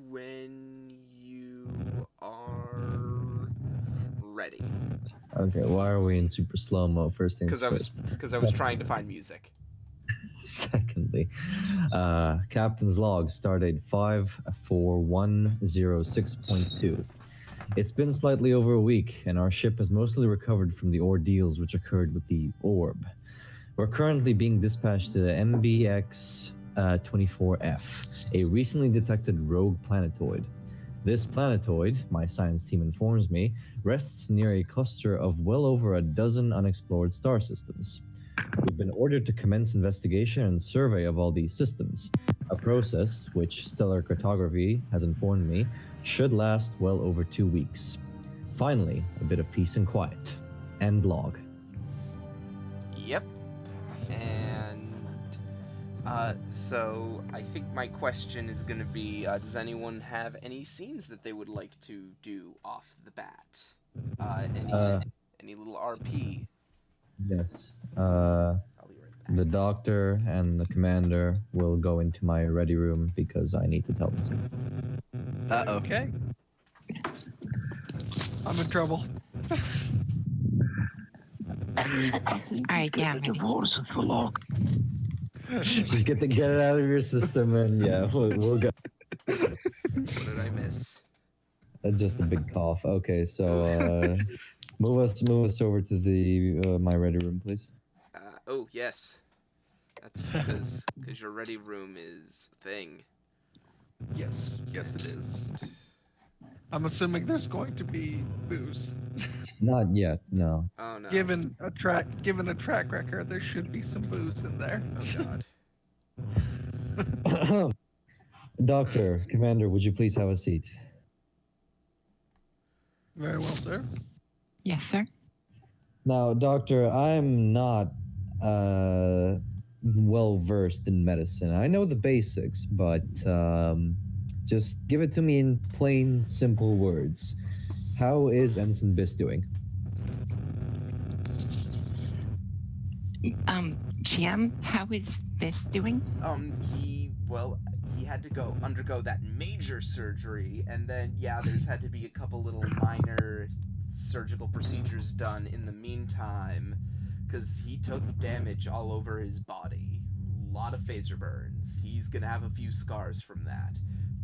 when you are ready. Okay, why are we in super slow-mo? First things Because first. I was trying to find music. Secondly, Captain's log, stardate 54106.2. It's been slightly over a week, and our ship has mostly recovered from the ordeals which occurred with the orb. We're currently being dispatched to the MBX 24F, a recently detected rogue planetoid. This planetoid, my science team informs me, rests near a cluster of well over a dozen unexplored star systems. We've been ordered to commence investigation and survey of all these systems, a process which stellar cartography has informed me should last well over 2 weeks. Finally, a bit of peace and quiet. End log. Yep. And so I think my question is going to be: does anyone have any scenes that they would like to do off the bat? Any little RP? Yes. I'll be right back. The doctor and the commander will go into my ready room because I need to tell them something. Okay. I'm in trouble. Alright, yeah, I'm ready. Divorce with the log. Just get it out of your system, and yeah, we'll go. What did I miss? Just a big cough. Okay, so move us over to the my ready room, please. Oh yes, that's because your ready room is a thing. Yes, it is. I'm assuming there's going to be booze. Not yet, no. Oh no. Given a track record, there should be some booze in there. Oh god. Doctor, commander, would you please have a seat? Very well, sir. Yes, sir. Now, doctor, I'm not well versed in medicine. I know the basics, but just give it to me in plain, simple words. How is Ensign Biss doing? GM, how is Biss doing? He had to undergo that major surgery, and then there's had to be a couple little minor surgical procedures done in the meantime, because he took damage all over his body. A lot of phaser burns. He's gonna have a few scars from that.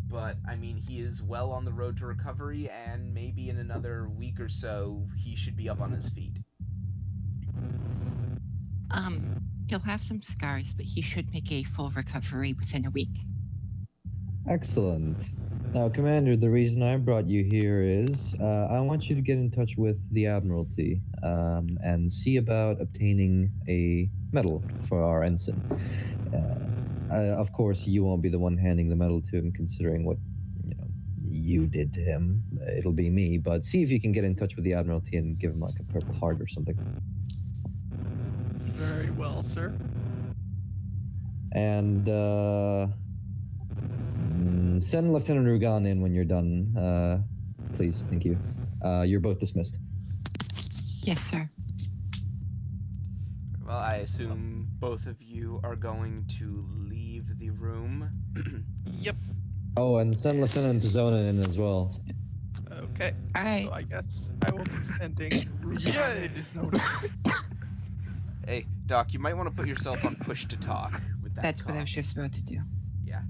But, I mean, he is well on the road to recovery, and maybe in another week or so, he should be up on his feet. He'll have some scars, but he should make a full recovery within a week. Excellent. Now, Commander, the reason I brought you here is I want you to get in touch with the Admiralty and see about obtaining a medal for our ensign. Of course, you won't be the one handing the medal to him, considering what you did to him. It'll be me, but see if you can get in touch with the Admiralty and give him like a Purple Heart or something. Very well, sir. And send Lieutenant Rugan in when you're done, please. Thank you. You're both dismissed. Yes, sir. Well, I assume both of you are going to leave the room. Yep. Oh, and send Lieutenant Zonin in as well. Okay. Alright. So I guess I will be sending Ruben. Hey, Doc, you might want to put yourself on push to talk with that. That's what I was just about to do. Yeah.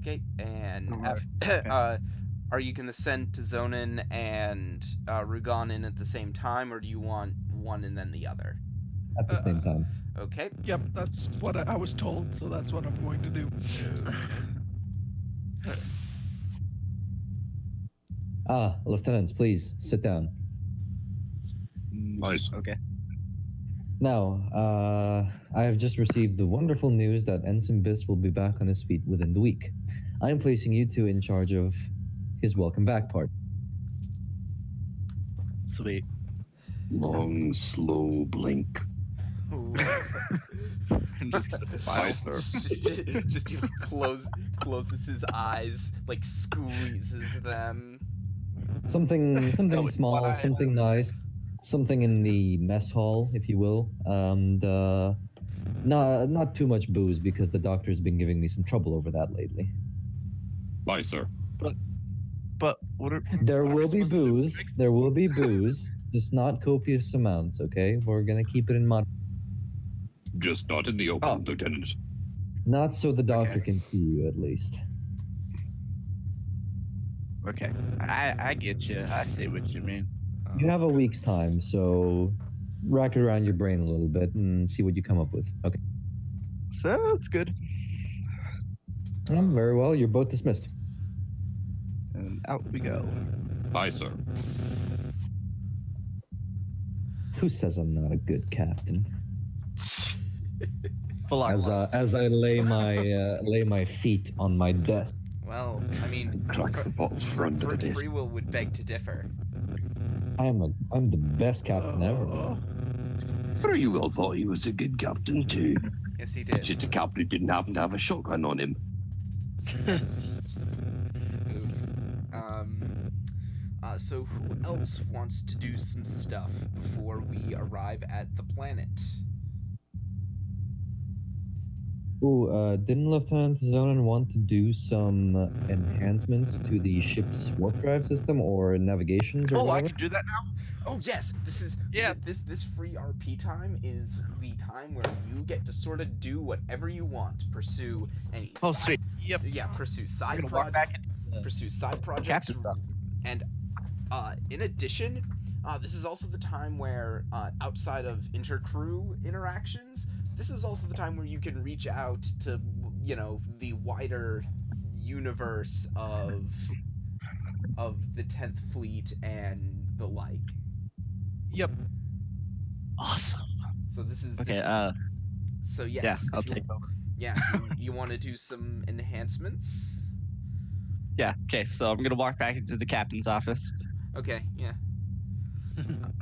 Okay, and Alright. are you going to send to Zonin and Rugan in at the same time, or do you want one and then the other? At the same time. Okay. Yep, that's what I was told, so that's what I'm going to do. Lieutenants, please, sit down. Nice. Okay. Now, I have just received the wonderful news that Ensign Biss will be back on his feet within the week. I am placing you two in charge of his welcome back part. Sweet. Long, slow blink. Just gonna smile. Nice, sir. just he closes his eyes, like squeezes them. Something No, it's small, fine. something nice, something in the mess hall, if you will, and not too much booze because the doctor's been giving me some trouble over that lately. Aye, sir. But what are, There what are we will be supposed to do? booze. There will be booze. Just not copious amounts, okay? We're gonna keep it in mod. Just not in the open, Oh. Lieutenant. Not so the doctor Okay. can see you, at least. Okay. I get you. I see what you mean. You have a week's time, so rack it around your brain a little bit and see what you come up with. Okay. Sounds good. Very well. You're both dismissed. And out we go. Aye, sir. Who says I'm not a good captain? Full on. As I lay my feet on my desk. Well, I mean, Cracks the bottle for under the desk. free will would beg to differ. I'm the best captain ever. Free Will thought he was a good captain too. Yes, he did. Just the captain didn't happen to have a shotgun on him. So who else wants to do some stuff before we arrive at the planet? Ooh, didn't Lieutenant Zonin want to do some enhancements to the ship's warp drive system or navigations or Oh, I whatever? can do that now. Oh yes, this is this free RP time is the time where you get to sort of do whatever you want. Pursue any Oh, sweet. Yep. yeah, pursue I'm side gonna walk back into pursue side projects. captain's office. And in addition, this is also the time where outside of intercrew interactions, this is also the time where you can reach out to, you know, the wider universe of the 10th Fleet and the like. Yep. Awesome. So this is Okay. so yes, Yeah, if I'll you- take over. Yeah, you want to do some enhancements? Yeah. Okay. So I'm gonna walk back into the captain's office. Okay, yeah.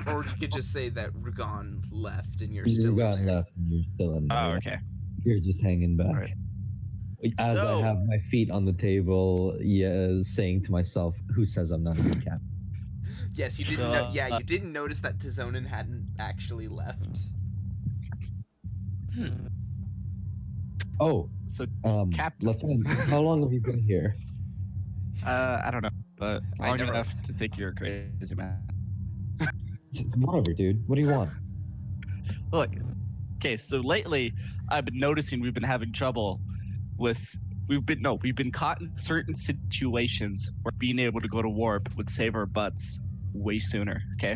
Or you could just say that Rugon left and you're You still got in there. left and you're still in there. Oh, okay. You're just hanging back. Alright. As I So- have my feet on the table, yeah, saying to myself, "Who says I'm not a good captain?" Yes, you didn't. So, You didn't notice that Tizonin hadn't actually left. Oh, So, Captain. Lieutenant, how long have you been here? I don't know, but I long never- enough to think you're a crazy man. Whatever, dude. What do you want? Look. Okay. So lately, I've been noticing we've been having trouble with. We've been caught in certain situations where being able to go to warp would save our butts way sooner. Okay.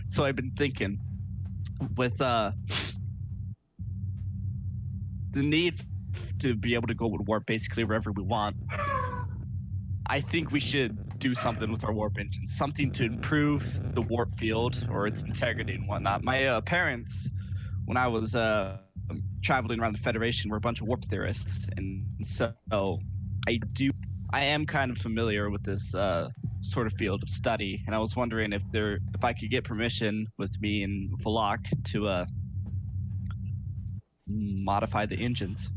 So I've been thinking with the need to be able to go with warp basically wherever we want. I think we should do something with our warp engine, something to improve the warp field or its integrity and whatnot. My parents, when I was traveling around the Federation, were a bunch of warp theorists, and so I am kind of familiar with this sort of field of study, and I was wondering if I could get permission with me and Valak to modify the engines.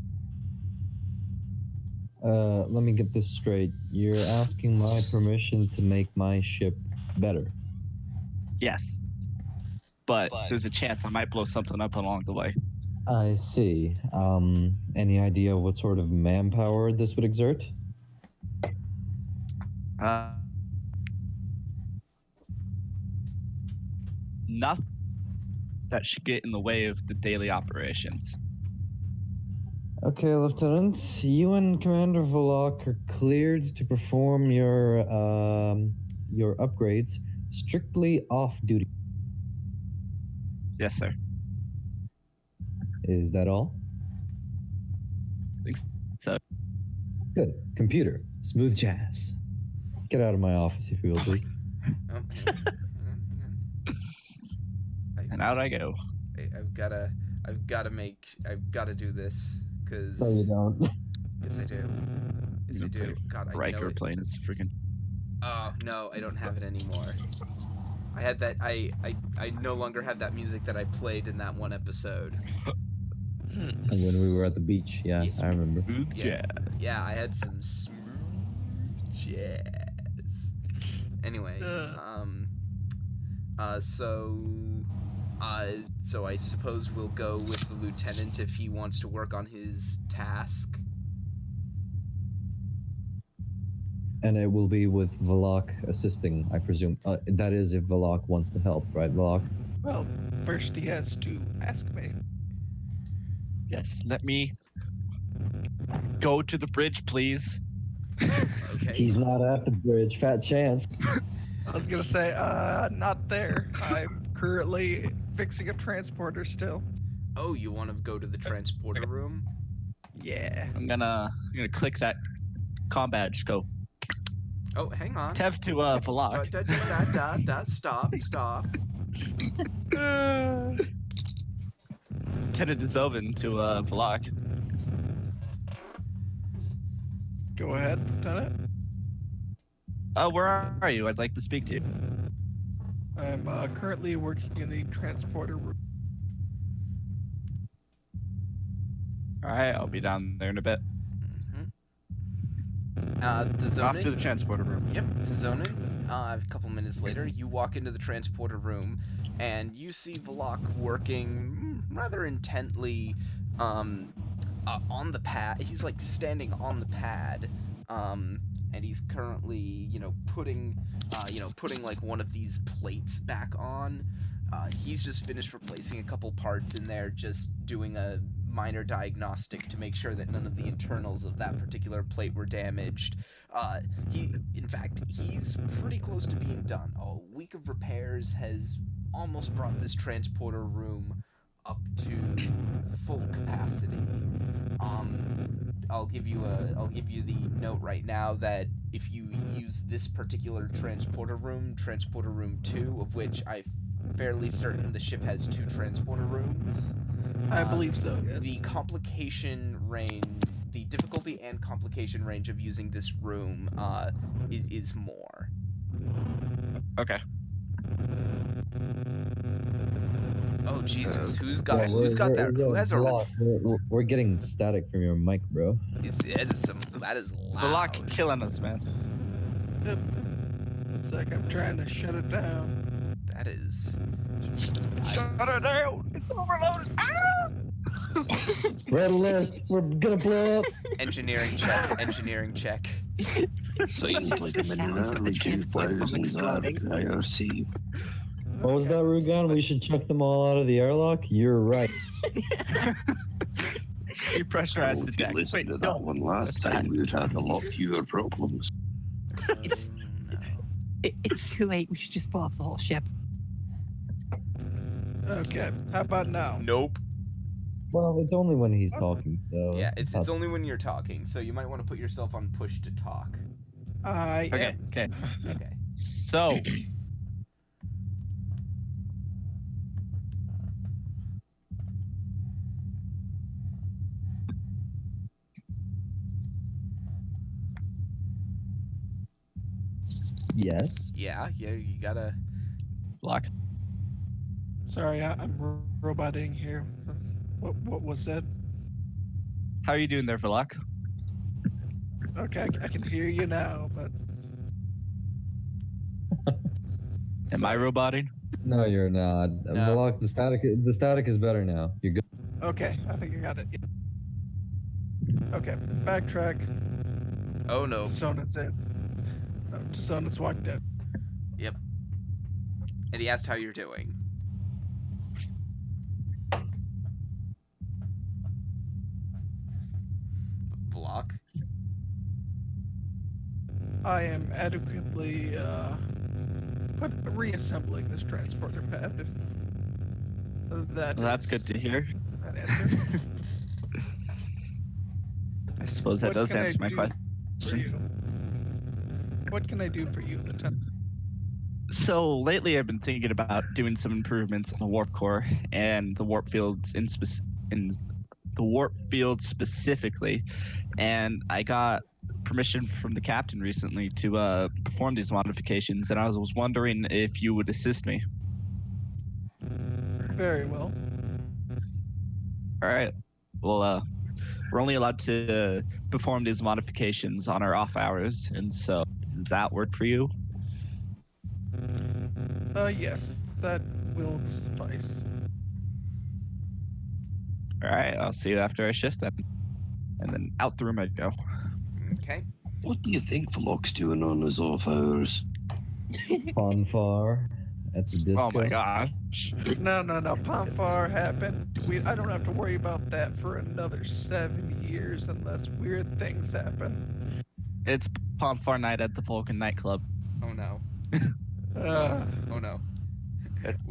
Let me get this straight. You're asking my permission to make my ship better. Yes, but there's a chance I might blow something up along the way. I see. Any idea what sort of manpower this would exert? Nothing that should get in the way of the daily operations. Okay, Lieutenant. You and Commander Volok are cleared to perform your upgrades strictly off duty. Yes, sir. Is that all? Think so. Good. Computer. Smooth jazz. Get out of my office, if you will, please. Oh, hang on. And out I go. I've gotta do this because. No, you don't. Yes, I do. Yes, I do. God, I know Riker it. playing is freaking. Oh no, I don't have it anymore. I had that. I no longer have that music that I played in that one episode. And when we were at the beach, yeah, Yes. I remember. Smooth Yeah. jazz. Yeah, I had some smooth jazz. Anyway, so I suppose we'll go with the lieutenant if he wants to work on his task. And it will be with Valak assisting, I presume. That is if Valak wants to help, right, Valak? Well, first he has to ask me. Yes, let me go to the bridge, please. Okay. He's not at the bridge. Fat chance. I was gonna say, not there. I'm currently fixing a transporter still. Oh, you want to go to the transporter room? Yeah. I'm gonna click that comm badge. Go. Oh, hang on. Tev to Valak. Stop. Lieutenant Dezovin to Valak. Go ahead, Lieutenant. Where are you? I'd like to speak to you. I'm currently working in the transporter room. All right, I'll be down there in a bit. Off to the Tizonin? transporter room. Yep, Tizonin. A couple minutes later, you walk into the transporter room, and you see Valak working rather intently on the pad. He's like standing on the pad, and he's currently, putting like one of these plates back on. He's just finished replacing a couple parts in there, just doing a minor diagnostic to make sure that none of the internals of that particular plate were damaged. In fact, he's pretty close to being done. A week of repairs has almost brought this transporter room up to full capacity. I'll give you the note right now that if you use this particular transporter room 2, of which I'm fairly certain the ship has 2 transporter rooms. I believe so, yes. The difficulty and complication range of using this room is more. Okay. Oh Jesus! Who has got that? Who has a? Valak, we're getting static from your mic, bro. That is loud. Valak killing us, man. Yep. 1 sec, I'm trying to shut it down. That is. Shut it down! It's overloaded! Ah! Red alert! We're gonna blow up! Engineering check. Seems It's like the I'm in sounds an of the early transport from 2000s exploding. IRC. What was that, Rugan? We should chuck them all out of the airlock? You're right. You pressurized the If you deck. listened to Wait, that no. one last time, we would have a lot fewer problems. It's- No. It's too late. We should just blow up the whole ship. Okay, how about now? Nope. Well, it's only when he's talking, so... Yeah, it's only when you're talking, so you might want to put yourself on push to talk. Okay. Okay. So, Yes? Yeah, you gotta. Valak. Sorry, I'm roboting here. What was said? How are you doing there, Valak? Okay, I can hear you now, but... Am I roboting? No, you're not. No. Valak, the static is better now. You're good. Okay, I think I got it. Okay, backtrack. Oh no. Sonan's in. Sonan's walked in. Yep. And he asked how you're doing. Block. I am adequately reassembling this transporter pad. If that Well, that's is good to hear. that answer. I suppose that What does can I answer my do question. for you? What can I do for you, Lieutenant? So lately, I've been thinking about doing some improvements on the warp core and the warp fields in the warp field specifically, and I got permission from the captain recently to perform these modifications, and I was wondering if you would assist me. Very well. All right. Well, we're only allowed to perform these modifications on our off hours, and so does that work for you? Yes, that will suffice. All right. I'll see you after I shift then, and then out the room I go. Okay. What do you think Flock's doing on his off hours? Bonfire at the disco. Oh my gosh. No. Pomfar happened. I don't have to worry about that for another 7 years unless weird things happen. It's Pomfar night at the Vulcan nightclub. Oh no. Uh, Oh no. That's-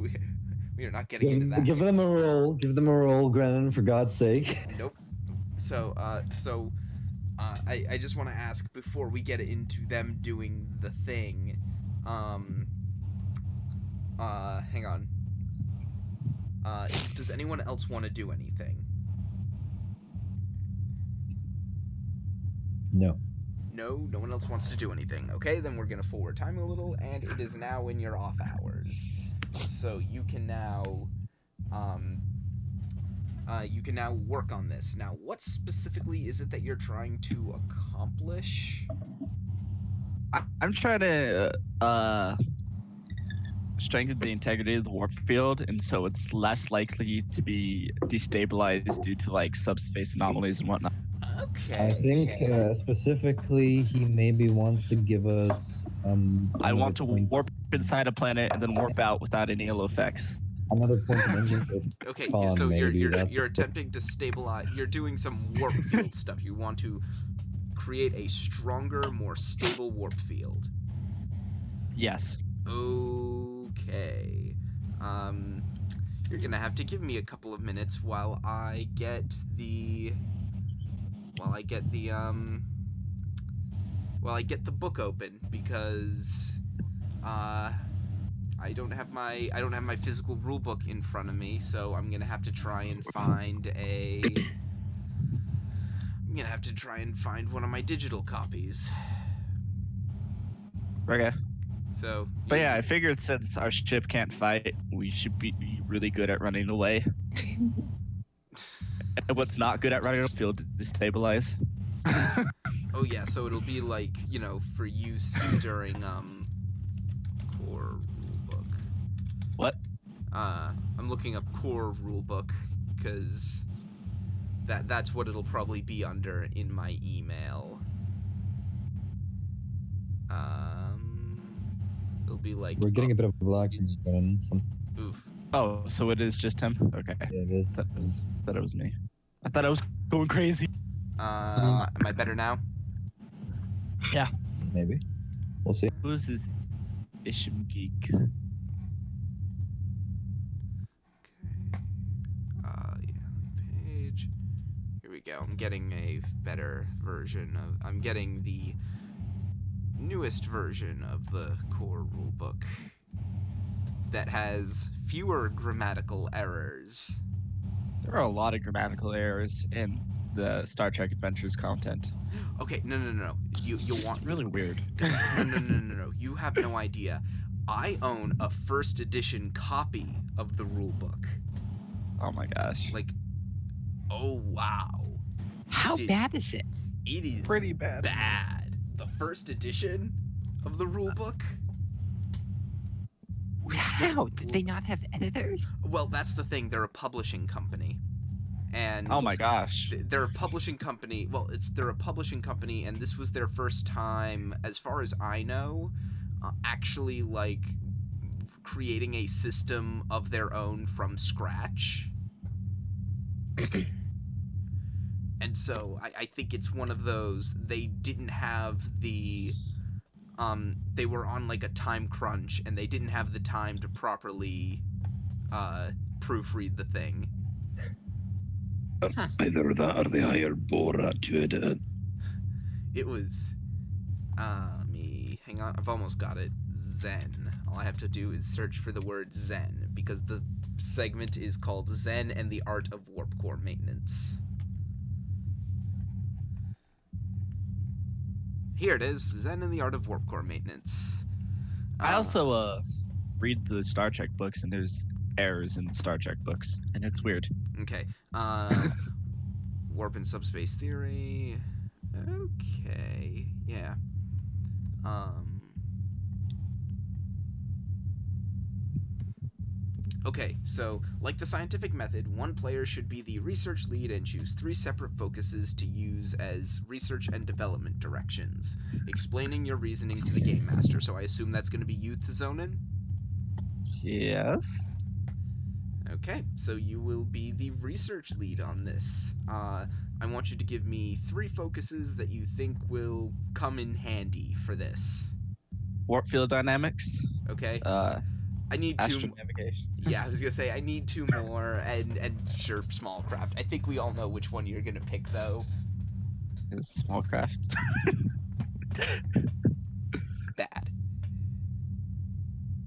We are not getting into that. Give them a roll. Give them a roll, Grennan, for God's sake. Nope. So, I just want to ask before we get into them doing the thing. Hang on. Does anyone else want to do anything? No. No, no one else wants to do anything. Okay, then we're gonna forward time a little, and it is now in your off hours. So you can now, work on this. Now, what specifically is it that you're trying to accomplish? I'm trying to strengthen the integrity of the warp field, and so it's less likely to be destabilized due to like subspace anomalies and whatnot. Okay. I think specifically he maybe wants to give us. I another want to point- warp inside a planet and then warp out without any ill effects. another point of engine. Okay, Con, so maybe, you're that's what- attempting to stabilize. You're doing some warp field stuff. You want to create a stronger, more stable warp field. Yes. Okay. You're gonna have to give me a couple of minutes while I get the book open, because I don't have my physical rule book in front of me, so I'm gonna have to try and find one of my digital copies. Okay. So, But yeah, I figured since our ship can't fight, we should be really good at running away. And what's not good at running a field is destabilize. Oh yeah, so it'll be like, for use during core rulebook. What? I'm looking up core rulebook because that's what it'll probably be under in my email. It'll be like We're getting a bit of black from Grennan. oof. Oh, so it is just him? Okay. Yeah, it is. Thought it was me. I thought I was going crazy. Am I better now? Yeah. Maybe. We'll see. Who's this Isham geek? Okay. Yeah, page. Here we go. I'm getting a better version of. I'm getting the newest version of the core rulebook that has fewer grammatical errors. There are a lot of grammatical errors in the Star Trek Adventures content. Okay, no. You want Really weird. No. You have no idea. I own a first edition copy of the rulebook. Oh my gosh. Like, oh wow. How Dude. bad is it? It is pretty bad. bad. The first edition of the rulebook? How? Did they not have editors? Well, that's the thing. They're a publishing company. And Oh my gosh. they're a publishing company. Well, they're a publishing company, and this was their first time, as far as I know, actually like creating a system of their own from scratch. And so I think it's one of those, they didn't have the they were on like a time crunch, and they didn't have the time to properly proofread the thing. Either that or they hired Borat to edit it. It was hang on, I've almost got it. Zen. All I have to do is search for the word Zen, because the segment is called Zen and the Art of Warp Core Maintenance. Here it is, Zen and the Art of Warp Core Maintenance. I also read the Star Trek books, and there's errors in the Star Trek books, and it's weird. Okay. Warp and subspace theory. Okay. Yeah. Okay, so like the scientific method, one player should be the research lead and choose 3 separate focuses to use as research and development directions, explaining your reasoning to the game master. So I assume that's going to be you, Zonin? Yes. Okay, so you will be the research lead on this. I want you to give me 3 focuses that you think will come in handy for this. Warp field dynamics. Okay? Uh, I need 2. astronavigation. Yeah, I was gonna say I need 2 more, and sure, small craft. I think we all know which one you're gonna pick, though. Is small craft. Bad.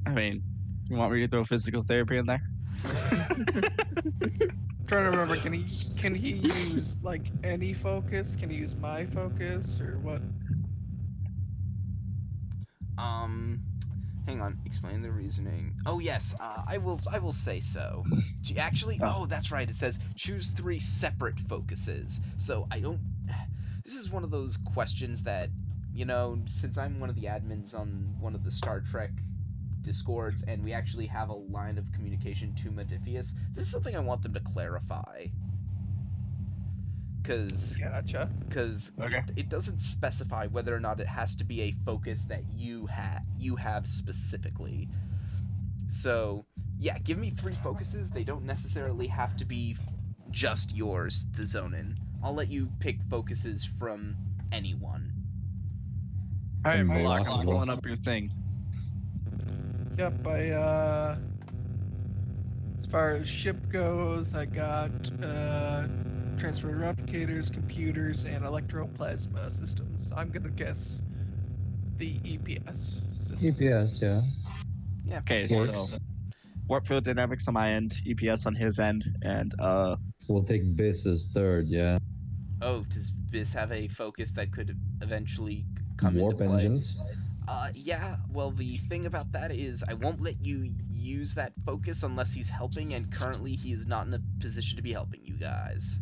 I mean, you want me to throw physical therapy in there? Trying to remember, can he use like any focus? Can he use my focus or what? Hang on. Explain the reasoning. Oh yes, I will say so. Actually, oh, that's right. It says choose 3 separate focuses. So I don't. This is one of those questions that, since I'm one of the admins on one of the Star Trek Discords, and we actually have a line of communication to Modifius, this is something I want them to clarify. Because Okay. it doesn't specify whether or not it has to be a focus that you have specifically. So yeah, give me 3 focuses. They don't necessarily have to be just yours, the Zonin. I'll let you pick focuses from anyone. All right, From Malak, Malak. I'm pulling up your thing. Yep, as far as ship goes, I got transfer replicators, computers, and electroplasma systems. I'm gonna guess the EPS system. EPS, yeah. Yeah. Okay, Works. so warp field dynamics on my end, EPS on his end, and We'll take Biss as 3rd, yeah. Oh, does Biz have a focus that could eventually come Warp into play? engines. Yeah, well, the thing about that is I won't let you use that focus unless he's helping, and currently he is not in a position to be helping you guys.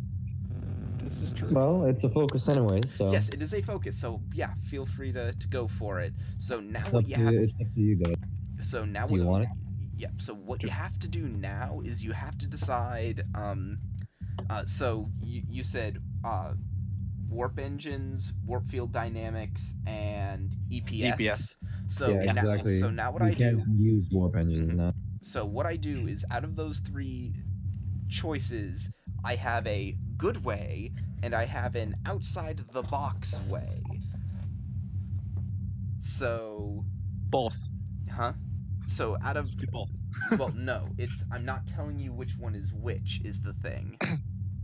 This is true. Well, it's a focus anyway, so. Yes, it is a focus, so yeah, feel free to go for it. So now It's what up you to have... it's up to you guys. So now Do you want it? Yeah, so what you have to do now is you have to decide, so you said, warp engines, warp field dynamics, and EPS. EPS. So Yeah, now, exactly. so now what we I do... can't use warp engines now. So what I do is, out of those 3 choices, I have a good way, and I have an outside the box way. So, both. huh? So out of... Do both. Well, no, I'm not telling you which one is which, is the thing.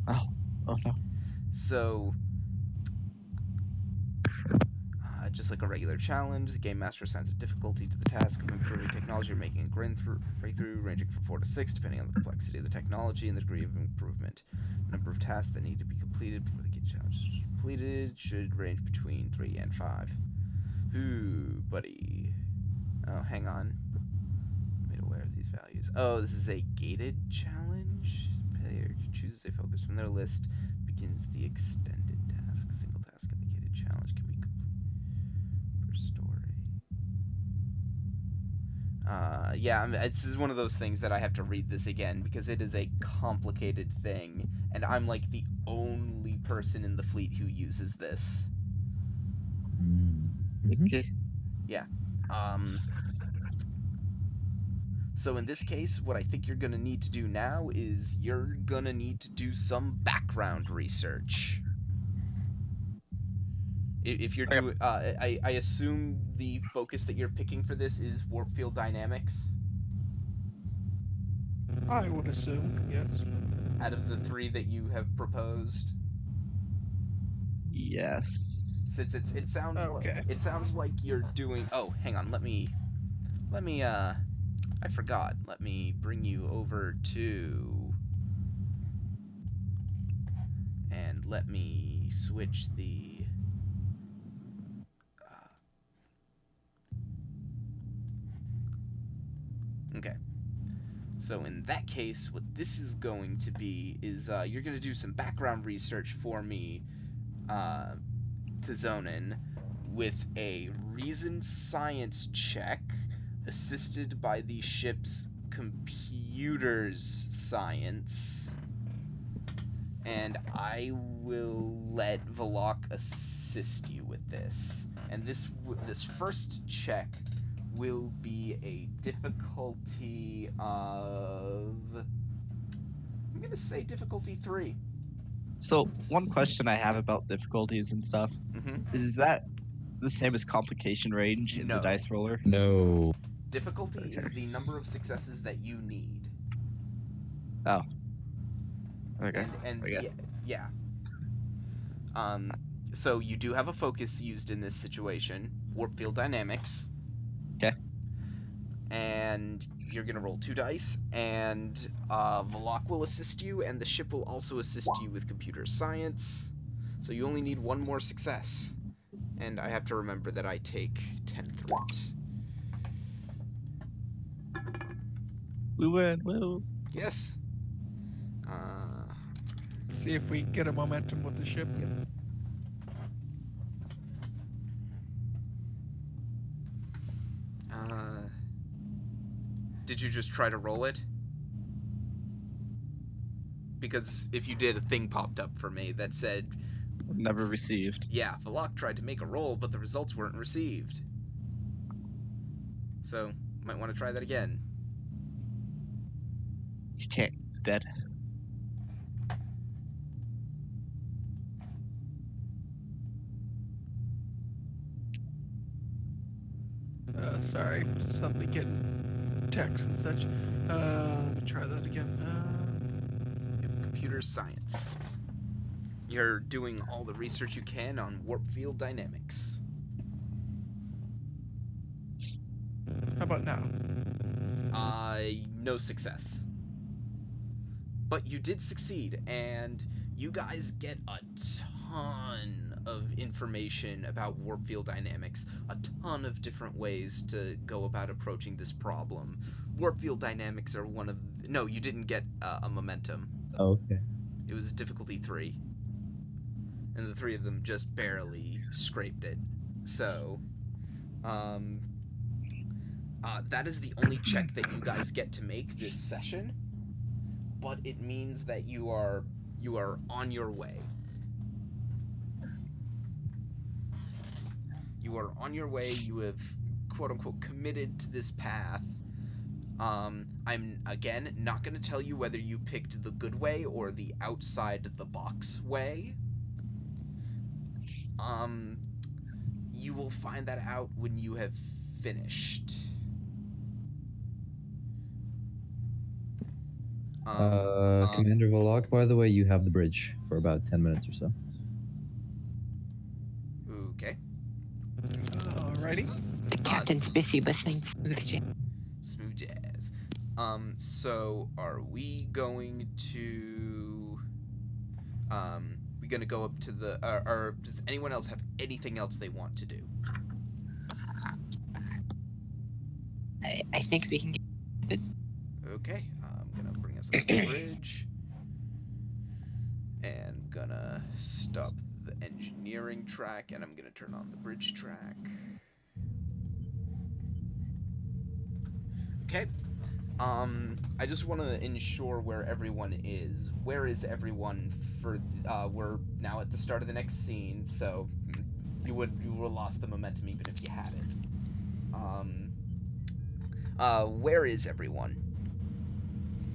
Oh no. So, just like a regular challenge, the Game Master assigns a difficulty to the task of improving technology or making a breakthrough, ranging from 4 to 6, depending on the complexity of the technology and the degree of improvement. The number of tasks that need to be completed before the game challenge is completed should range between 3 and 5. Ooh, buddy. Oh, hang on. I'm made aware of these values. Oh, this is a gated challenge. Player chooses a focus from their list, begins the extended task. A single task in the gated challenge can be complete per story. Yeah, this is one of those things that I have to read this again because it is a complicated thing, and I'm like the only person in the fleet who uses this. Okay. Yeah. So in this case, what I think you're gonna need to do now is you're gonna need to do some background research. If you're doing, I assume the focus that you're picking for this is warp field dynamics. I would assume, yes. Out of the 3 that you have proposed, Yes. since it sounds Okay. like you're doing. Oh, hang on. Let me. I forgot. Let me bring you over to. And let me switch the. Okay. So in that case, what this is going to be is you're going to do some background research for me, to Zonin, with a reasoned science check, assisted by the ship's computer. computers science, and I will let Valak assist you with this. And this first check will be a difficulty of, I'm gonna say difficulty 3. So one question I have about difficulties and stuff Mm-hmm. is that the same as complication range in the No. dice roller? No. Difficulty is the number of successes that you need. Oh. Okay. And Okay. yeah. So you do have a focus used in this situation, warp field dynamics. Okay. And you're gonna roll 2 dice, and Valak will assist you, and the ship will also assist you with computer science. So you only need 1 more success. And I have to remember that I take 10 through it. We win. Woo. Yes. See if we get a momentum with the ship. Did you just try to roll it? Because if you did, a thing popped up for me that said, Never received. yeah, Valak tried to make a roll, but the results weren't received. So, might want to try that again. He can't. He's dead. Sorry, suddenly getting texts and such. Let me try that again. Computer science. You're doing all the research you can on warp field dynamics. How about now? No success. But you did succeed, and you guys get a ton of information about warp field dynamics, a ton of different ways to go about approaching this problem. Warp field dynamics are one of... No, you didn't get a momentum. Oh, okay. It was difficulty 3. And the 3 of them just barely scraped it. So, that is the only check that you guys get to make this session. But it means that you are on your way. You are on your way. You have, quote unquote, committed to this path. I'm again not going to tell you whether you picked the good way or the outside the box way. You will find that out when you have finished. Commander Volok, by the way, you have the bridge for about 10 minutes or so. Okay. Alrighty. The captain's busy listening. Smooth jazz. So are we going to we gonna go up to the or does anyone else have anything else they want to do? I think we can get Okay, I'm gonna bring us up the bridge and gonna stop the engineering track, and I'm gonna turn on the bridge track. Okay. I just want to ensure where everyone is. Where is everyone for? We're now at the start of the next scene, so you would have lost the momentum even if you had it. Where is everyone?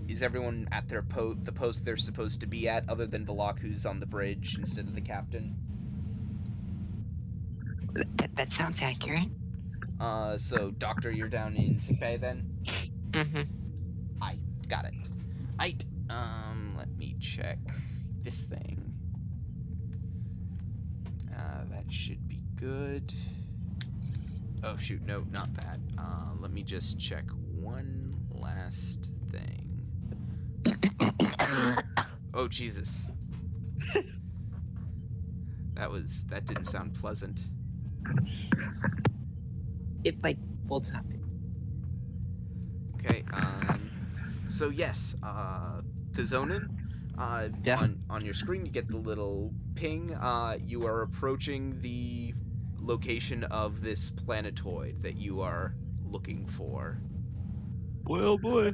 Is everyone at their the post they're supposed to be at, other than Valak, who's on the bridge instead of the captain? that sounds accurate. So Doctor, you're down in sickbay then? Mm-hmm. Aye, got it. Aight. Let me check this thing. That should be good. Oh shoot, no, not that. Let me just check one last thing. Oh Jesus. That didn't sound pleasant. It like holds up. Okay, so yes, Tizonin, Yeah. on your screen you get the little ping. You are approaching the location of this planetoid that you are looking for. Boy, oh boy.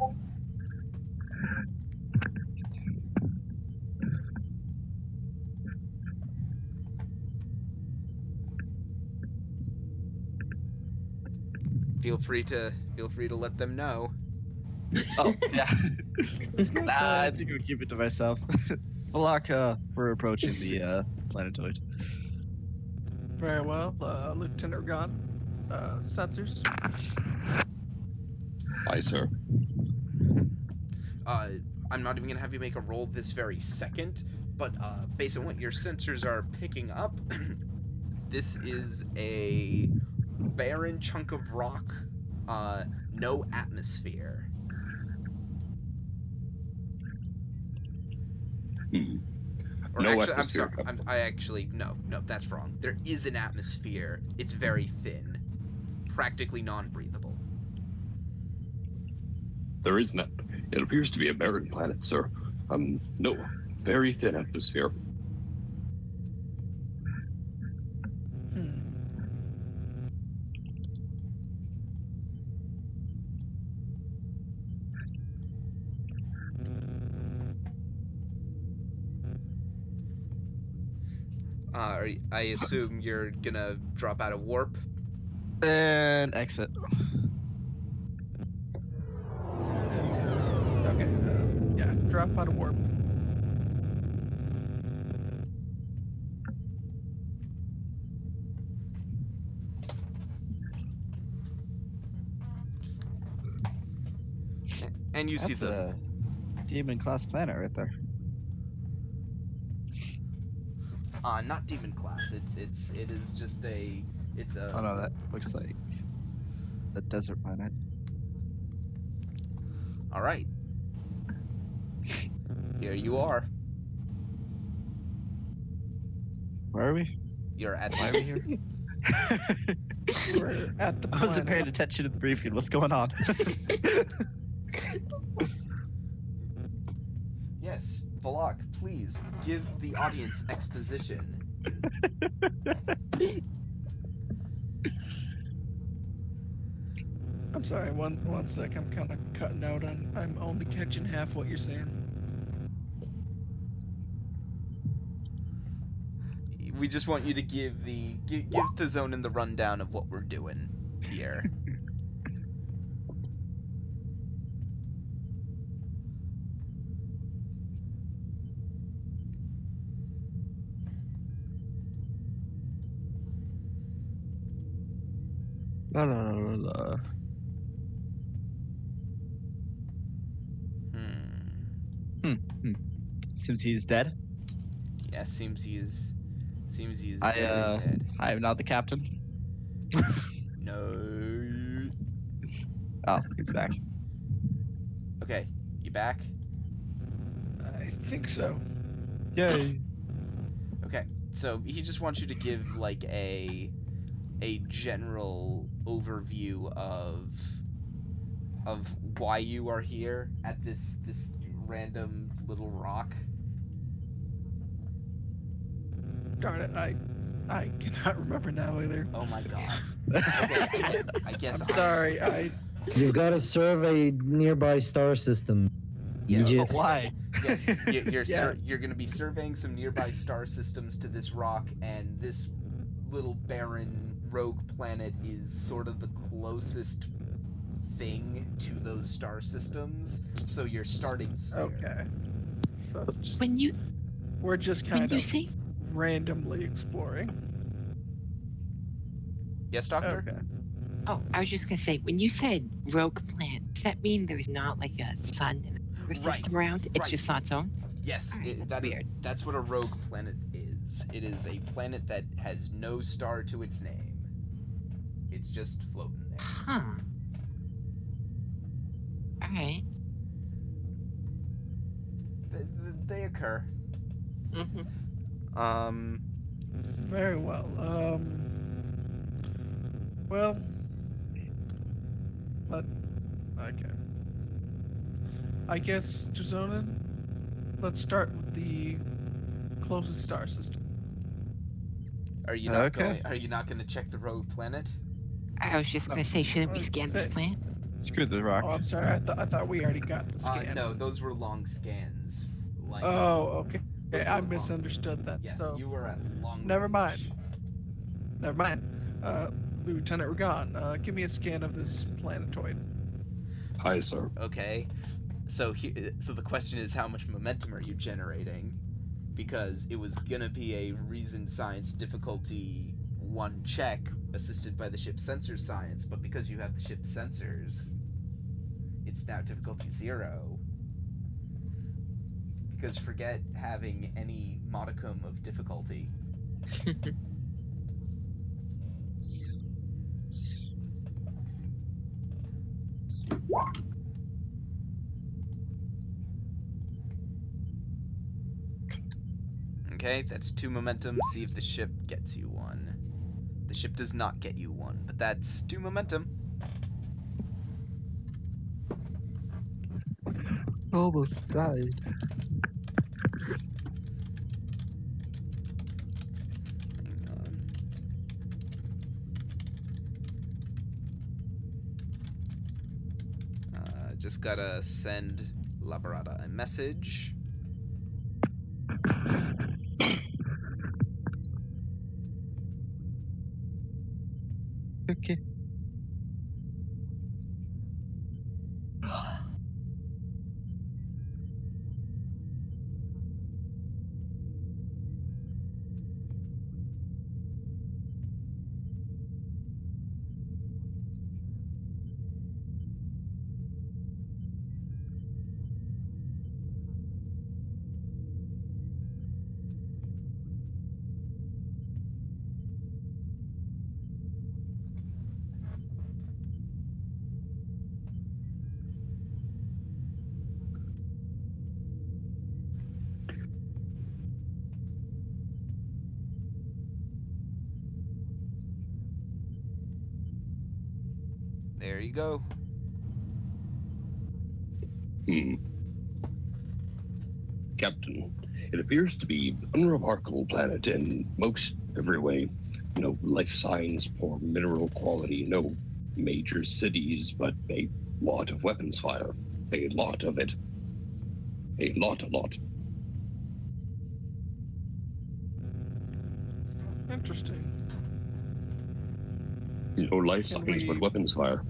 Feel free to let them know. Oh, yeah. Yes, I think I'll keep it to myself. Balak, we're approaching the planetoid. Very well, Lieutenant Gon. Sensors. Aye, sir. I'm not even gonna have you make a roll this very second, but based on what your sensors are picking up, this is a barren chunk of rock, no atmosphere. Hmm. Or No actually, atmosphere, I'm sorry. I actually no, that's wrong. There is an atmosphere. It's very thin, practically non-breathable. There is not. It appears to be a barren planet, sir. No, very thin atmosphere. Hmm. I assume you're gonna drop out of warp. And exit. Okay. Yeah. Drop out of warp. And you see That's the a demon class planet right there. not demon class. It is just a it's a Oh no, that looks like the desert planet. all right. Here you are. Where are we? You're at Why are we here? We're at the I wasn't paying planet. attention to the briefing. What's going on? Yes, Valak, please give the audience exposition. I'm sorry. One sec. I'm kind of cutting out on. I'm only catching half what you're saying. We just want you to give the Zonin the rundown of what we're doing here. No. Seems he's dead. Yeah, seems he is very I dead. I am not the captain. No. Oh, he's back. Okay, you back? I think so. Yay. Okay, so he just wants you to give like a general overview of why you are here at this random little rock. Darn it. I cannot remember now either. Oh my god. Okay, I guess I'm sorry. You've got to survey nearby star system. Yes. Idiot. Why? Yes, you're Yeah. you're going to be surveying some nearby star systems to this rock, and this little barren rogue planet is sort of the closest thing to those star systems. So you're starting here. Okay. So it's just, we're just When kind you of say randomly exploring. Yes, Doctor? Okay. Oh, I was just gonna say, when you said rogue planet, does that mean there's not like a sun in the solar system around? It's right. just on its own? Yes, Alright, that's that is weird. that's what a rogue planet is. It is a planet that has no star to its name. It's just floating there. Huh. Alright. They occur. Mm-hmm. Very well. Well. Okay. I guess, Jazonin, let's start with the closest star system. Are you not Okay. going to check the rogue planet? I was just gonna say, shouldn't we Well, scan this say- planet? Screw the Oh, rock. I'm sorry. I thought we already got the scan. No, those were long scans. Like, Oh, okay. those I were long- misunderstood that. Yes, So you were at long never range. mind. Never mind. Lieutenant Ragan, give me a scan of this planetoid. Aye, sir. Okay, so the question is, how much momentum are you generating? Because it was gonna be a reasoned science difficulty 1 check, assisted by the ship's sensor science, but because you have the ship's sensors, it's now difficulty 0. Because forget having any modicum of difficulty. Okay, that's 2 momentum. See if the ship gets you 1. The ship does not get you 1, but that's 2 momentum. Almost died. Hang on. Just gotta send Labarada a message. Okay. There you go. Captain, it appears to be an unremarkable planet in most every way. No life signs, poor mineral quality, no major cities, but a lot of weapons fire. A lot of it. A lot. Interesting. No life Can signs, but we- weapons fire.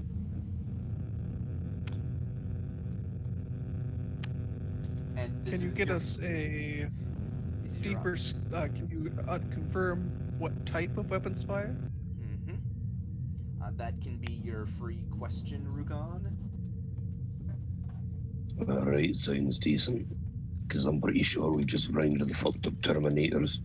And this Can you is get your- us a this is your deeper? Can you confirm what type of weapons fire? Mm-hmm. That can be your free question, Rugon. Alright, sounds decent. Because I'm pretty sure we just ran into the fucked up Terminators.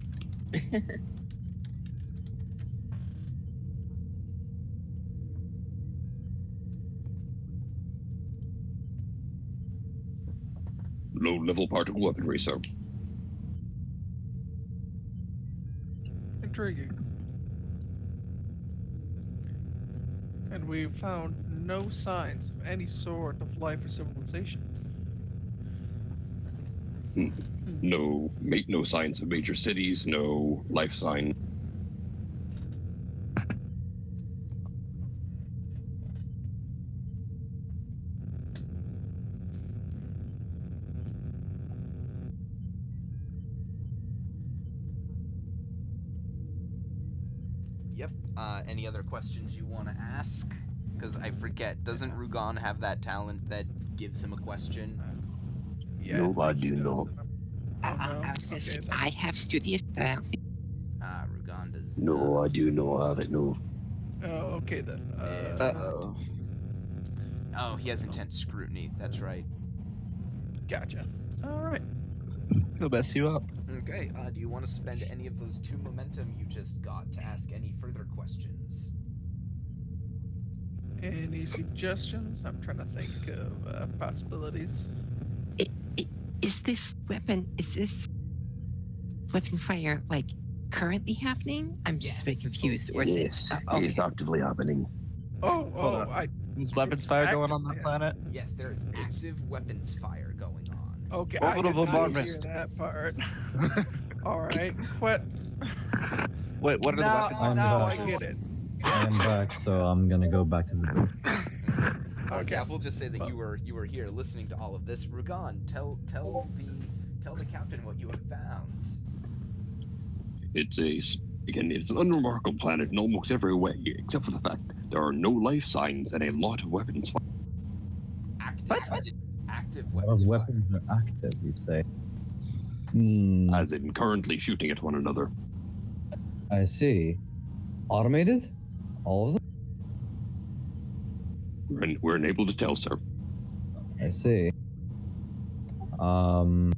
Low-level particle weaponry, sir. Intriguing. And we found no signs of any sort of life or civilization. No signs of major cities, no life sign. Yep. Any other questions you want to ask? Because I forget, doesn't Rugon have that talent that gives him a question? Yeah, No, I think he do does. not. Oh, no? I was gonna say Okay, then. I have studious, but I don't think Rugon does No, not. I do not have it, no. Oh, okay then. Uh-oh. Oh, he has intense scrutiny. That's right. Gotcha. All right. He'll mess you up. Okay. Do you want to spend any of those 2 momentum you just got to ask any further questions? Any suggestions? I'm trying to think of possibilities. is this weapon fire like currently happening? I'm just a bit Yes. confused. Oh, Or is it? Yes, Okay. it's actively happening. Oh, Hold on. I. Is weapons It's fire going on active, that yeah. planet? Yes, there is active weapons fire going on. Okay, I Orbital did not bombardment. hear that part. All right. What? Wait, what are the Now, weapons? I'm now back. I get it. I am back, so I'm gonna go back to the booth. Okay. Yeah, we'll just say that Well- you were here listening to all of this. Rugan, tell the captain what you have found. It's an unremarkable planet in almost every way, except for the fact there are no life signs and a lot of weapons. Active, active What weapons. fire. weapons are active, you say? Hmm, As in currently shooting at one another. I see. Automated? All of them? We're unable to tell, sir. I see. Are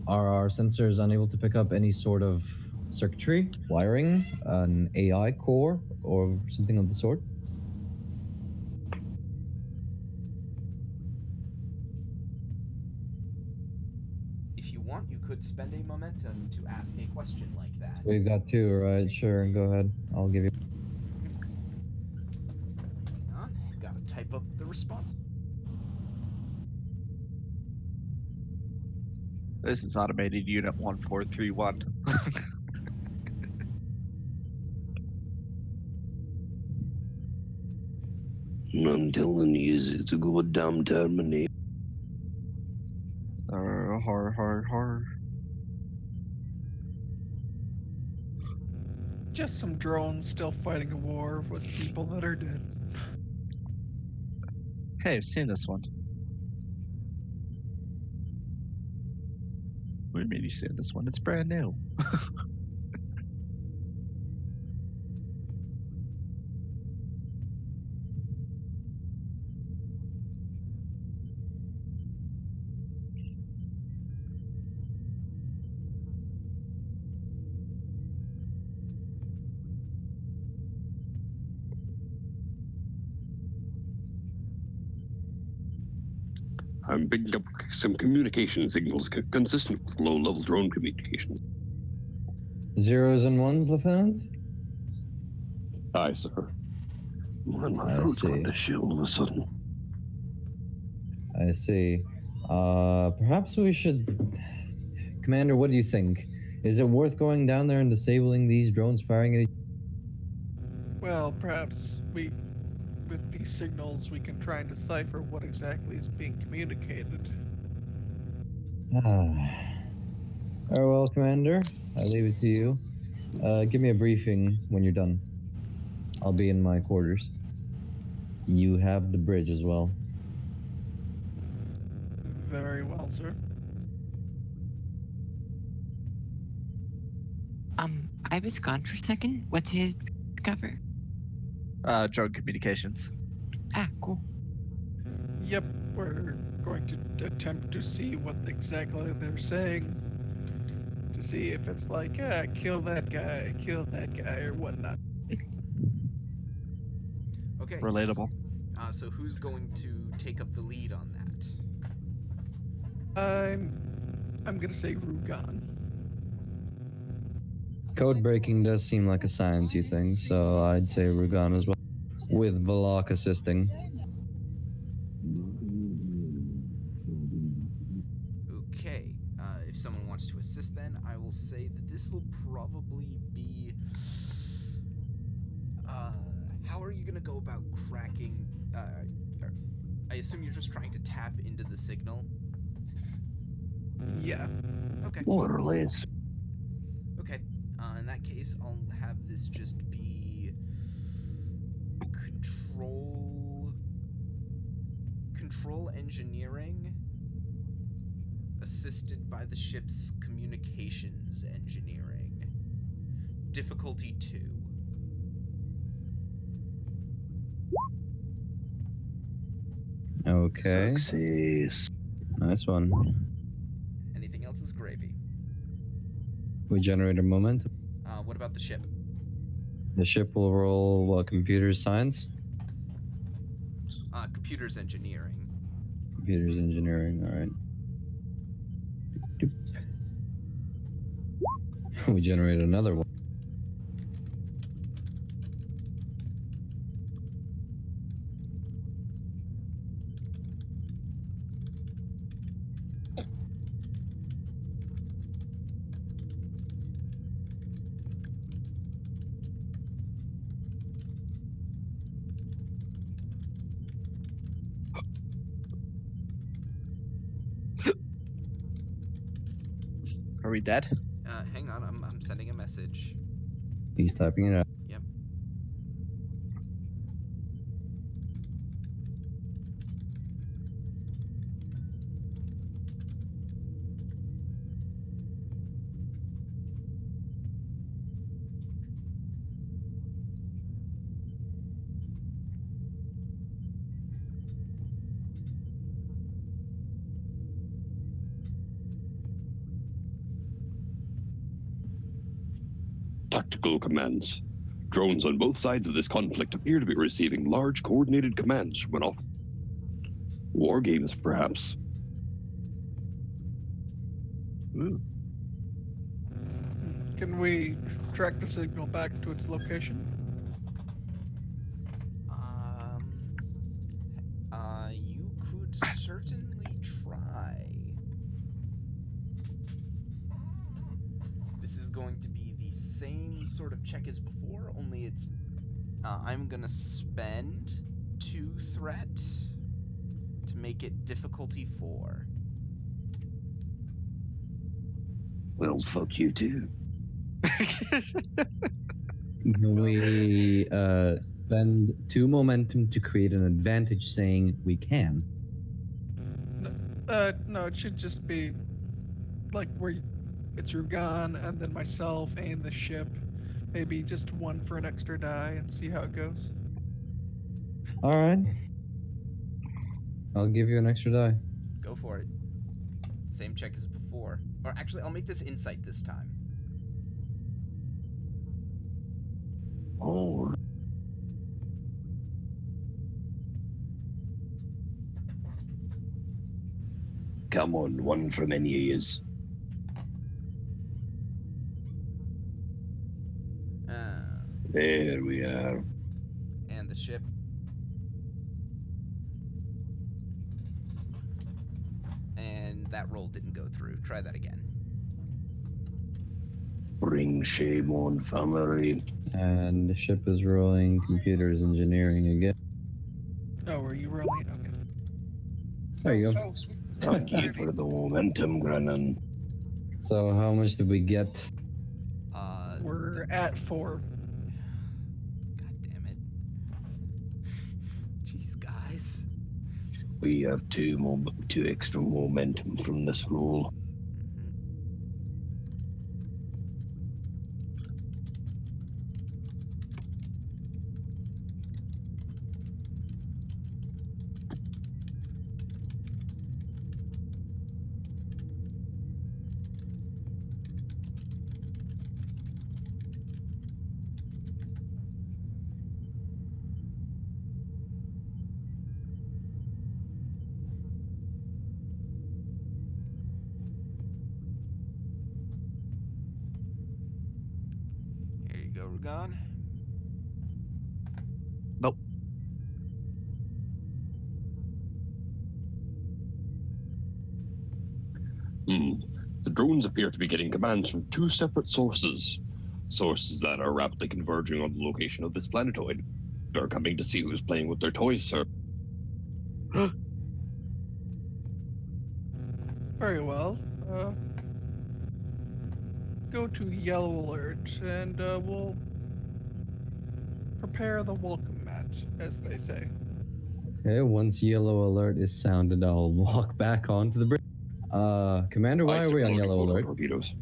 our sensors unable to pick up any sort of circuitry, wiring, an AI core, or something of the sort? If you want, you could spend a momentum to ask a question like that. We've got two, right? Sure, go ahead. I'll give you. Hang on, gotta type up the response. This is automated unit 1431. I'm telling you, it's a goddamn Terminator. Har. Just some drones still fighting a war with people that are dead. Hey, I've seen this one. What do you mean you've seen this one? It's brand new. I'm picking up some communication signals consistent with low-level drone communications. Zeros and ones, Lieutenant? Aye, sir. Man, my I throat's see. got this shit all of a sudden. I see. Perhaps we should. Commander, what do you think? Is it worth going down there and disabling these drones firing at each Well, perhaps with these signals, we can try and decipher what exactly is being communicated. Very well, Commander. I leave it to you. Give me a briefing when you're done. I'll be in my quarters. You have the bridge as well. Very well, sir. I was gone for a second. What did you discover? Drone communications. Ah, cool. Yep, we're going to attempt to see what exactly they're saying. To see if it's like, yeah, kill that guy, or whatnot. Okay. Relatable. So who's going to take up the lead on that? I'm gonna say Rugan. Code breaking does seem like a sciencey thing, so I'd say Rugan as well, with Valak assisting. Okay. If someone wants to assist, then I will say that this will probably be. How are you gonna go about cracking? I assume you're just trying to tap into the signal. Yeah. Okay. More or less. Okay. In that case, I'll have this just be control engineering assisted by the ship's communications engineering. Difficulty 2. Okay, Success. nice one. Anything else is gravy. We generate a momentum. What about the ship? The ship will roll, what, computer science? Computers engineering. Computers engineering, alright. We generate another one. Are we dead? Hang on, I'm sending a message. He's typing it out. Yep. Tactical commands. Drones on both sides of this conflict appear to be receiving large coordinated commands from an off. War games, perhaps. Ooh. Can we track the signal back to its location? You could certainly try. This is going to be the same sort of check as before, only it's I'm gonna spend 2 threat to make it difficulty 4. Well, fuck you too. Can we spend 2 momentum to create an advantage saying we can? No, it should just be like where it's Rugan and then myself and the ship. Maybe just 1 for an extra die and see how it goes. Alright. I'll give you an extra die. Go for it. Same check as before. Or actually, I'll make this insight this time. Oh. Come on, 1 from any ears. There we are. And the ship. And that roll didn't go through. Try that again. Bring shame on family. And the ship is rolling, computers engineering again. Oh, were you rolling? Okay. There you go. Oh, sweet. Thank you for the momentum, Grennan. So how much did we get? We're at 4. God damn it. Jeez, guys. We have 2 extra momentum from this roll. Here you go, Rugan. Nope. The drones appear to be getting commands from 2 separate sources. Sources that are rapidly converging on the location of this planetoid. They're coming to see who's playing with their toys, sir. Very well. Go to yellow alert and we'll prepare the welcome mat, as they say. Okay, once yellow alert is sounded, I'll walk back onto the bridge. Commander, why are we on yellow alert? Torpedoes.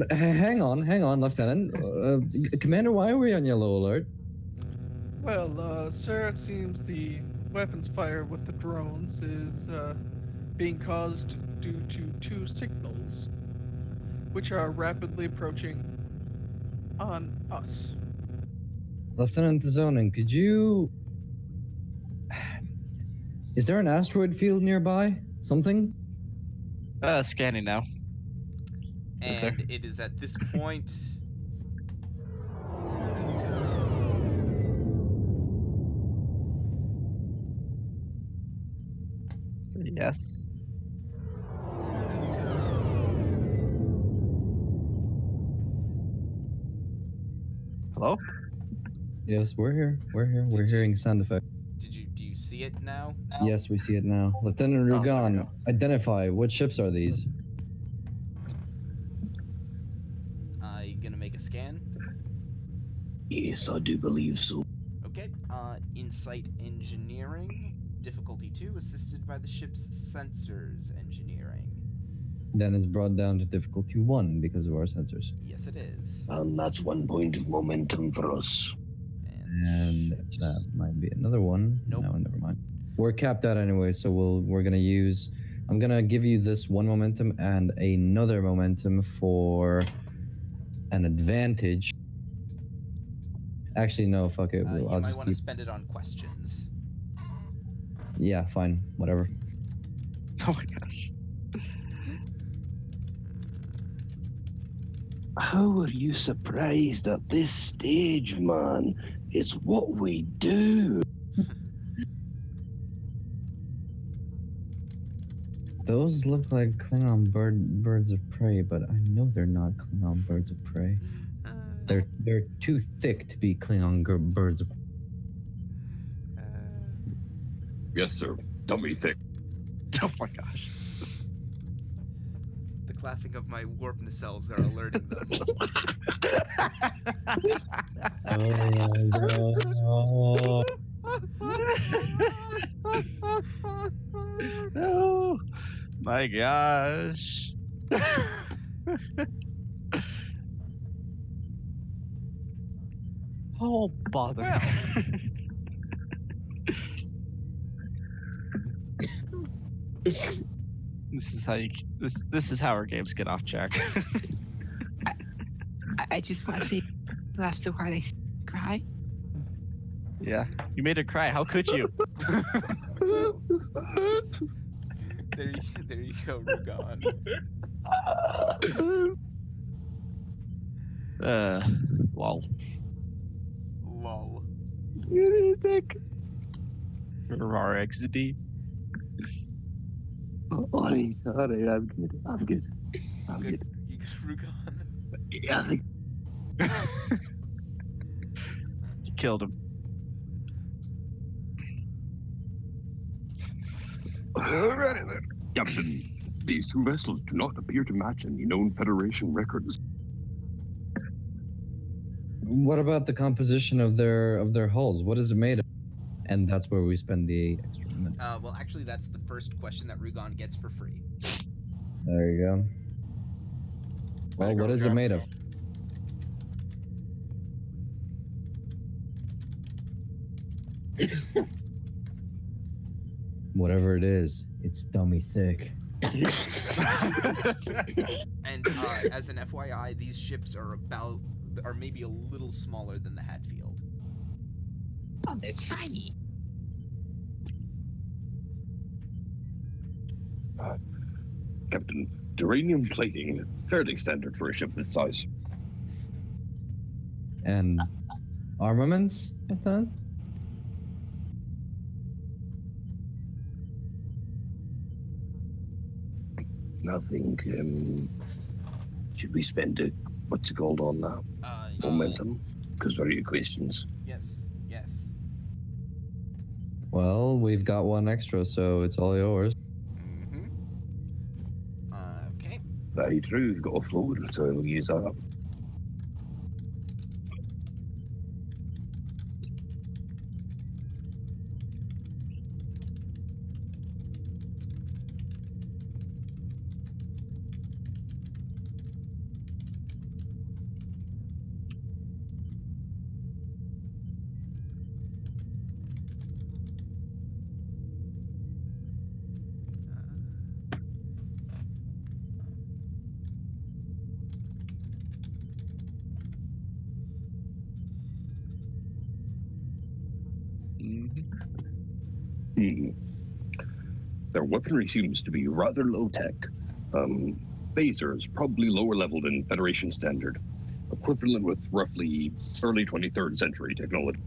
Hang on, Lieutenant. Commander, why are we on yellow alert? Well, sir, it seems the weapons fire with the drones is being caused due to 2 signals, which are rapidly approaching on us. Lieutenant Zonin, could you... Is there an asteroid field nearby? Something? Scanning now. Is there? And it is at this point. Yes. Hello? Yes, we're here. We're hearing sound effects. Do you see it now? Yes, we see it now. Lieutenant Oh, there we Rugan, go. identify. What ships are these? Yes, I do believe so. Okay, insight engineering, difficulty 2, assisted by the ship's sensors engineering. Then it's brought down to difficulty 1 because of our sensors. Yes, it is. And that's 1 point of momentum for us. And that might be another one. Nope. No, never mind. We're capped out anyway, so we're gonna use. I'm gonna give you this 1 momentum and another momentum for an advantage. Actually, no, fuck it. You I'll might just want to keep. spend it on questions. Yeah, fine, whatever. Oh my gosh. How are you surprised at this stage, man? It's what we do. Those look like Klingon birds of prey, but I know they're not Klingon birds of prey. They're too thick to be Klingon birds of. Yes, sir. Dummy thick. Oh my gosh. The clapping of my warp nacelles are alerting them. Oh my gosh. Oh bother. Well. This is how you. This is how our games get off track. I just want to say, laugh so hard I cry. Yeah, you made her cry. How could you? There you go, Rugon. Lol. Lol. RXD. Alright, I'm good. I'm good. You good, Rugon? Yeah, I think You killed him. Alrighty then. Captain, these two vessels do not appear to match any known Federation records. What about the composition of their hulls? What is it made of? And that's where we spend the extra minute. Well, actually, that's the first question that Rugon gets for free. There you go. Well, what is it made of? Whatever it is, it's dummy thick. And as an FYI, these ships are maybe a little smaller than the Hadfield. Oh, they're tiny. Captain, duranium plating, fairly standard for a ship this size. And armaments, I thought? Nothing. Should we spend what's it called on that? Momentum? Because what are your questions? Yes. Well, we've got one extra, so it's all yours. Mm-hmm. Okay. Very true, we've got a floor, so we'll use that up. Their weaponry seems to be rather low-tech. Phasers, probably lower level than Federation standard. Equivalent with roughly early 23rd century technology.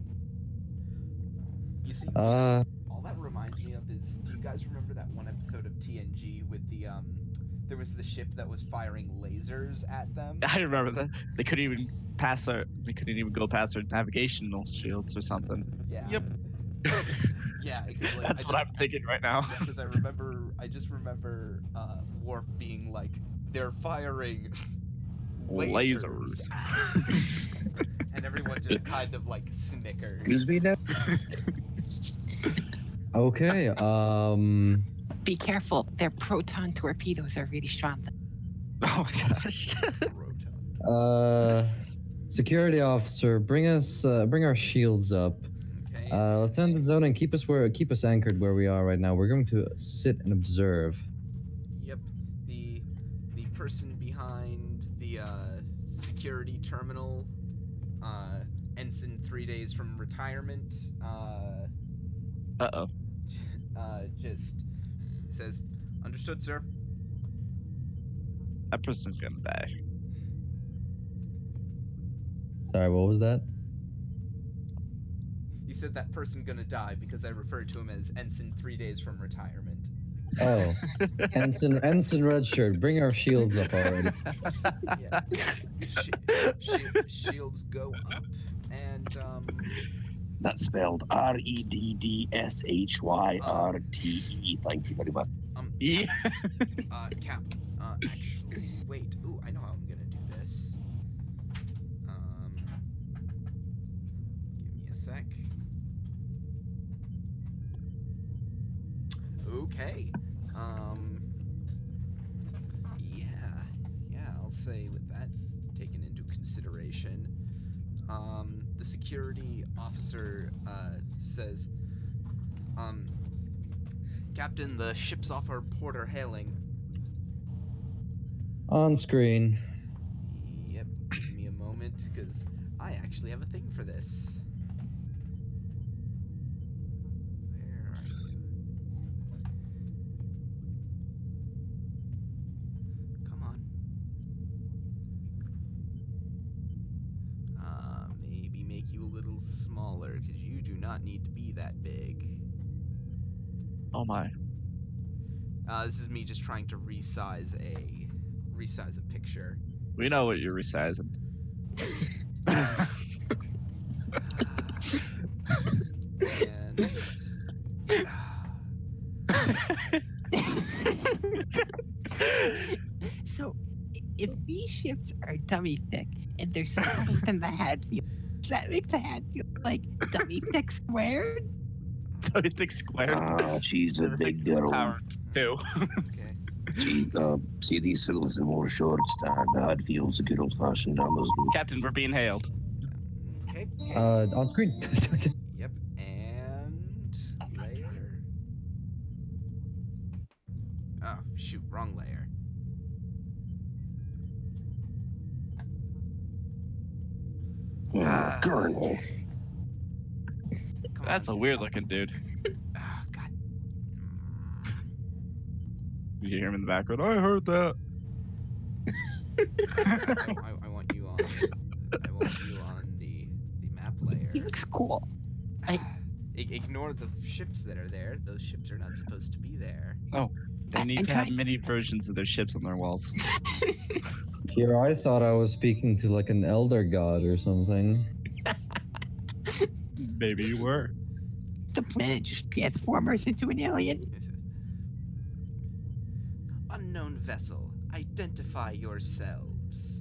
You see, Uh, all that reminds me of is, do you guys remember that one episode of TNG with the there was the ship that was firing lasers at them? I remember that. They couldn't even go past our navigational shields or something. Yeah. Yep. Yeah, because like, That's what I'm thinking right now. Because I just remember Worf being like, they're firing lasers. Lasers. at us." And everyone just kind of like snickers. Excuse me now? Okay. Be careful. Their proton torpedoes are really strong. Oh my gosh. Proton. Security officer, bring our shields up. Okay. Lieutenant Zonin, keep us anchored where we are right now. We're going to sit and observe. Yep. The person behind the security terminal, ensign 3 days from retirement, Uh-oh. just says, "Understood, sir." That person's gonna die. Sorry, what was that? He said that person gonna die because I referred to him as ensign 3 days from retirement. Oh, Ensign Redshirt, bring our shields up already. Yeah. Shields go up, and That's spelled REDDSHYRTE. Thank you very much. E. Cap. Actually, wait. Ooh, I know how I'm gonna do this. Give me a sec. Okay. Yeah. I'll say with that taken into consideration, the security officer says, Captain, the ships off our port are hailing. On screen. Yep, give me a moment, because I actually have a thing for this. Where are you? Come on. Maybe make you a little smaller, because you do not need to be that big. Oh my. This is me just trying to resize a picture. We know what you're resizing. And So, if these ships are dummy thick and they're smaller than the Hadfield, does that make the Hadfield like dummy thick squared? I think square. She's a big girl. Power too. okay. She, see these sills and more shorts. The Hadfield's a good old fashioned Amazon. Captain, we're being hailed. Okay. On screen. Yep. And layer. Oh shoot, wrong layer. Colonel. Come That's a on. weird looking dude. Oh, God. Did you hear him in the background? I heard that. I want you on. I want you on the map layer. He looks cool. Ignore the ships that are there. Those ships are not supposed to be there. They need to have many versions of their ships on their walls. Here, I thought I was speaking to like an elder god or something. Maybe you were. The planet just transforms into an alien. This is unknown vessel. Identify yourselves.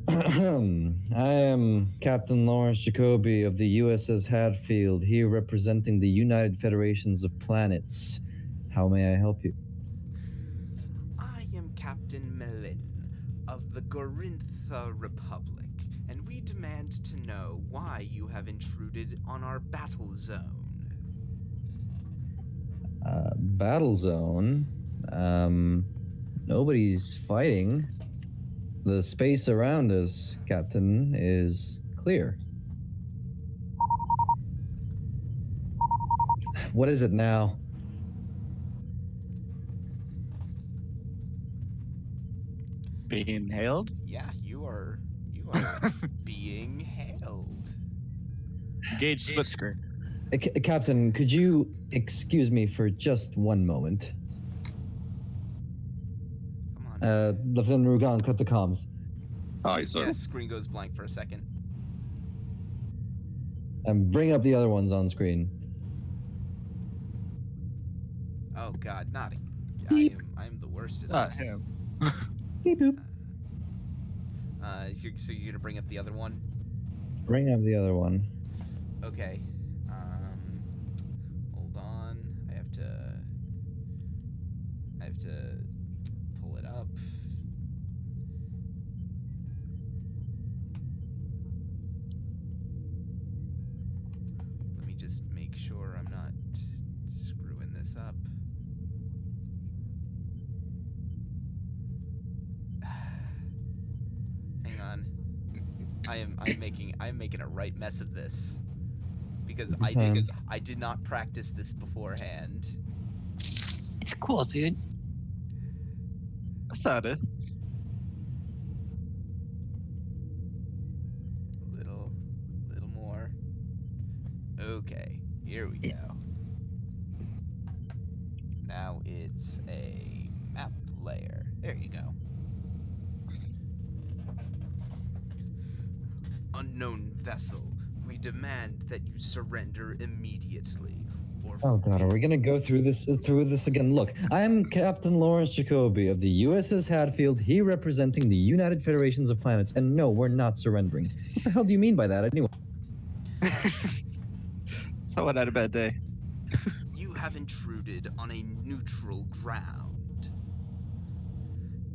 I am Captain Lawrence Jacoby of the USS Hadfield, here representing the United Federations of Planets. How may I help you? I am Captain Melin of the Gorintha Republic, and we demand to know why you have intruded on our battle zone. Battle zone? Nobody's fighting. The space around us, Captain, is clear. What is it now? Being hailed? Yeah, you are being hailed. Engage split screen. Captain, could you excuse me for just one moment? Come on. Lieutenant Rugan, cut the comms. Aye, sir. Yeah, screen goes blank for a second. And bring up the other ones on screen. Oh God, not. I am the worst at Not this. him. Beep boop. So you're gonna bring up the other one? Bring up the other one. Okay. Hold on. I have to pull it up. Let me just make sure I'm not screwing this up. Hang on. I'm making a right mess of this. Because I did not practice this beforehand. It's cool, dude. That's not it. Little more. Okay, here we go. Now it's a map layer. There you go. Unknown vessel, we demand that you surrender immediately. Or Oh god, are we gonna go through this again? Look, I am Captain Lawrence Jacoby of the USS Hadfield, he representing the United Federations of Planets, and no, we're not surrendering. What the hell do you mean by that anyway? Someone had a bad day. You have intruded on a neutral ground,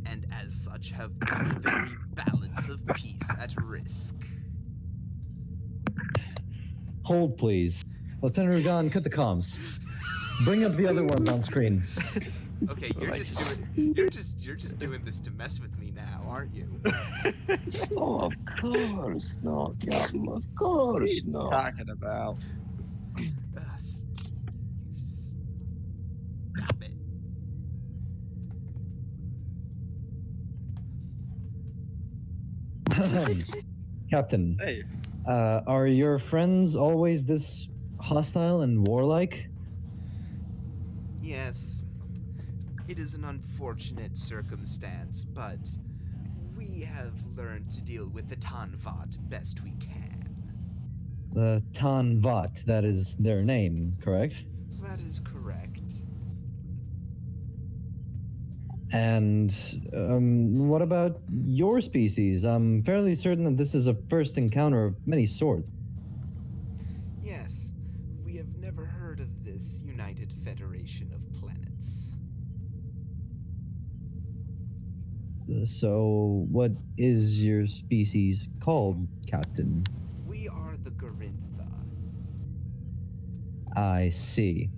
and as such have put the very balance of peace at risk. Hold please. Lieutenant Rugan, cut the comms. Bring up the other ones on screen. Okay, you're just doing this to mess with me now, aren't you? Oh, of course not, Captain. Of course not. Talking about. Stop it. Captain, Hey, are your friends always this hostile and warlike? Yes, it is an unfortunate circumstance, but we have learned to deal with the Tanvat best we can. The Tanvat, that is their name, correct? That is correct. And what about your species? I'm fairly certain that this is a first encounter of many sorts. Yes, we have never heard of this United Federation of Planets. So, what is your species called, Captain? We are the Garintha. I see.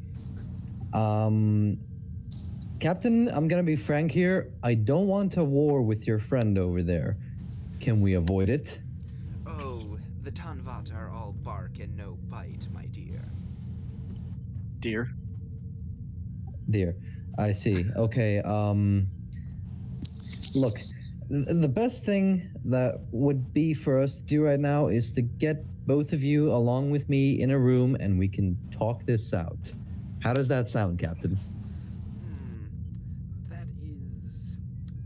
Captain, I'm gonna be frank here. I don't want a war with your friend over there. Can we avoid it? Oh, the Tanvat are all bark and no bite, my dear. dear. Dear, I see. Okay, look, the best thing that would be for us to do right now is to get both of you along with me in a room and we can talk this out. How does that sound, Captain? That is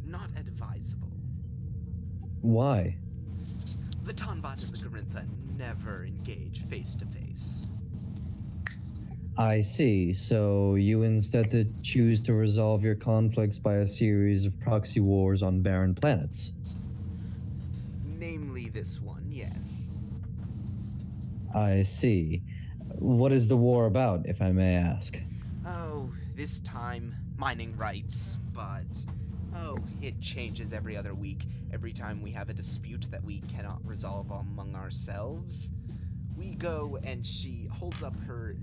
not advisable. Why? The Tanvat and the Garintha never engage face to face. I see. So you instead choose to resolve your conflicts by a series of proxy wars on barren planets. Namely this one, yes. I see. What is the war about, if I may ask? Oh, this time, mining rights, but... Oh, it changes every other week. Every time we have a dispute that we cannot resolve among ourselves, we go and she holds up her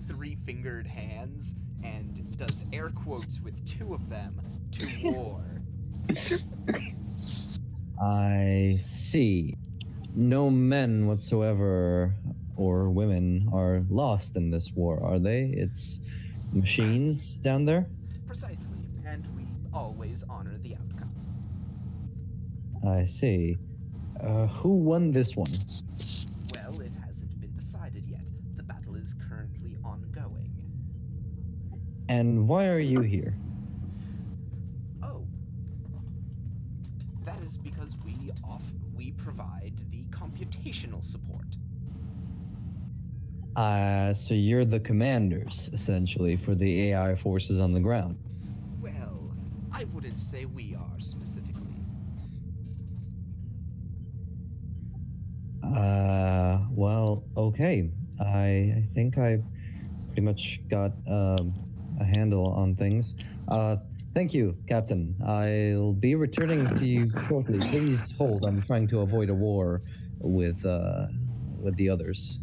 three-fingered hands and does air quotes with two of them to war. I see. No men whatsoever, or women, are lost in this war, are they? It's machines down there? Precisely, and we always honor the outcome. I see. Who won this one? Well, it hasn't been decided yet. The battle is currently ongoing. And why are you here? Oh. That is because we provide the computational support. So you're the commanders, essentially, for the AI forces on the ground. Well, I wouldn't say we are specifically. Well, okay. I think I pretty much got a handle on things. Thank you, Captain. I'll be returning to you shortly. Please hold. I'm trying to avoid a war with the others.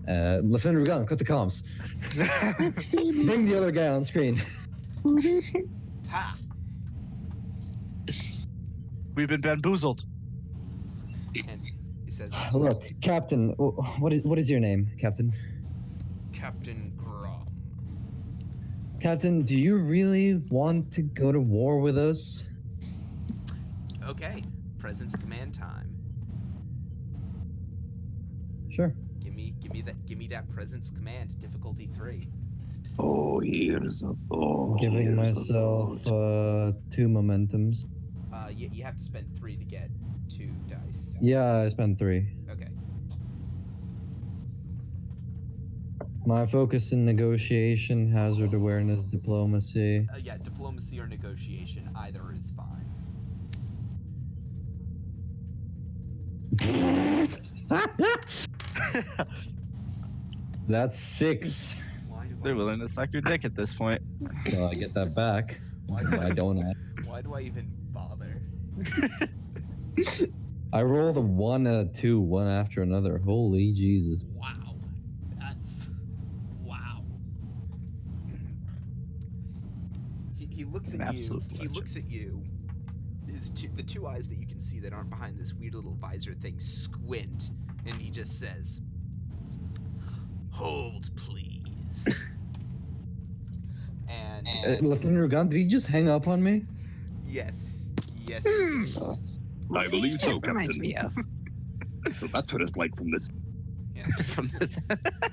Lieutenant Rugan, cut the comms. Bring the other guy on screen. Ha! We've been bamboozled. And he says, Look, Captain. What is your name, Captain? Captain Grom. Captain, do you really want to go to war with us? Okay, presence command time. Sure. Give me that presence command. Difficulty 3. Oh, here's a thought. Giving here's a myself thought. 2 momentums. You have to spend 3 to get 2 dice. Yeah, I spent 3. Okay. My focus in negotiation, hazard awareness, diplomacy. Yeah, diplomacy or negotiation, either is fine. That's 6. Why do They're willing to suck your dick at this point. So I get that back. Why I don't. Why do I even bother? I rolled a 1 and a 2, one after another. Holy Jesus. Wow. That's wow. He looks An at you. absolute He legend. looks at you. The two eyes that you can see that aren't behind this weird little visor thing squint, and he just says, "Hold, please." And Lieutenant Rugan, did he just hang up on me? yes. I believe so, That reminds Captain. me of. So that's what it's like from this. Yeah. From this.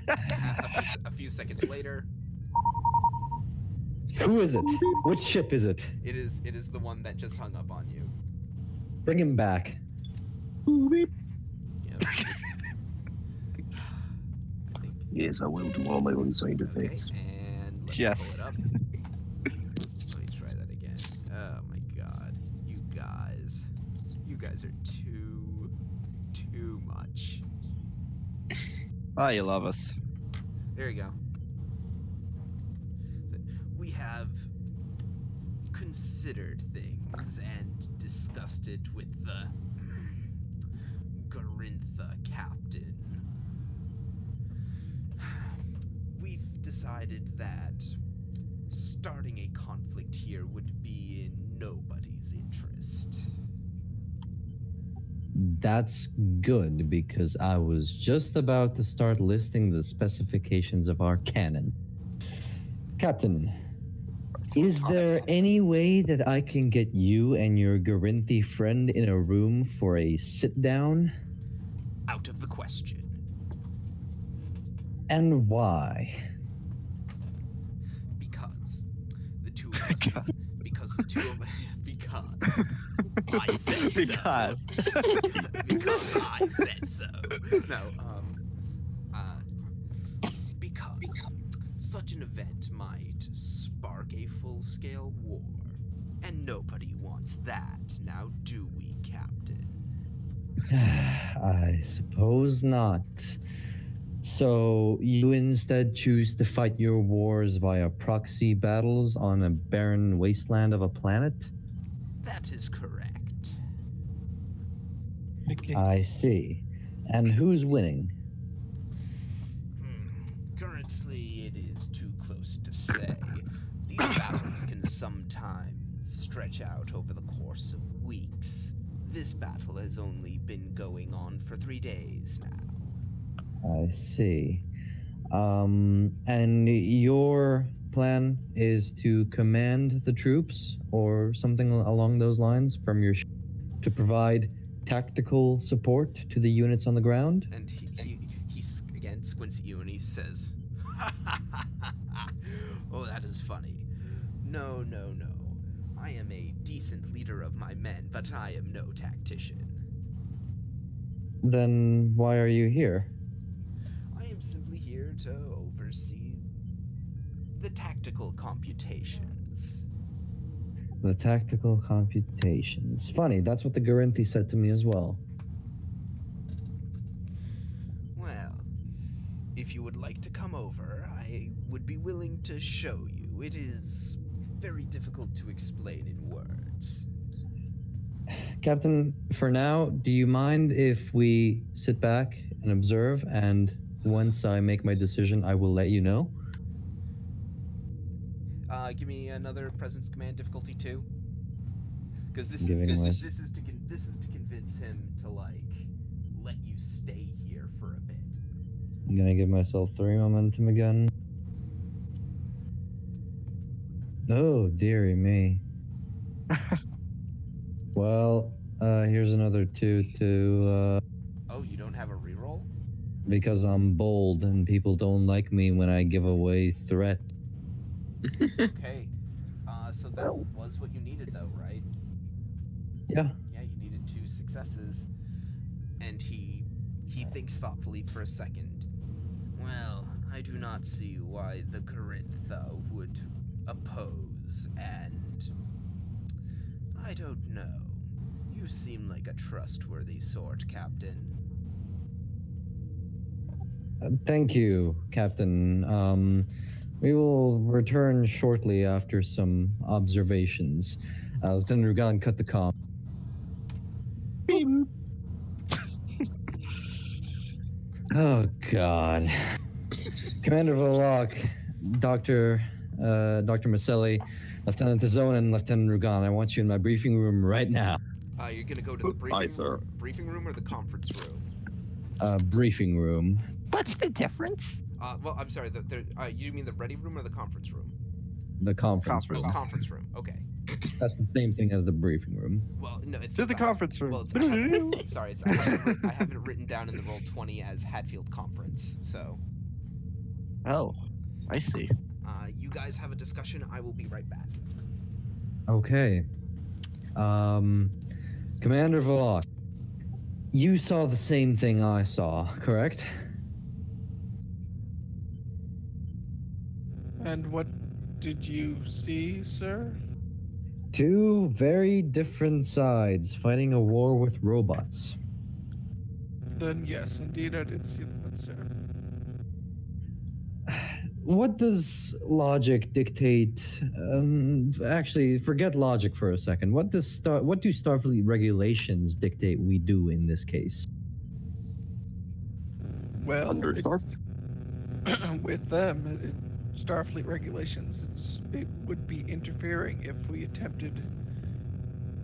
A few seconds later, Who is it? Which ship is it? it is the one that just hung up on you. Bring him back. You know, I think. Yes, I will do all my own sound Okay, effects. and let Yes. me pull it up. Let me try that again. Oh my god, you guys are too much. Oh, you love us. There you go. We have considered things and discussed it with the Garintha captain. We've decided that starting a conflict here would be in nobody's interest. That's good, because I was just about to start listing the specifications of our cannon. Captain, is there any way that I can get you and your Garinthi friend in a room for a sit-down? Out of the question. And why? Because the two of us. Because the two of because I said so. Because. Because I said so. No, because such an event might spark a full-scale war, and nobody wants that. Now, do we, Captain? I suppose not. So you instead choose to fight your wars via proxy battles on a barren wasteland of a planet? That is correct. I see. And who's winning? Currently, it is too close to say. These battles can sometimes stretch out over the course of weeks. This battle has only been going on for 3 days now. I see. And your plan is to command the troops or something along those lines from your ship to provide tactical support to the units on the ground? And he again squints at you and he says, "Oh, that is funny. No. I am a decent leader of my men, but I am no tactician. Then why are you here? I am simply here to oversee the tactical computations." The tactical computations. Funny, that's what the Garinthi said to me as well. would like to come over, I would be willing to show you. It is very difficult to explain in words. Captain, for now, do you mind if we sit back and observe, and once I make my decision, I will let you know? Give me another presence command difficulty 2. Because this Giving is less. this is to convince him to like let you stay here for a bit. I'm gonna give myself 3 momentum again. Oh, dearie me. Well, here's another 2 to, Oh, you don't have a reroll? because I'm bold and people don't like me when I give away threat. Okay. So that was what you needed, though, right? Yeah. Yeah, you needed 2 successes. And he thinks thoughtfully for a second. Well, I do not see why the Corintha would oppose, and I don't know. You seem like a trustworthy sort, Captain. Thank you, Captain. We will return shortly after some observations. Lieutenant Rugan, cut the comm. Oh, God. Commander Volok, Dr. Maselli, Lieutenant Tazone, and Lieutenant Rugan, I want you in my briefing room right now. You're gonna go to the briefing room or the conference room? Briefing room. What's the difference? Well, I'm sorry. You mean the ready room or the conference room? The conference room. Oh, conference room. Okay. That's the same thing as the briefing room. Well, no, it's To the conference room. Well, I have it written down in the roll 20 as Hadfield conference. So. Oh, I see. You guys have a discussion. I will be right back. Okay. Commander Volok, you saw the same thing I saw, correct? And what did you see, sir? 2 very different sides fighting a war with robots. Then yes, indeed I did see that, sir. What does logic dictate? Actually, forget logic for a second. What do Starfleet regulations dictate we do in this case? Well, Under Starf? with them, Starfleet regulations, it would be interfering if we attempted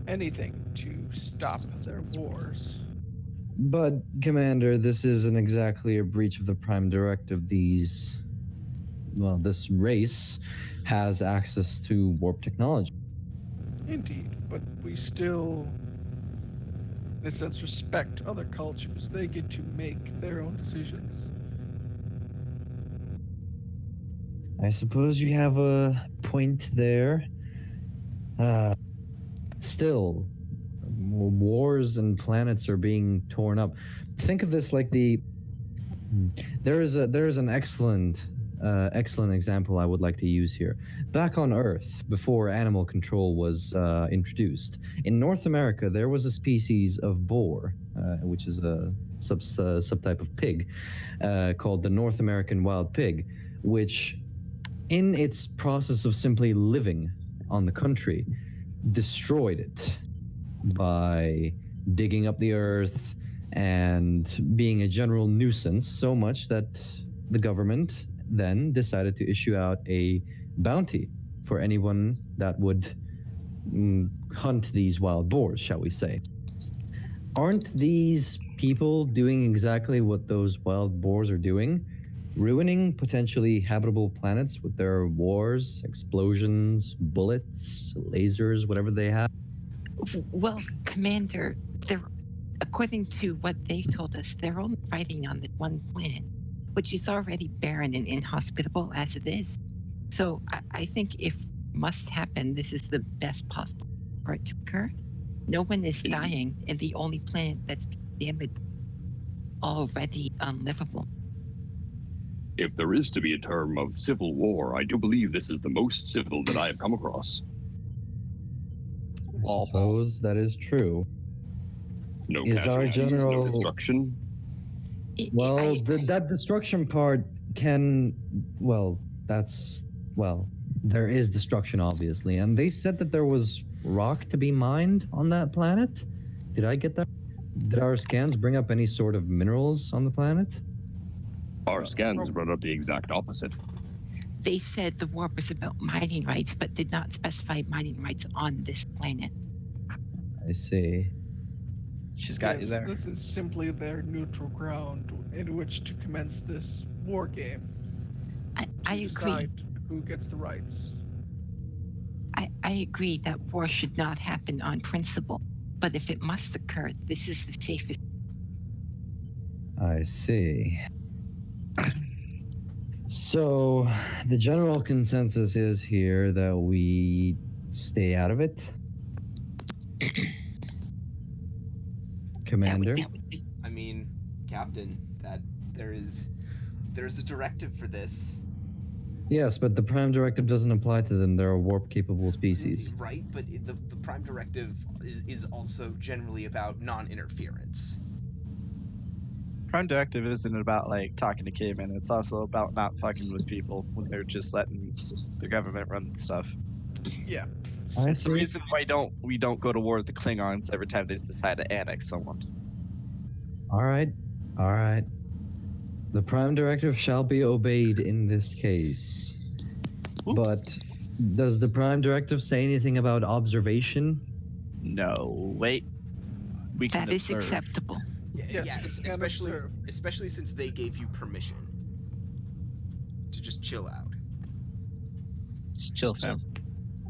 anything to stop their wars. But, Commander, this isn't exactly a breach of the Prime Directive. This race has access to warp technology. Indeed, but we still, in a sense, respect other cultures. They get to make their own decisions. I suppose you have a point there. Still, wars and planets are being torn up. Think of this like there is an excellent example I would like to use here. Back on Earth, before animal control was introduced, in North America there was a species of boar, which is a subtype of pig, called the North American wild pig, which, in its process of simply living on the country, destroyed it by digging up the earth and being a general nuisance, so much that the government then decided to issue out a bounty for anyone that would hunt these wild boars, shall we say. Aren't these people doing exactly what those wild boars are doing? Ruining potentially habitable planets with their wars, explosions, bullets, lasers, whatever they have? Well, Commander, according to what they've told us, they're only fighting on the one planet, which is already barren and inhospitable as it is. So I think if must happen, this is the best possible for it to occur. No one is dying, and the only planet that's damaged already unlivable. If there is to be a term of civil war, I do believe this is the most civil that I have come across. I suppose that is true. No Is our casualties, no general- destruction. Well, that destruction part, there is destruction, obviously, and they said that there was rock to be mined on that planet. Did I get that? Did our scans bring up any sort of minerals on the planet? Our scans brought up the exact opposite. They said the warp was about mining rights, but did not specify mining rights on this planet. I see. She's got you Yes, there. This is simply their neutral ground in which to commence this war game. I agree. Decide who gets the rights. I agree that war should not happen on principle, but if it must occur, this is the safest. I see. So, the general consensus is here that we stay out of it. Commander? I mean, Captain, that there's a directive for this. Yes, but the Prime Directive doesn't apply to them. They're a warp-capable species. Right, but the Prime Directive is also generally about non-interference. Prime Directive isn't about like talking to cavemen. It's also about not fucking with people when they're just letting the government run stuff. Yeah. I It's the see. reason why we don't go to war with the Klingons every time they decide to annex someone. All right. The Prime Directive shall be obeyed in this case. But does the Prime Directive say anything about observation? No, wait. We can That is observe. acceptable. Yes, we can observe. especially since they gave you permission to just chill out. Just chill, fam.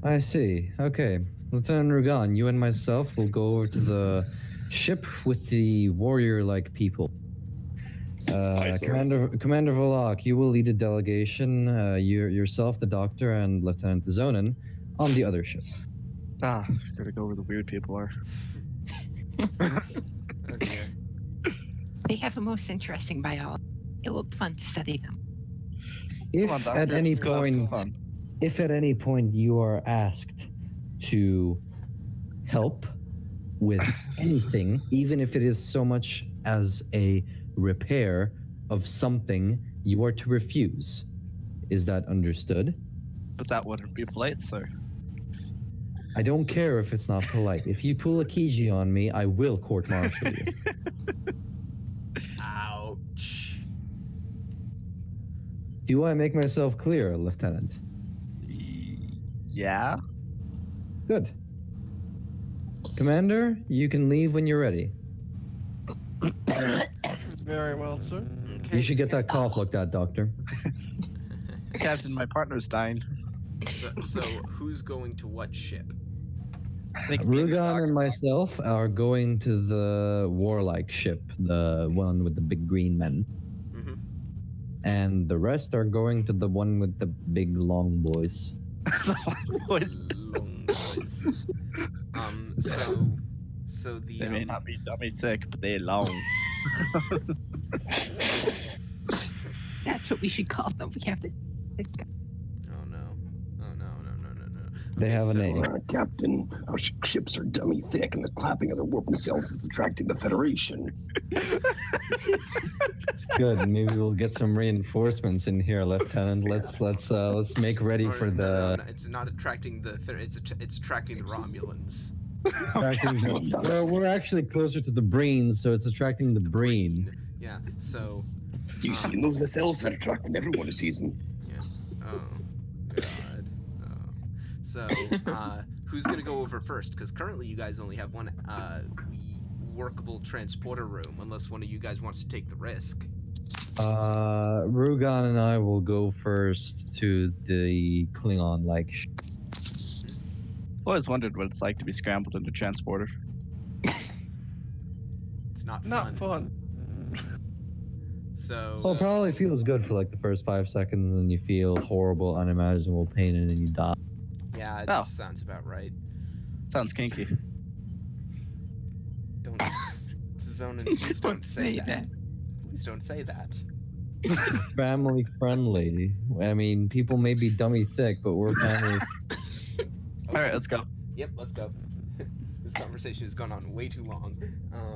I see. Okay. Lieutenant Rugan, you and myself will go over to the ship with the warrior-like people. Aye, sir. Commander Volok, you will lead a delegation, yourself, the doctor, and Lieutenant Zonin on the other ship. Gotta go where the weird people are. Okay. They have a most interesting biology. It will be fun to study them. If Come on, Doctor, at any let's go have some point, fun. if at any point you are asked to help with anything, even if it is so much as a repair of something, you are to refuse. Is that understood? But that wouldn't be polite, sir. I don't care if it's not polite. If you pull a Kiji on me, I will court-martial you. Ouch. Do I make myself clear, Lieutenant? Yeah? Good. Commander, you can leave when you're ready. Very well, sir. Okay. You should get that cough looked at, Doctor. Captain, my partner's dying. So who's going to what ship? I think me and the Rugan doctor- and myself are going to the warlike ship, the one with the big green men. Mm-hmm. And the rest are going to the one with the big long boys. Boys, Long boys. So the they may not be dummy thick, but they long. That's what we should call them. We have the. Oh no. They Okay, have a so- name. Captain, our ships are dummy thick, and the clapping of their warp missiles is attracting the Federation. It's good. Maybe we'll get some reinforcements in here, Lieutenant. Let's make ready for the. No, it's not attracting the. It's attracting the Romulans. We're actually closer to the Breens, so it's attracting the Breen. Yeah. So. You seen those missiles that are attracting everyone to season? Oh God. Oh. So who's gonna go over first? Because currently you guys only have one workable transporter room, unless one of you guys wants to take the risk. Rugan and I will go first to the Klingon-like ship. I've always wondered what it's like to be scrambled into transporter. It's not fun. Not fun. So. Well, it probably feels good for like the first 5 seconds, and then you feel horrible, unimaginable pain, and then you die. Yeah, it Oh. sounds about right. Sounds kinky. Don't, Zonin, please don't say that. Please don't say that. Family friendly. I mean, people may be dummy thick, but we're family. All right, let's go. Yep, let's go. This conversation has gone on way too long.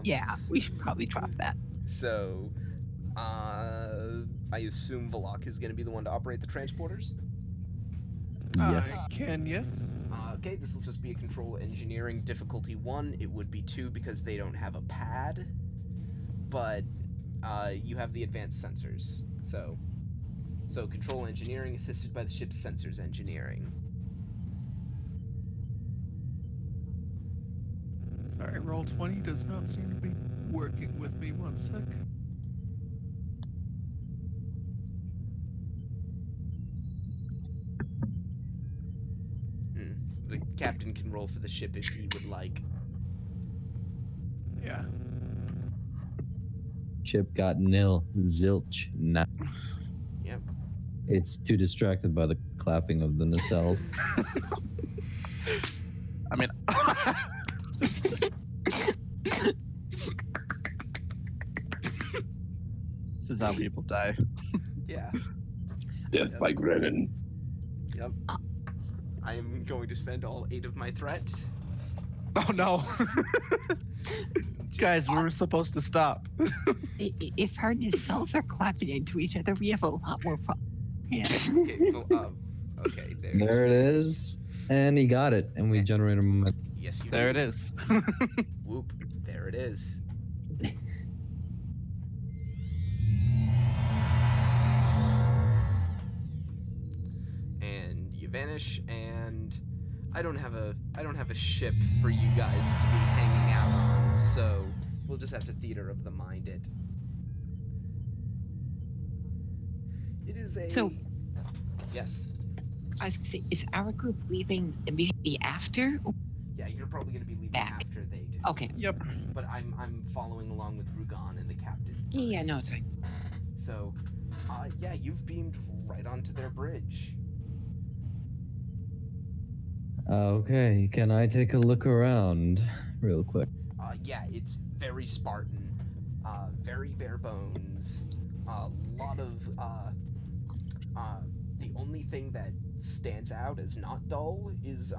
Yeah, we should probably drop that. So, I assume Valak is going to be the one to operate the transporters. Yes. I can, yes. Okay, this will just be a control engineering difficulty 1. It would be 2 because they don't have a pad, but you have the advanced sensors. So control engineering assisted by the ship's sensors engineering. Sorry, roll 20 does not seem to be working with me. One sec. The captain can roll for the ship if he would like. Yeah. Chip got nil. Zilch. Nah. Yep. It's too distracted by the clapping of the nacelles. I mean, this is how people die. Yeah. Death Yep. by Grenin. Yep. I am going to spend all 8 of my threat. Oh no. Guys, we were supposed to stop. If our nacelles are clapping into each other, we have a lot more fun. Yeah. Okay, okay, There it is. And he got it. And we generate a momentum. Yes, you There it did. is. Whoop. There it is. And you vanish, and I don't have a ship for you guys to be hanging out on, so we'll just have to theater of the mind it. It is a So- yes. I was gonna say, is our group leaving immediately after? Yeah, you're probably gonna be leaving Back. after they do. Okay. Yep. But I'm following along with Rugan and the captain. Yeah, first. no, it's fine. So, yeah, you've beamed right onto their bridge. Okay, can I take a look around real quick? Yeah, it's very Spartan, very bare bones. A lot of the only thing that stands out as not dull is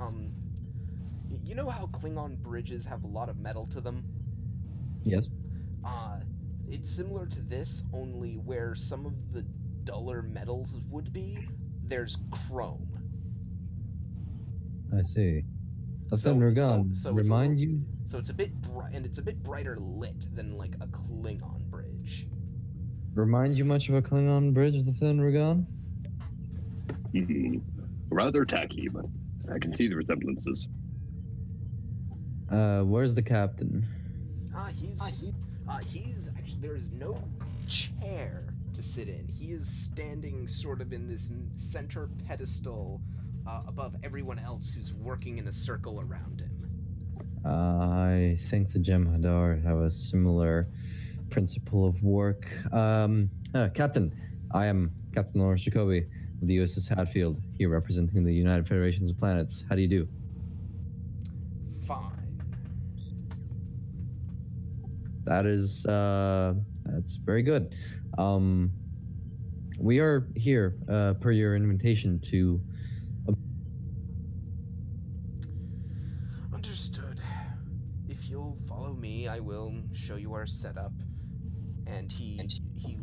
you know how Klingon bridges have a lot of metal to them? Yes. It's similar to this, only where some of the duller metals would be, there's chrome. I see. So- Thunder so- Gun, so it's a remind little- you? So it's a bit and it's a bit brighter lit than like a Klingon bridge. Remind you much of a Klingon bridge, the Thunder Gun? Rather tacky, but I can see the resemblances. Where's the captain? He's actually, there is no chair to sit in. He is standing sort of in this center pedestal above everyone else who's working in a circle around him. I think the Jem'Hadar have a similar principle of work. Captain, I am Captain Lawrence Jacoby of the USS Hadfield, here representing the United Federations of Planets. How do you do? Fine. That's very good. We are here, per your invitation to... Understood. If you'll follow me, I will show you our setup. And he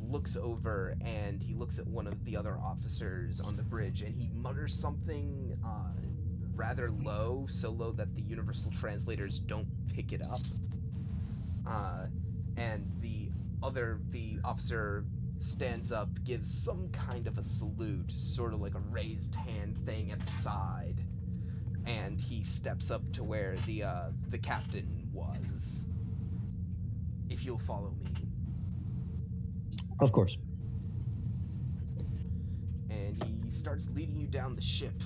looks over and he looks at one of the other officers on the bridge and he mutters something rather low, so low that the universal translators don't pick it up. And the officer stands up, gives some kind of a salute, sort of like a raised hand thing at the side, and he steps up to where the captain was. If you'll follow me. Of course. And he starts leading you down the ship.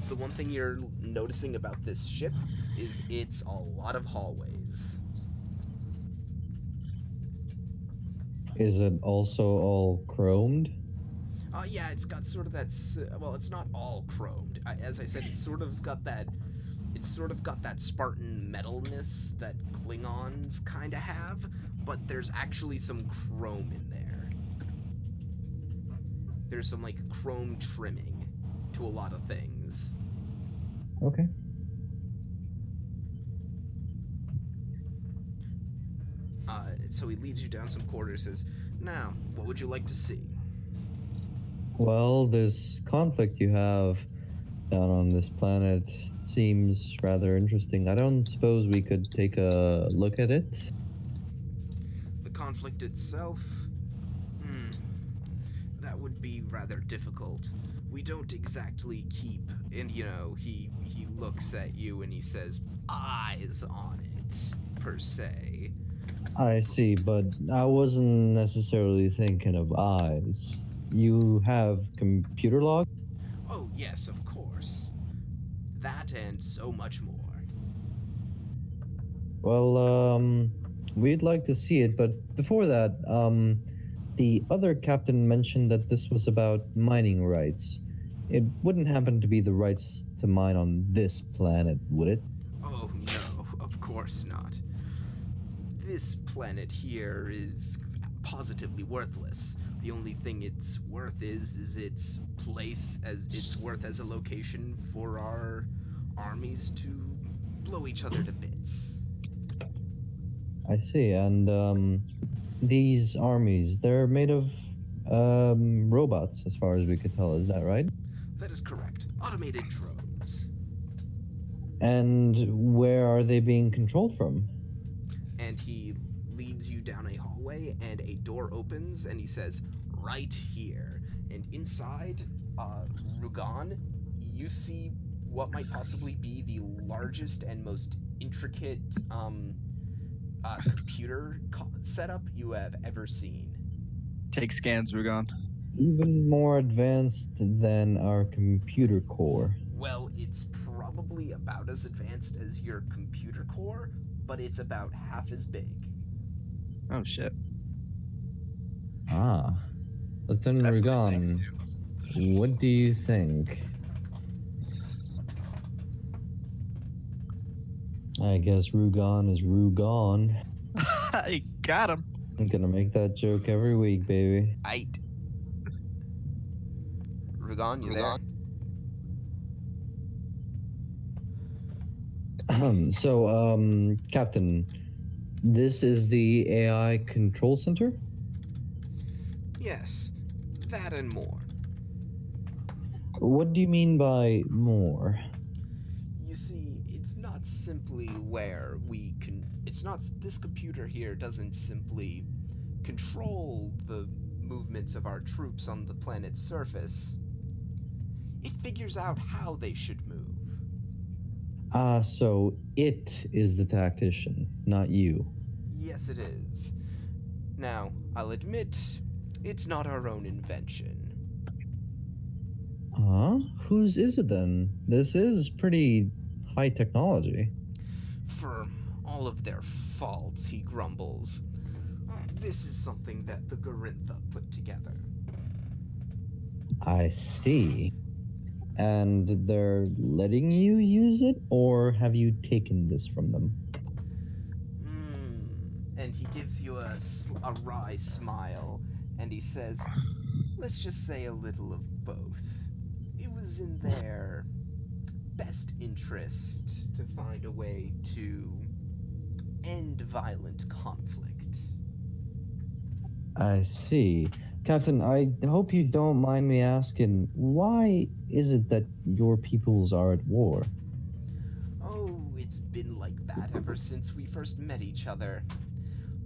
The one thing you're noticing about this ship is it's a lot of hallways. Is it also all chromed? Yeah, it's got sort of that. Well, it's not all chromed. As I said, it's sort of got that Spartan metalness that Klingons kind of have, but there's actually some chrome in there. There's some like chrome trimming to a lot of things. Okay. So he leads you down some corridors. Says, Now, what would you like to see? Well, this conflict you have down on this planet seems rather interesting. I don't suppose we could take a look at it? The conflict itself? Hmm. That would be rather difficult. We don't exactly keep, and he looks at you and he says, eyes on it, per se. I see, but I wasn't necessarily thinking of eyes. You have computer log? Oh, yes, of course. That and so much more. Well, we'd like to see it, but before that, the other captain mentioned that this was about mining rights. It wouldn't happen to be the rights to mine on this planet, would it? Oh, no, of course not. This planet here is positively worthless. The only thing it's worth is its place as its worth as a location for our armies to blow each other to bits. I see, and these armies, they're made of robots, as far as we could tell, is that right? That is correct. Automated drones. And where are they being controlled from? And he leads you down a hallway and a door opens and he says, right here. And inside, Rugan, you see what might possibly be the largest and most intricate computer setup you have ever seen. Take scans, Rugon. Even more advanced than our computer core. Well, it's probably about as advanced as your computer core, but it's about half as big. Oh shit. Ah. Lieutenant Rugan, what do you think? I guess Rugan is Rugan. You got him. I'm gonna make that joke every week, baby. Aight. Rugan, you there? Captain, this is the AI control center? Yes, that and more. What do you mean by more? You see, it's not simply where we can. It's not. This computer here doesn't simply control the movements of our troops on the planet's surface. It figures out how they should move. So it is the tactician, not you. Yes, it is. Now, I'll admit, it's not our own invention. Huh? Whose is it then? This is pretty high technology. For all of their faults, he grumbles. This is something that the Garintha put together. I see. And they're letting you use it, or have you taken this from them? And he gives you a wry smile, and he says, let's just say a little of both. It was in their best interest to find a way to end violent conflict. I see. Captain, I hope you don't mind me asking, why is it that your peoples are at war? Oh, it's been like that ever since we first met each other.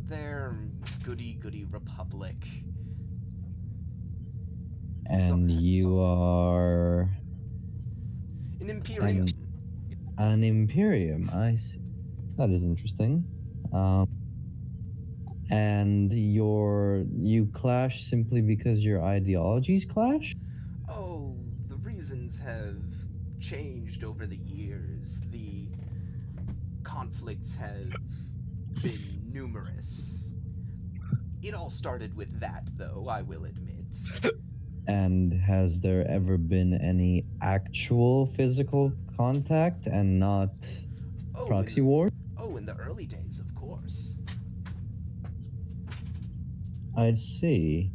They're goody-goody republic. And you are... An Imperium. An Imperium, I see. That is interesting. And you clash simply because your ideologies clash? Oh, the reasons have changed over the years. The conflicts have been numerous. It all started with that, though, I will admit. And has there ever been any actual physical contact and not proxy war? Oh, in the early days, of course. I see.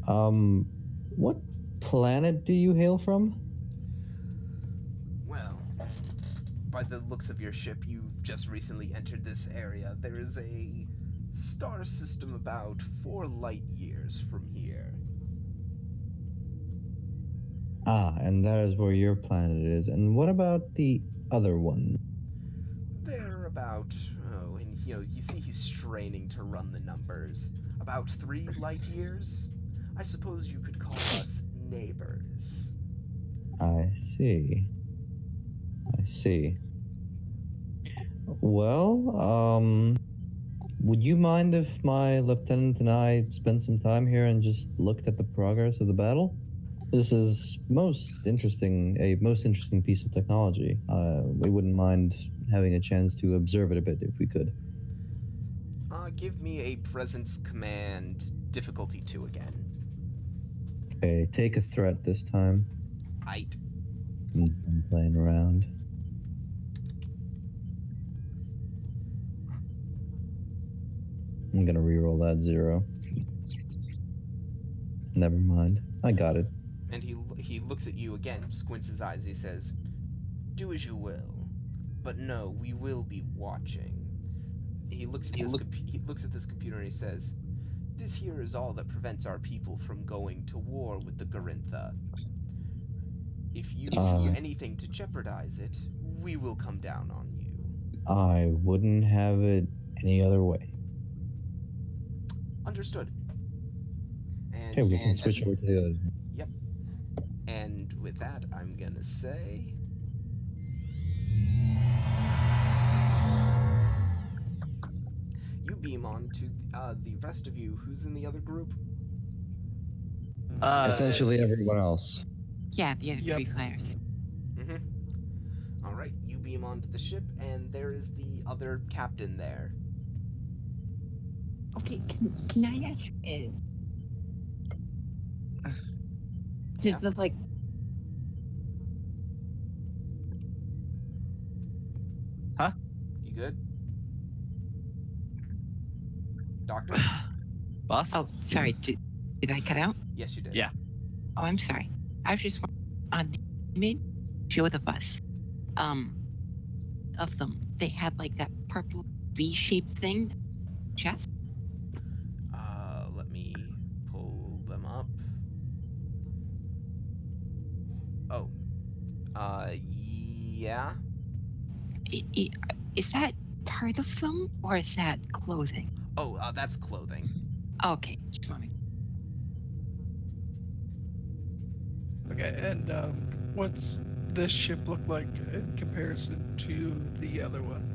What planet do you hail from? Well, by the looks of your ship, you've just recently entered this area. There is a Star system about 4 light years from here. Ah, and that is where your planet is. And what about the other one? They're about, oh, and you see he's straining to run the numbers. About 3 light years? I suppose you could call us neighbors. I see. I see. Well, would you mind if my lieutenant and I spent some time here and just looked at the progress of the battle? This is a most interesting piece of technology. We wouldn't mind having a chance to observe it a bit if we could. Give me a presence command difficulty 2 again. Okay, take a threat this time. Aight. I'm playing around. I'm gonna reroll that 0. Never mind. I got it. And he looks at you again, squints his eyes, he says, "Do as you will. But no, we will be watching." He looks at this computer and he says, "This here is all that prevents our people from going to war with the Garintha. If you do anything to jeopardize it, we will come down on you." I wouldn't have it any other way. Understood. And Okay, we can switch over to the other. Yep. And with that, I'm gonna say, you beam on to the rest of you. Who's in the other group? Essentially everyone else. Yeah, the other Yep. 3 players. Mm-hmm. All right, you beam onto the ship, and there is the other captain there. Okay, can I ask? Like, You good, Doctor? Boss? oh, sorry, did I cut out? Yes, you did. Yeah. Oh, I'm sorry. I was just on the image show the bus, of them. They had like that purple V-shaped thing, chest. Let me pull them up. Oh. Yeah. Is that part of them or is that clothing? Oh, that's clothing. Okay, just want me. Okay, and what's this ship look like in comparison to the other one?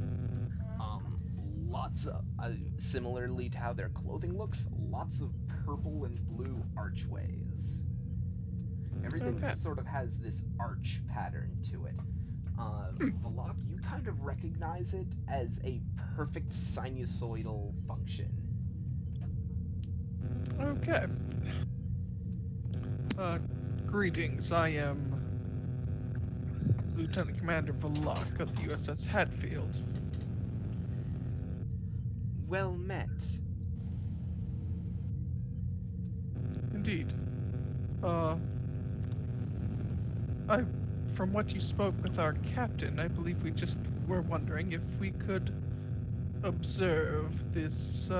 Lots of, similarly to how their clothing looks, lots of purple and blue archways. Everything Okay. sort of has this arch pattern to it. Valak, you kind of recognize it as a perfect sinusoidal function. Okay. Greetings, I am Lieutenant Commander Valak of the USS Hadfield. Well met. Indeed. From what you spoke with our captain, I believe we just were wondering if we could observe this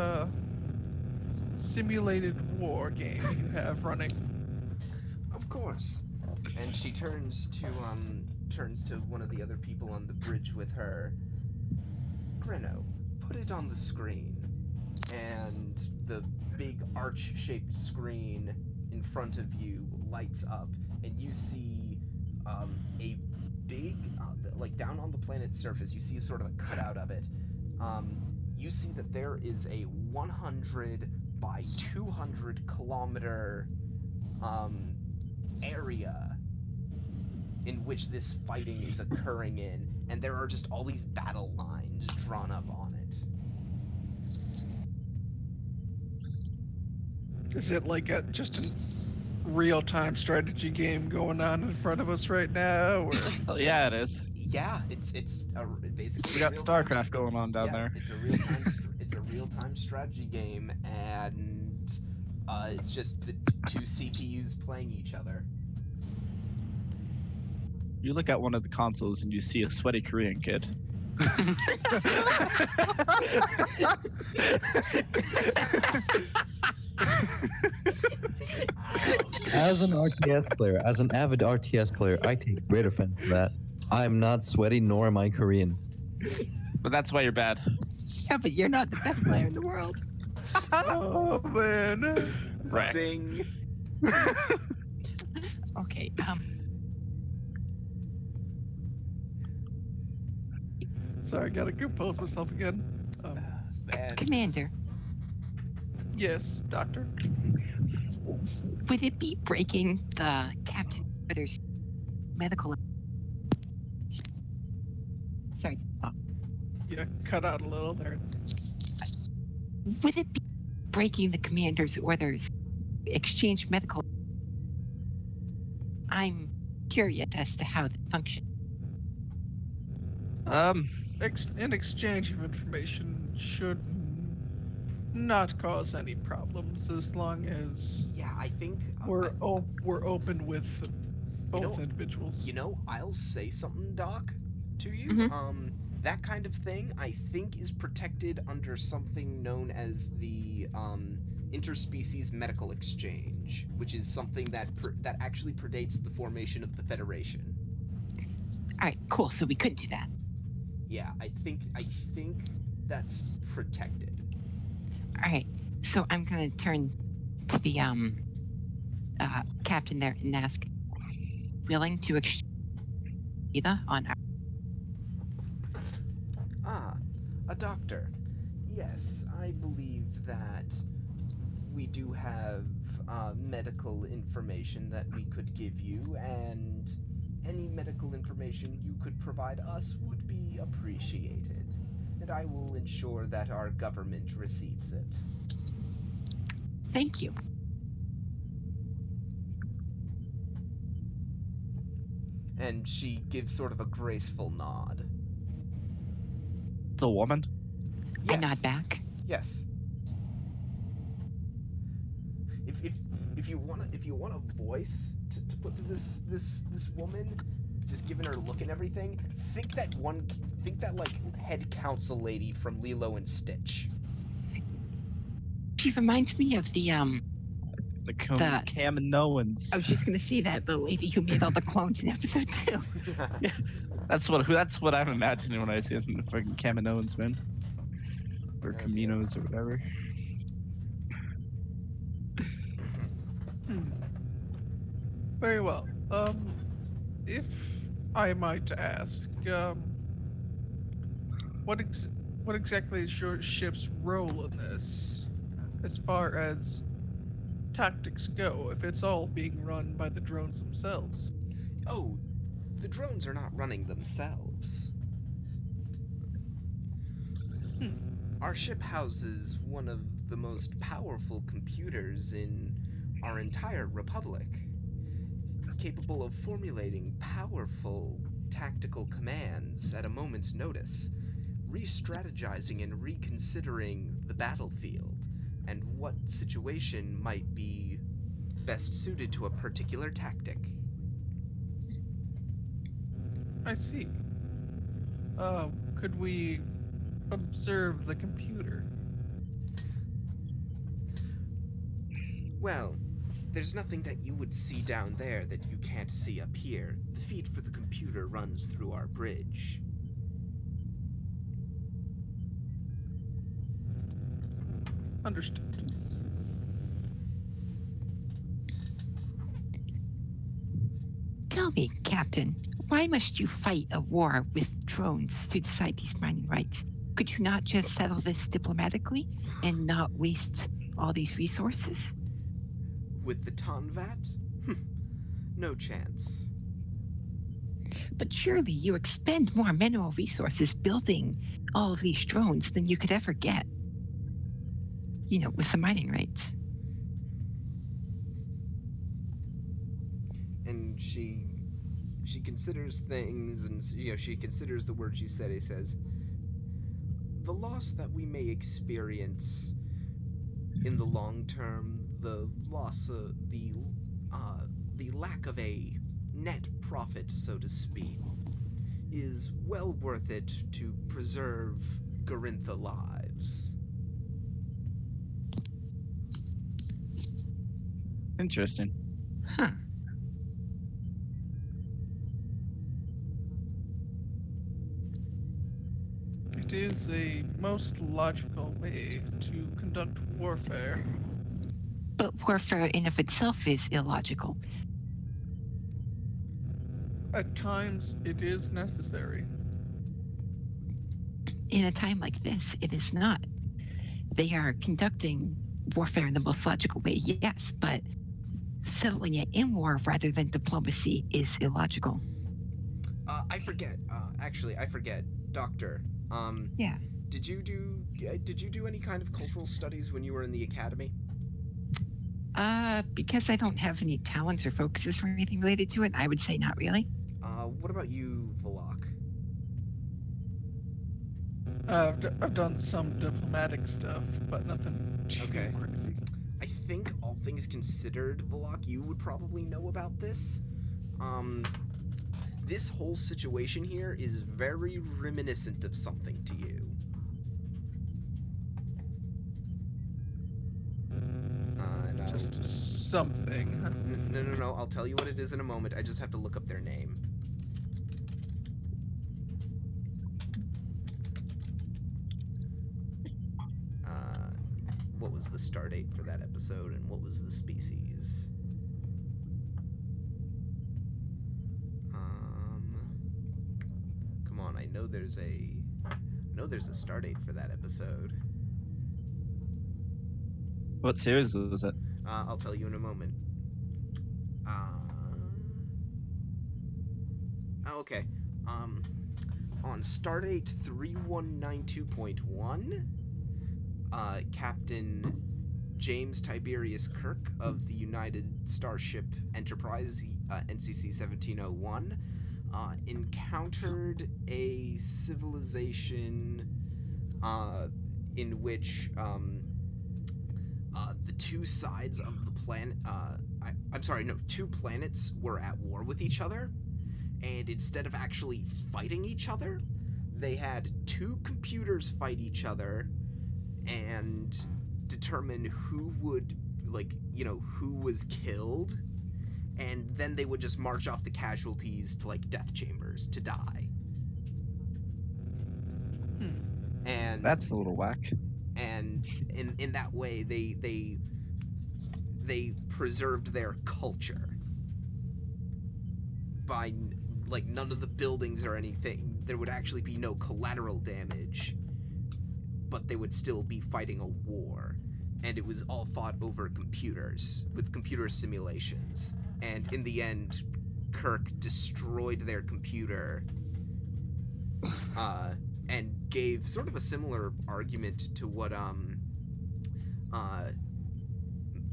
simulated war game you have running. Of course. And she turns to one of the other people on the bridge with her. Greno, put it on the screen. And the big arch-shaped screen in front of you lights up, and you see a big, like down on the planet's surface, you see sort of a cutout of it. You see that there is a 100 by 200 kilometer area in which this fighting is occurring in, and there are just all these battle lines drawn up on it. Is it like just a real-time strategy game going on in front of us right now, or Oh, yeah, it is. Yeah, it's basically We got real-time StarCraft going on down there. It's a real-time strategy game, and it's just the two CPUs playing each other. You look at one of the consoles and you see a sweaty Korean kid. As an RTS player, as an avid RTS player, I take great offense to that. I'm not sweaty, nor am I Korean. But that's why you're bad. Yeah, but you're not the best player in the world. Oh man. Right. Zing. Okay, Sorry, I gotta compose myself again. Man. Commander, Yes, Doctor. would it be breaking the captain's orders medical? Sorry. Yeah, cut out a little there. Would it be breaking the commander's orders exchange medical? I'm curious as to how they function. An exchange of information should not cause any problems as long as Yeah, I think we're open with both know- individuals. I'll say something, Doc, to you. Mhm. That kind of thing I think is protected under something known as the interspecies medical exchange, which is something that that actually predates the formation of the Federation. All right, cool. So we could do that. Yeah, I think that's protected. All right. So I'm gonna turn to the captain there and ask, willing to exchange either on our Ah, a doctor. Yes, I believe that we do have medical information that we could give you, and any medical information you could provide us would be appreciated. And I will ensure that our government receives it. Thank you. And she gives sort of a graceful nod. The woman? I Yes. nod back. Yes. If you want a voice to put to this woman, just giving her a look and everything, think that like head council lady from Lilo and Stitch. She reminds me of the The The- Kaminoans. I was just gonna say that the lady who made all the clones in episode 2. That's what I'm imagining when I see it in the fucking Kaminoans, man. Or Okay. Caminos or whatever. Very well. If I might ask, what exactly is your ship's role in this, as far as tactics go? If it's all being run by the drones themselves. Oh, the drones are not running themselves. Our ship houses one of the most powerful computers in our entire republic, capable of formulating powerful tactical commands at a moment's notice, re-strategizing and reconsidering the battlefield and what situation might be best suited to a particular tactic. I see. Could we observe the computer? Well, there's nothing that you would see down there that you can't see up here. The feed for the computer runs through our bridge. Understood. Tell me, Captain, why must you fight a war with drones to decide these mining rights? Could you not just settle this diplomatically and not waste all these resources? With the Tonvat? No chance. But surely you expend more mineral resources building all of these drones than you could ever get. You know, with the mining rights. And she considers things, and she considers the words you said. He says, the loss that we may experience in the long term, the loss, the lack of a net profit, so to speak, is well worth it to preserve Garintha lives. Interesting. Huh. It is a most logical way to conduct warfare. But warfare in of itself is illogical. At times, it is necessary. In a time like this, it is not. They are conducting warfare in the most logical way, yes, but settling it in war rather than diplomacy is illogical. I forget. Actually, I forget. Doctor. Yeah. Did you do any kind of cultural studies when you were in the academy? Because I don't have any talents or focuses or anything related to it, I would say not really. What about you, Valak? I've done some diplomatic stuff, but nothing too Okay. crazy. I think, all things considered, Valak, you would probably know about this. This whole situation here is very reminiscent of something to you. Just something. Huh? No. I'll tell you what it is in a moment. I just have to look up their name. What was the star date for that episode, and what was the species? Come on, I know there's a star date for that episode. What series was it? I'll tell you in a moment. Okay. On Stardate 3192.1, Captain James Tiberius Kirk of the United Starship Enterprise, NCC 1701, encountered a civilization in which the two sides of the planet, two planets were at war with each other, and instead of actually fighting each other, they had two computers fight each other and determine who would, who was killed, and then they would just march off the casualties to, death chambers to die. And That's a little whack. and in that way they preserved their culture by none of the buildings or anything, there would actually be no collateral damage, but they would still be fighting a war, and it was all fought over computers with computer simulations, and in the end Kirk destroyed their computer and gave sort of a similar argument to what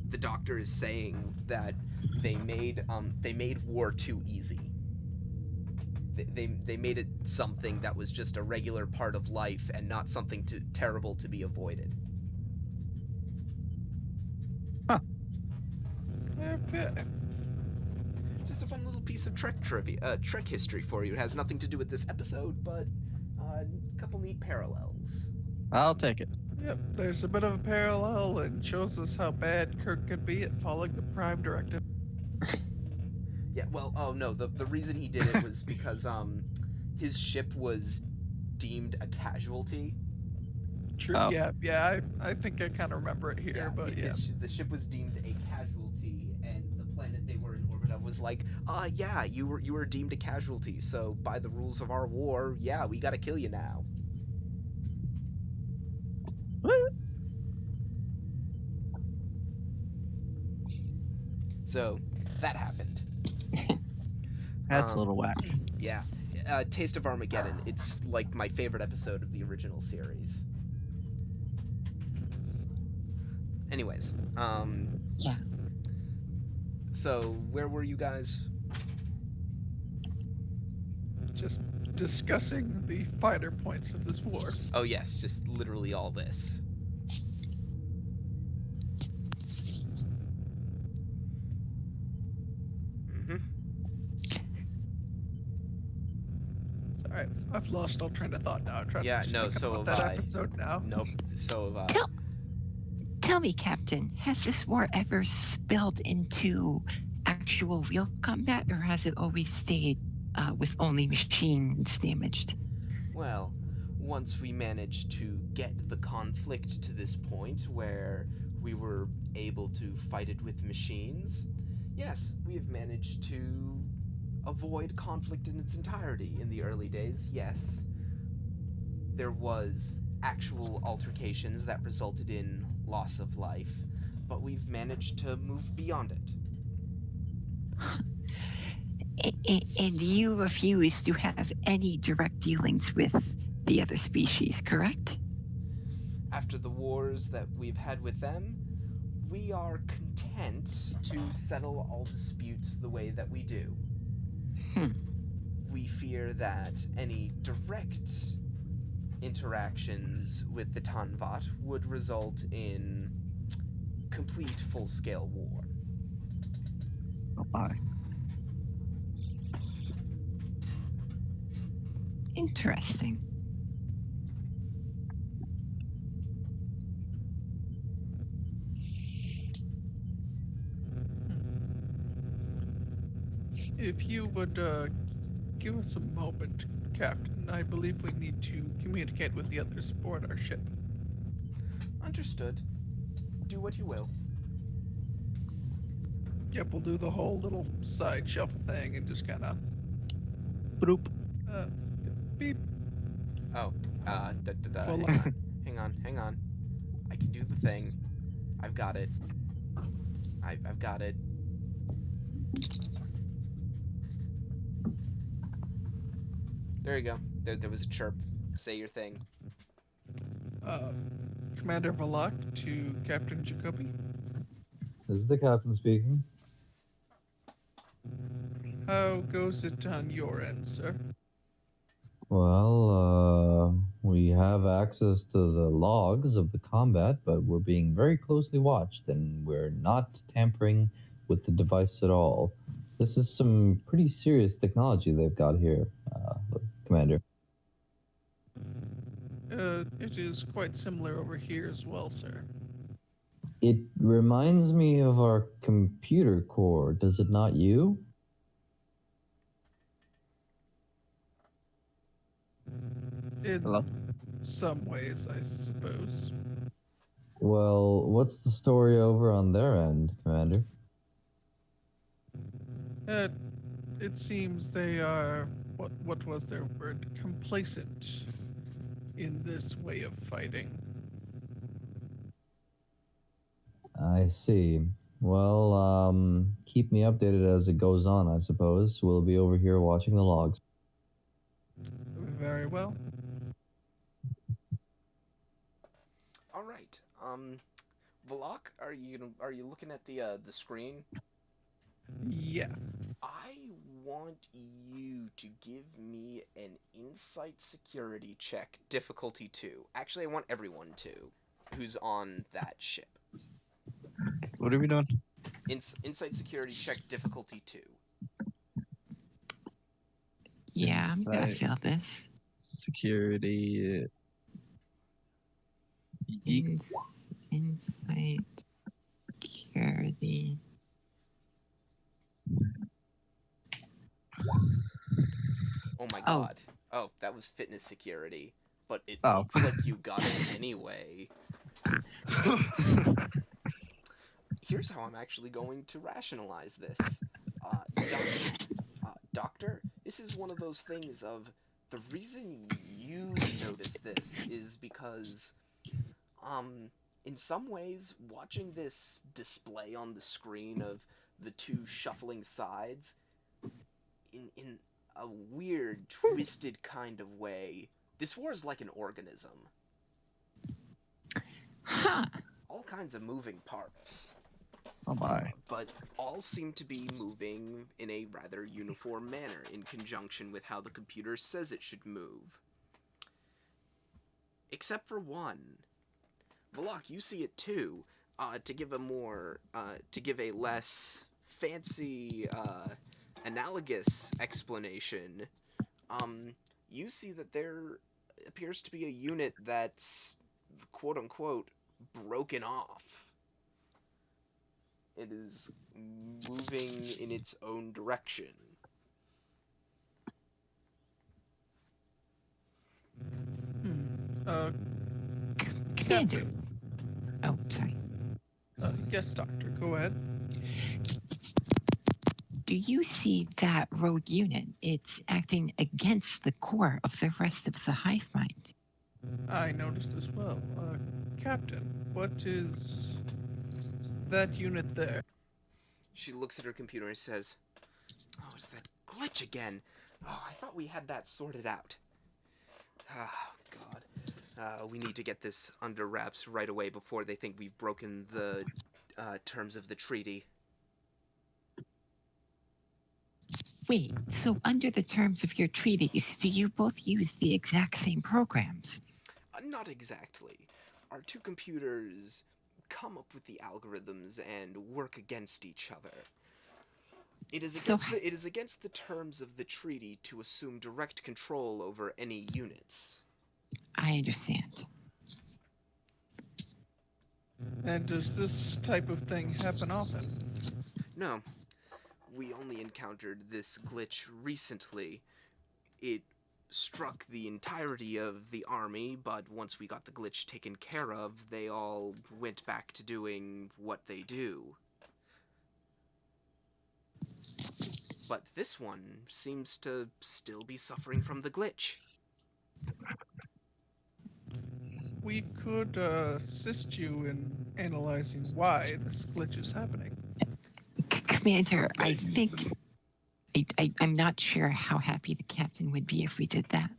the Doctor is saying, that they made war too easy. They made it something that was just a regular part of life and not something terrible to be avoided. Okay. Just a fun little piece of Trek trivia, Trek history for you. It has nothing to do with this episode, but a couple neat parallels. I'll take it. Yep, there's a bit of a parallel and shows us how bad Kirk could be at following the Prime Directive. Yeah, well, oh no, the reason he did it was because his ship was deemed a casualty. True. Oh. Yeah. I think I kind of remember it here, but yeah. The ship was deemed a casualty, and the planet they were in orbit of was like, yeah, you were deemed a casualty, so by the rules of our war, yeah, we gotta kill you now. What? So that happened. That's a little whack. Yeah. Taste of Armageddon. It's like my favorite episode of the original series. Anyways, Yeah. so where were you guys? Just discussing the finer points of this war. Oh yes, just literally all this. I've lost all train of thought now. I'm trying Yeah, to just no, think so about have that I. episode now. Nope, so have I. Tell me, Captain, has this war ever spilled into actual real combat, or has it always stayed with only machines damaged? Well, once we managed to get the conflict to this point where we were able to fight it with machines, yes, we have managed to avoid conflict in its entirety. In the early days, yes, there was actual altercations that resulted in loss of life, but we've managed to move beyond it. And you refuse to have any direct dealings with the other species, correct? After the wars that we've had with them, we are content to settle all disputes the way that we do. Hmm. We fear that any direct interactions with the Tanvat would result in complete full-scale war. Oh my. Interesting. If you would give us a moment, Captain, I believe we need to communicate with the others aboard our ship. Understood. Do what you will. Yep, we'll do the whole little side shuffle thing and just kind of Bloop. uh, beep. Oh, Well, hang on. I can do the thing. I've got it. I've got it. There you go. There was a chirp. Say your thing. uh, Commander Valak to Captain Jacoby. This is the captain speaking. How goes it on your end, sir? Well, we have access to the logs of the combat, but we're being very closely watched, and we're not tampering with the device at all. This is some pretty serious technology they've got here, Commander. It is quite similar over here as well, sir. It reminds me of our computer core, does it not you? In Hello? some ways, I suppose. Well, what's the story over on their end, Commander? Uh, it seems they are, what was their word? Complacent in this way of fighting. I see. Well, keep me updated as it goes on, I suppose. We'll be over here watching the logs. Very well. All right. Valak, are you looking at the screen? Yeah. I want you to give me an insight security check, difficulty 2. Actually, I want everyone to, who's on that ship. What are we doing? Insight security check, difficulty 2. Yeah, I'm gonna Insight. fail this. Security. Yeet. Insight security. Oh my Oh. god. Oh, that was fitness security. But it Oh. looks like you got it anyway. Here's how I'm actually going to rationalize this. Doctor, this is one of those things of the reason you notice this is because, in some ways, watching this display on the screen of the two shuffling sides, in a weird, twisted kind of way, this war is like an organism. Huh. All kinds of moving parts. Oh my. But all seem to be moving in a rather uniform manner in conjunction with how the computer says it should move. Except for one. Valak, you see it too. To give a less fancy, analogous explanation, you see that there appears to be a unit that's quote unquote broken off. It is moving in its own direction. Uh, Commander. Captain. Oh, sorry. Yes, Doctor. Go ahead. Do you see that rogue unit? It's acting against the core of the rest of the hive mind. I noticed as well. Captain, what is that unit there? She looks at her computer and says, "Oh, it's that glitch again. Oh, I thought we had that sorted out. Oh, God. We need to get this under wraps right away before they think we've broken the terms of the treaty." Wait, so under the terms of your treaties, do you both use the exact same programs? Not exactly. Our two computers come up with the algorithms and work against each other. It is So, against the terms of the treaty to assume direct control over any units. I understand. And does this type of thing happen often? No, we only encountered this glitch recently. It struck the entirety of the army, but once we got the glitch taken care of, they all went back to doing what they do. But this one seems to still be suffering from the glitch. We could assist you in analyzing why this glitch is happening. Commander, I think I'm not sure how happy the captain would be if we did that.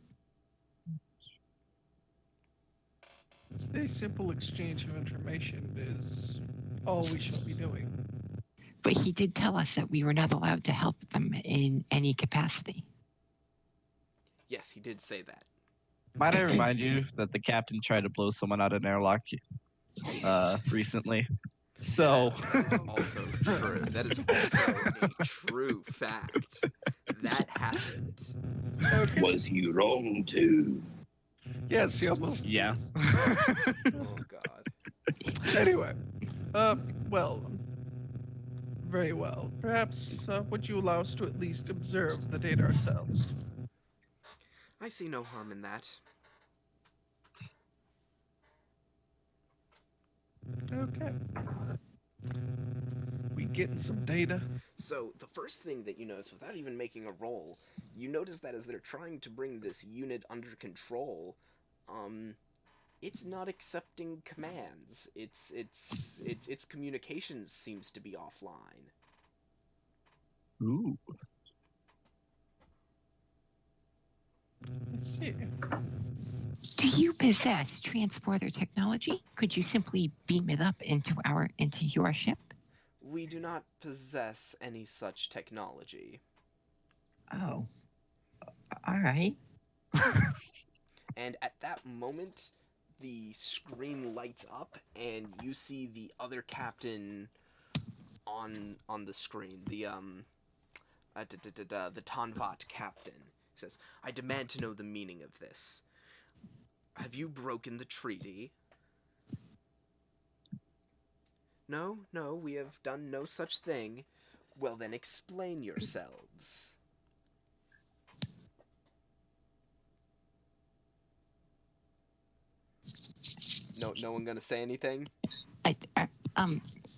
A simple exchange of information is all we shall be doing. But he did tell us that we were not allowed to help them in any capacity. Yes, he did say that. Might I remind you that the captain tried to blow someone out of an airlock recently? So That is also true. That is also a true fact. That happened. Okay. Was he wrong to? Yes, he almost. yeah. Oh, God. Anyway, well, very well. Perhaps would you allow us to at least observe the data ourselves? I see no harm in that. Okay. We getting some data? So, the first thing that you notice, without even making a roll, you notice that as they're trying to bring this unit under control, it's not accepting commands. Its communications seems to be offline. Ooh. Let's see. Do you possess transporter technology? Could you simply beam it up into your ship? We do not possess any such technology. Oh, all right. And at that moment, the screen lights up, and you see the other captain on the screen. The Tanvat captain says, "I demand to know the meaning of this. Have you broken the treaty?" "No, no, we have done no such thing." "Well, then explain yourselves." No one gonna say anything? I,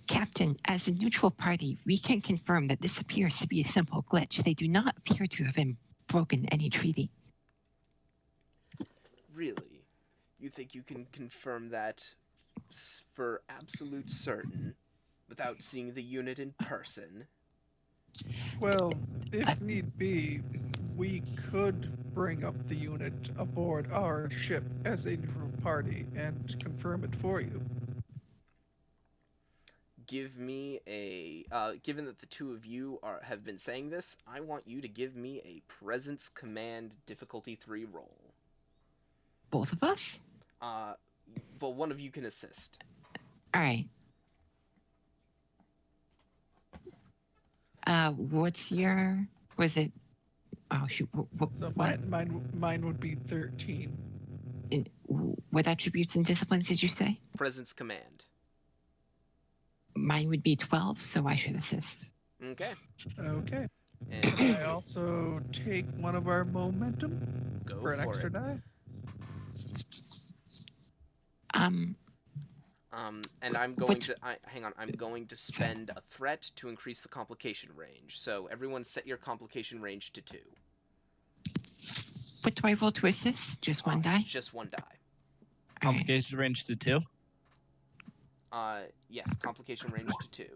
Captain, as a neutral party, we can confirm that this appears to be a simple glitch. They do not appear to have broken any treaty. Really? You think you can confirm that for absolute certain without seeing the unit in person? Well, if need be, we could bring up the unit aboard our ship as a neutral party and confirm it for you. Give me a given that the two of you have been saying this, I want you to give me a presence command difficulty 3 roll. Both of us? Well, one of you can assist. All right. Was it Oh shoot. So What? mine would be 13. What attributes and disciplines did you say? Presence command. Mine would be 12, so I should assist. Okay. Okay. And Can I also take one of our momentum go for an extra it. die? And I'm going to hang on. I'm going to spend a threat to increase the complication range. So everyone, set your complication range to 2. What do I roll to assist? Just one die? Just 1 die. All right. Complication range to 2. Yes, complication range to 2.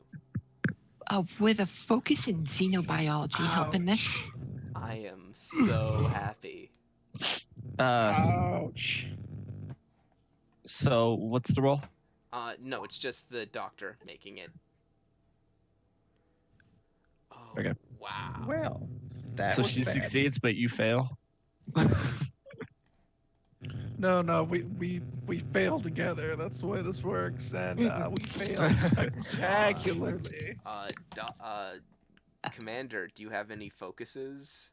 With a focus in xenobiology helping this? I am so happy. Ouch. So what's the roll? No, it's just the doctor making it. Oh, Okay. wow. Well, that So was she bad. succeeds, but you fail. No, we fail together. That's the way this works, and we fail spectacularly. Commander, do you have any focuses?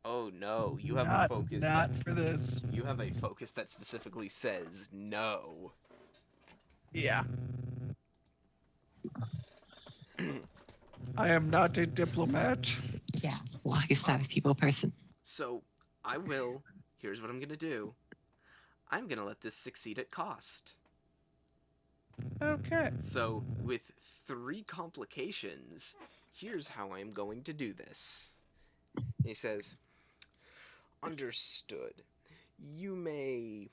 Oh no, you have a focus. Not for this. You have a focus that specifically says no. Yeah. I am not a diplomat. Yeah. Well, I guess not a people person. So, here's what I'm gonna do. I'm gonna let this succeed at cost. Okay. So, with 3 complications, here's how I'm going to do this. He says, understood. You may...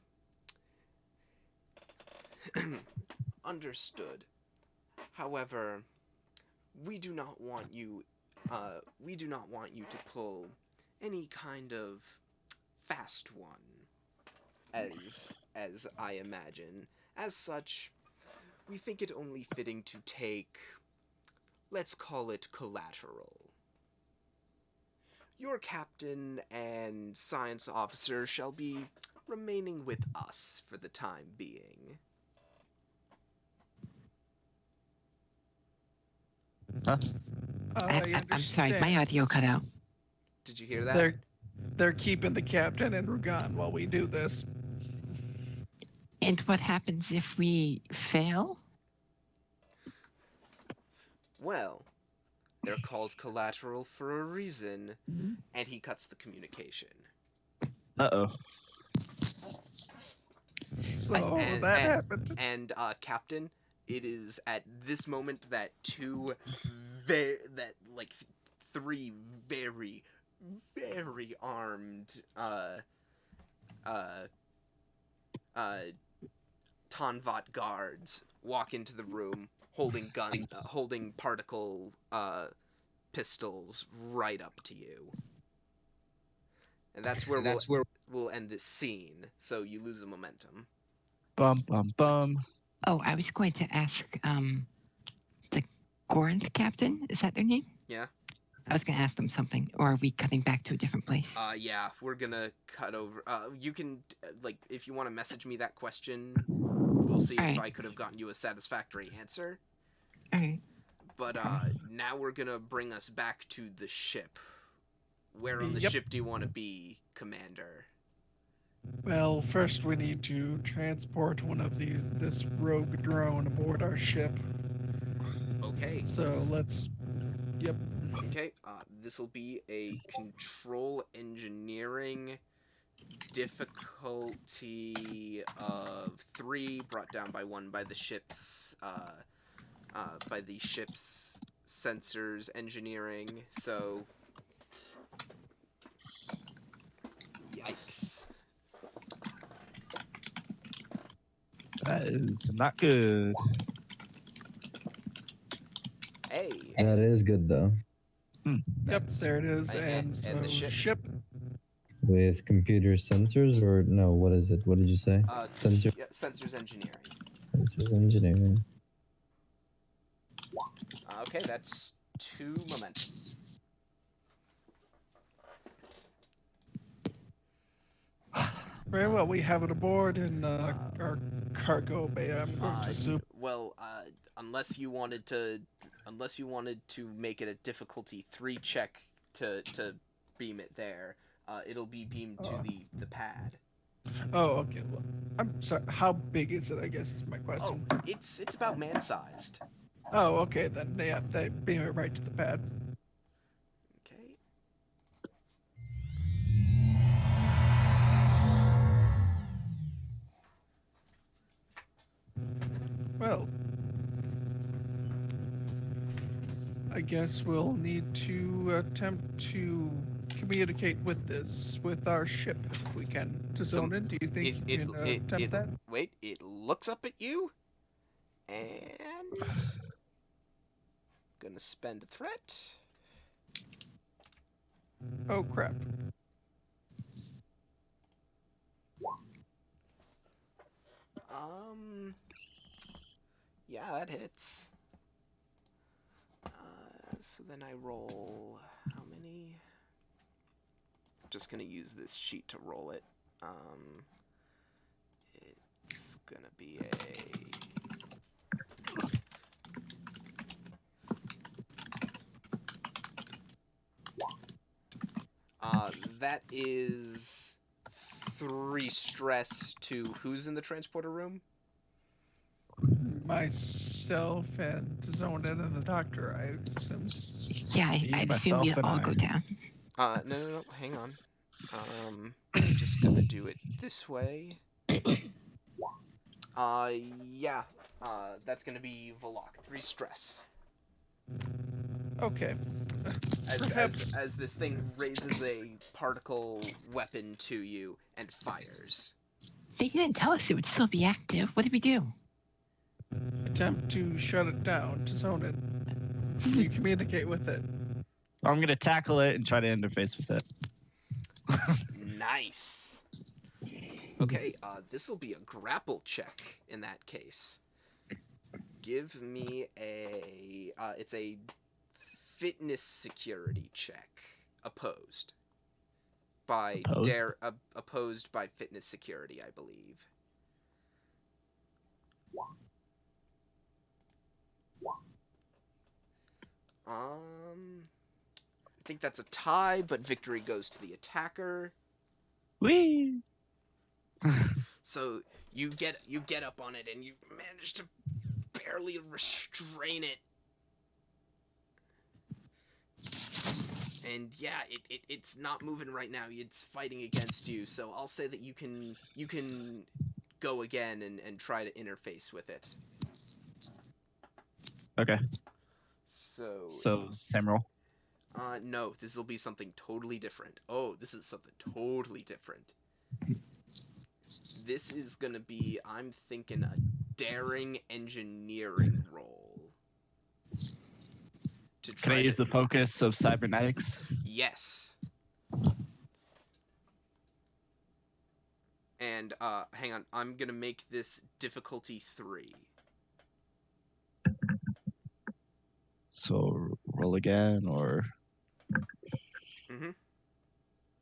Understood. However, we do not want you to pull any kind of fast one, as I imagine. As such, we think it only fitting to take, let's call it collateral. Your captain and science officer shall be remaining with us for the time being. Huh? I'm sorry, my audio cut out. Did you hear that? They're keeping the captain and Rugan while we do this. And what happens if we fail? Well, they're called collateral for a reason, and he cuts the communication. Uh-oh. So And- that and- happened. And Captain, it is at this moment that 3 very, very armed Tonvat guards walk into the room holding holding particle pistols right up to you. And that's where we'll end this scene. So you lose the momentum. Bum bum bum. Oh, I was going to ask the Gorinth captain. Is that their name? Yeah. I was going to ask them something. Or are we cutting back to a different place? Yeah, we're gonna cut over. You can, if you want to message me that question, we'll see if Alright. I could have gotten you a satisfactory answer. All right. But now we're gonna bring us back to the ship. Where on the Yep. ship do you want to be, Commander? Well, first we need to transport this rogue drone aboard our ship. Okay. So let's. Yep. Okay. This will be a control engineering difficulty of 3, brought down by 1 by the ship's sensors engineering. So, yikes. That is not good. Hey. That is good though. Yep. That's- There it is. and And the so ship. With computer sensors or no? What is it? What did you say? Sensor. Yeah, sensors engineering. Sensors engineering. Okay, that's 2 momentum. Very well. We have it aboard in our cargo bay. I'm going to assume. Well, unless you wanted to make it a difficulty 3 check to beam it there. It'll be beamed to Oh. the pad. Oh, okay. Well, I'm sorry. How big is it? I guess is my Oh, question. it's about man-sized. Oh, okay. Then yeah, they beam it right to the pad. Okay. Well, I guess we'll need to attempt to communicate with our ship if we can to zone in. Do you think you can attempt that? Wait, it looks up at you, and gonna spend a threat. Oh crap. Yeah, that hits. So then I roll how many? Just gonna use this sheet to roll it. It's gonna be that is 3 stress to who's in the transporter room? Myself and zone in and the doctor, I assume. Yeah, Me, I'd assume myself, we'd and all I. go down. No, hang on. I'm just gonna do it this way. Yeah. That's gonna be Volok. 3 stress. Okay. As, Perhaps. as this thing raises a particle weapon to you and fires. They didn't tell us it would still be active. What did we do? Attempt to shut it down, to zone it. Can you communicate with it? I'm gonna tackle it and try to interface with it. Nice. Okay, this will be a grapple check in that case. Give me a it's a fitness security check opposed by Opposed? opposed by fitness security, I believe. I think that's a tie, but victory goes to the attacker. Whee! So you get up on it and you manage to barely restrain it. And yeah, it's not moving right now. It's fighting against you. So I'll say that you can go again and try to interface with it. Okay. So same roll. No, this will be something totally different. Oh, this is something totally different. This is gonna be, I'm thinking, a daring engineering roll. Can I use the focus of cybernetics? Yes. And hang on, I'm gonna make this difficulty 3. So roll again, or Mm-hmm.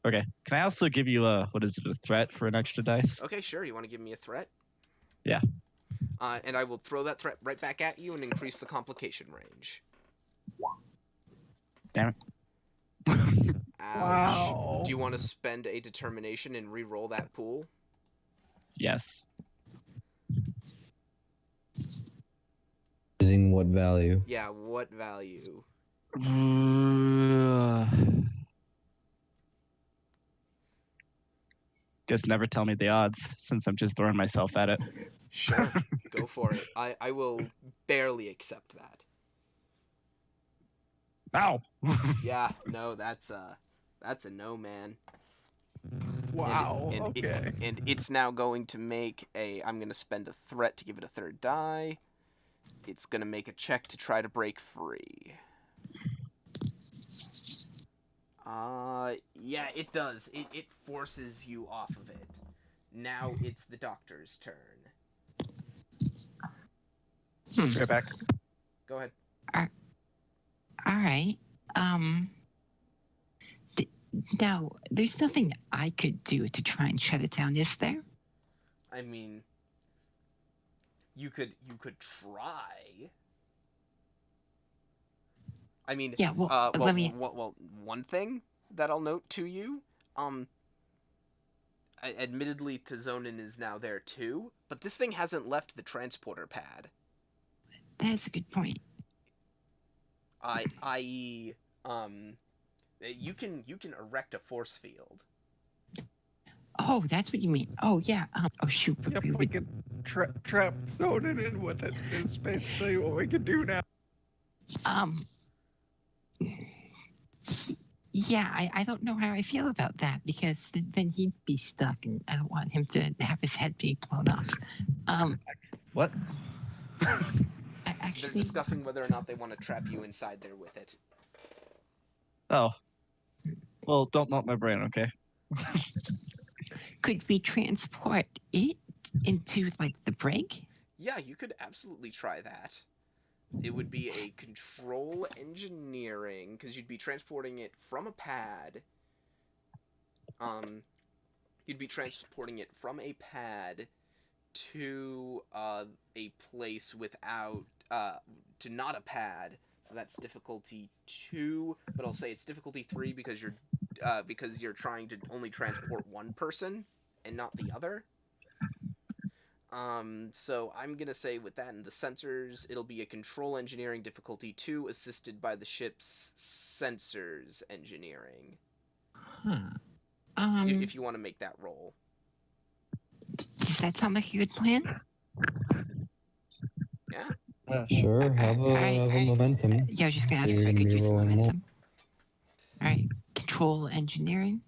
okay. Can I also give you a threat for an extra dice? Okay, sure. You want to give me a threat? Yeah. And I will throw that threat right back at you and increase the complication range. Damn it. Ouch. Wow. Do you want to spend a determination and re-roll that pool? Yes. Using what value? Yeah, what value? Guess never tell me the odds, since I'm just throwing myself at it. Sure, go for it. I will barely accept that. Ow! Yeah, no, that's a no, man. Wow. And okay. And it's now going to make I'm going to spend a threat to give it a 3rd die. It's going to make a check to try to break free. Yeah, it does. It forces you off of it. Now it's the doctor's turn. Go back. Go ahead. All right. Now, there's nothing I could do to try and shut it down, is there? I mean, you could try. I mean, Yeah, well, well, let me. well, one thing that I'll note to you, admittedly, Tizonin is now there too, but this thing hasn't left the transporter pad. That's a good point. I.e., you can erect a force field. Oh, that's what you mean. Oh, yeah. Oh, shoot. Yep, we we would- can trap Zonin in with it. Is basically what we can do now. Um. Yeah, I don't know how I feel about that because then he'd be stuck, and I don't want him to have his head be blown off. What? I They're actually, discussing whether or not they want to trap you inside there with it. Oh. Well, don't melt my brain, okay? could we transport it into like the brig? Yeah, you could absolutely try that. It would be a control engineering, because you'd be transporting it from a pad. You'd be transporting it from a pad to a place without to not a pad. So that's difficulty 2, but I'll say it's difficulty 3 because you're trying to only transport one person and not the other. So I'm gonna say with that and the sensors, it'll be a control engineering difficulty 2 assisted by the ship's sensors engineering. Huh. If you want to make that roll. Does that sound like a good plan? Yeah. Sure, have a momentum. Yeah, I was just gonna ask So if I you're could gonna be use some rolling more. momentum. All right, control engineering.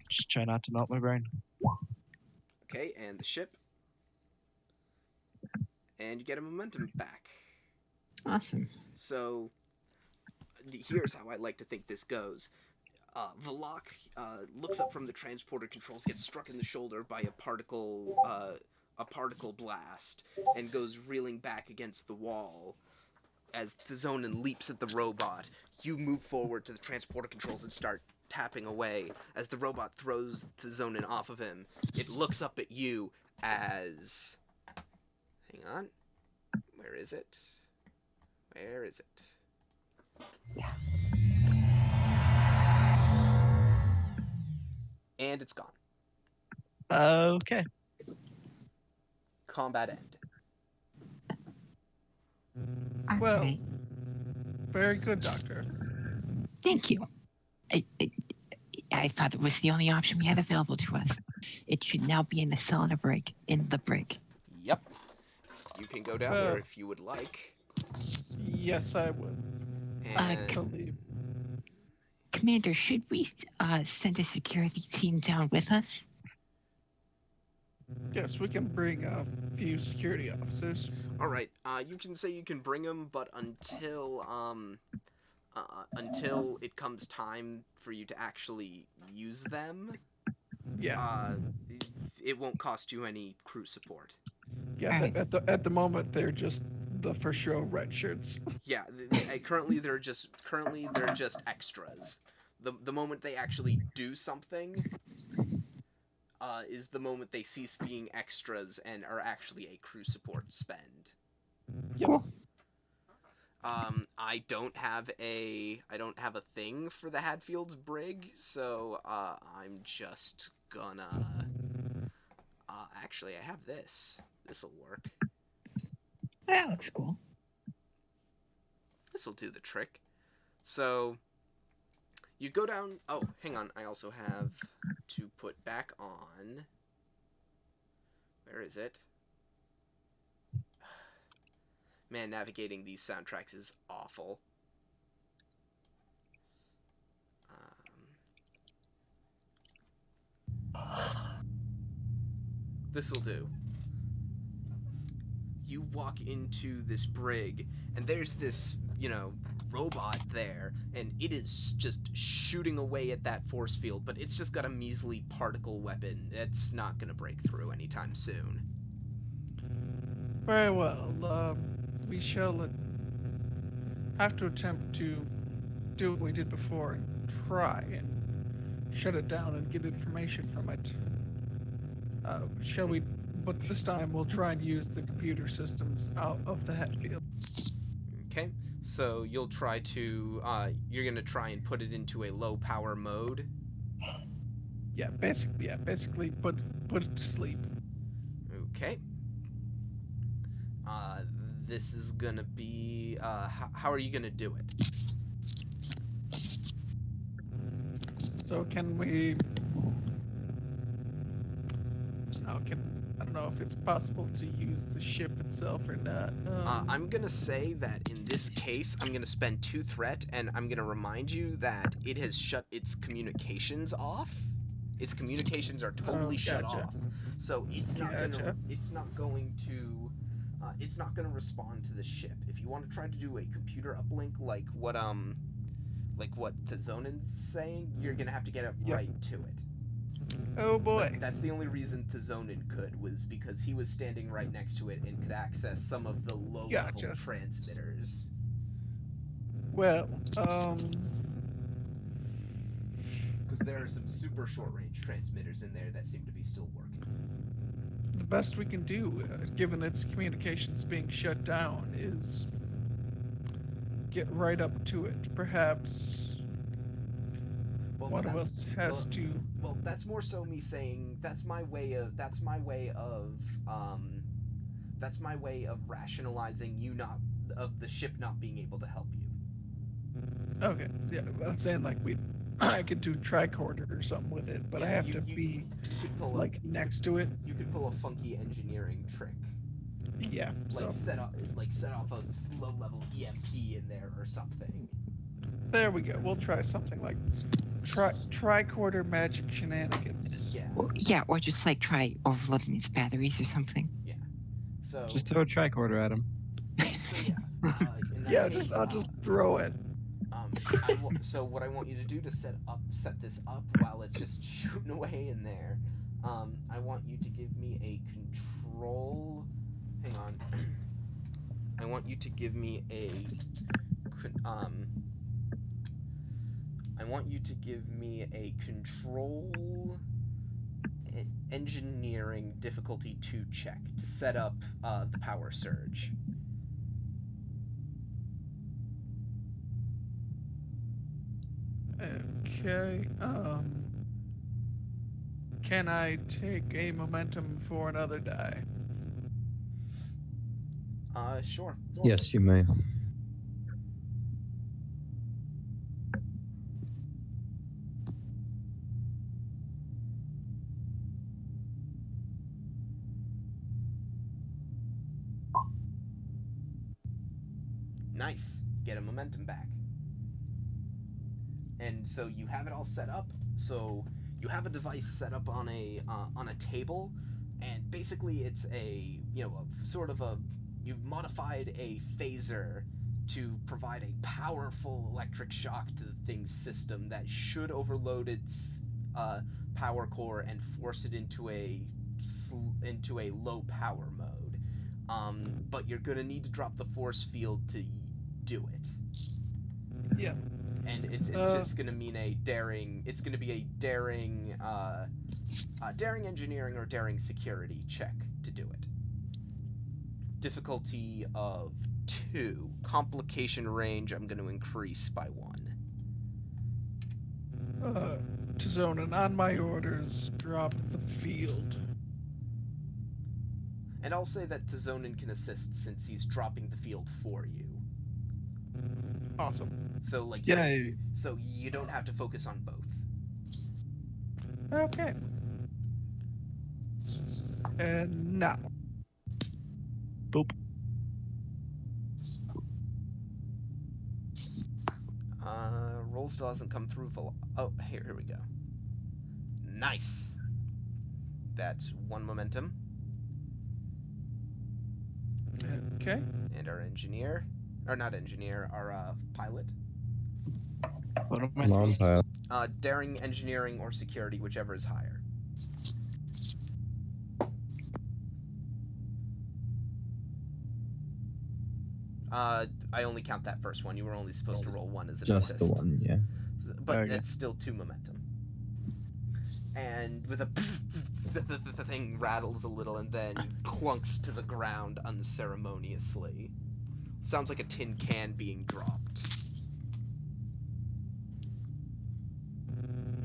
Just try not to melt my brain. Okay, and the ship. And you get a momentum back. Awesome. So here's how I like to think this goes. Valak looks up from the transporter controls, gets struck in the shoulder by a particle blast, and goes reeling back against the wall. As Tizonin leaps at the robot, you move forward to the transporter controls and start tapping away. As the robot throws Tizonin off of him, it looks up at you as... Hang on. Where is it? Where is it? And it's gone. Okay. Combat end. All Well, right. very good, Doctor. Thank you. I thought it was the only option we had available to us. It should now be in the cell in a brig. In the brig. Yep. You can go down there if you would like. Yes, I would. And Believe. Commander, should we send a security team down with us? Yes, we can bring a few security officers. all right, you can say you can bring them, but until it comes time for you to actually use them, Yeah, it won't cost you any crew support. yeah. Alright. At the moment, they're just the for show red shirts. Yeah, currently they're just extras. The moment they actually do something is the moment they cease being extras and are actually a crew support spend. Yep. I don't have a thing for the Hadfield's brig, so I'm just gonna. Actually, I have this. This'll work. That looks cool. This'll do the trick. So you go down. Oh, hang on. I also have to put back on. Where is it? Man, navigating these soundtracks is awful. This'll do. You walk into this brig, and there's this, robot there, and it is just shooting away at that force field, but it's just got a measly particle weapon. It's not gonna break through anytime soon. Very well. We shall have to attempt to do what we did before and try and shut it down and get information from it. Shall we? But this time we'll try and use the computer systems out of the Hadfield. Okay, so you'll try to, you're gonna try and put it into a low power mode. Basically put it to sleep. Okay. This is gonna be, how are you gonna do it? So can we? I don't know if it's possible to use the ship itself or not. I'm gonna say that in this case, I'm gonna spend 2 threat, and I'm gonna remind you that it has shut its communications off. Its communications are totally shut gotcha. off, so it's not Gotcha. it's not gonna respond to the ship. If you want to try to do a computer uplink like what Thazonan's saying, you're gonna have to get up Yep. right to it. Oh boy. But that's the only reason Thazonan could, was because he was standing right next to it and could access some of the low-level Gotcha. transmitters. Well, Because there are some super short-range transmitters in there that seem to be still working. the best we can do, given its communications being shut down, is get right up to it. Perhaps Well, one of us has to. Well, that's more so me saying that's my way of rationalizing the ship not being able to help you. Okay, yeah, I'm saying like I could do tricorder or something with it, but I Yeah, have you to be could pull like next to it. You could pull a funky engineering trick. Yeah. So Set off a low-level EMP in there or something. there we go. We'll try something like tricorder magic shenanigans. Yeah. Or just like try overloading its batteries or something. So Just throw a tricorder at him. in that Yeah, case, I'll just throw it. So what I want you to do to set this up while it's just shooting away in there, I want you to give me a control. Hang on. I want you to give me a control engineering difficulty 2 check to set up the power surge. Okay. Can I take a momentum for another die? Sure. Yes, you may. Nice. Get a momentum back. And so you have it all set up. So you have a device set up on a table, and basically it's you've modified a phaser to provide a powerful electric shock to the thing's system that should overload its power core and force it into a low power mode. But you're gonna need to drop the force field to do it. Yeah. And it's just gonna mean it's gonna be a daring engineering or daring security check to do it. Difficulty of 2. Complication range I'm gonna increase by 1. Tizonin, on my orders, drop the field. And I'll say that Thazonin can assist since he's dropping the field for you. Awesome. So Yeah. so you don't have to focus on both. Okay. And now. Boop. Roll still hasn't come through. Oh, here we go. Nice. That's 1 momentum. Okay. And our engineer, or not engineer, our pilot. What am I Come on, supposed to- pilot. Daring, engineering, or security, whichever is higher. I only count that first one. You were only supposed to roll 1 as an Just assist. the one, yeah. But Okay. it's still 2 momentum. And with a the thing rattles a little and then clunks to the ground unceremoniously. Sounds like a tin can being dropped.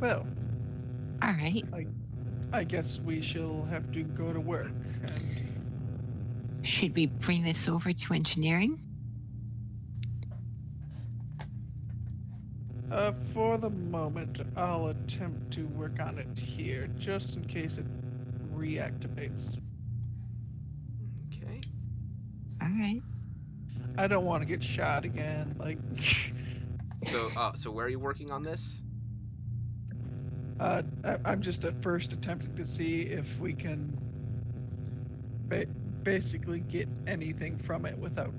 Well, All right. I guess we shall have to go to work. And Should we bring this over to engineering? for the moment, I'll attempt to work on it here, just in case it reactivates. Okay. All right. I don't want to get shot again. Like, So where are you working on this? I'm just at first attempting to see if we can basically get anything from it without,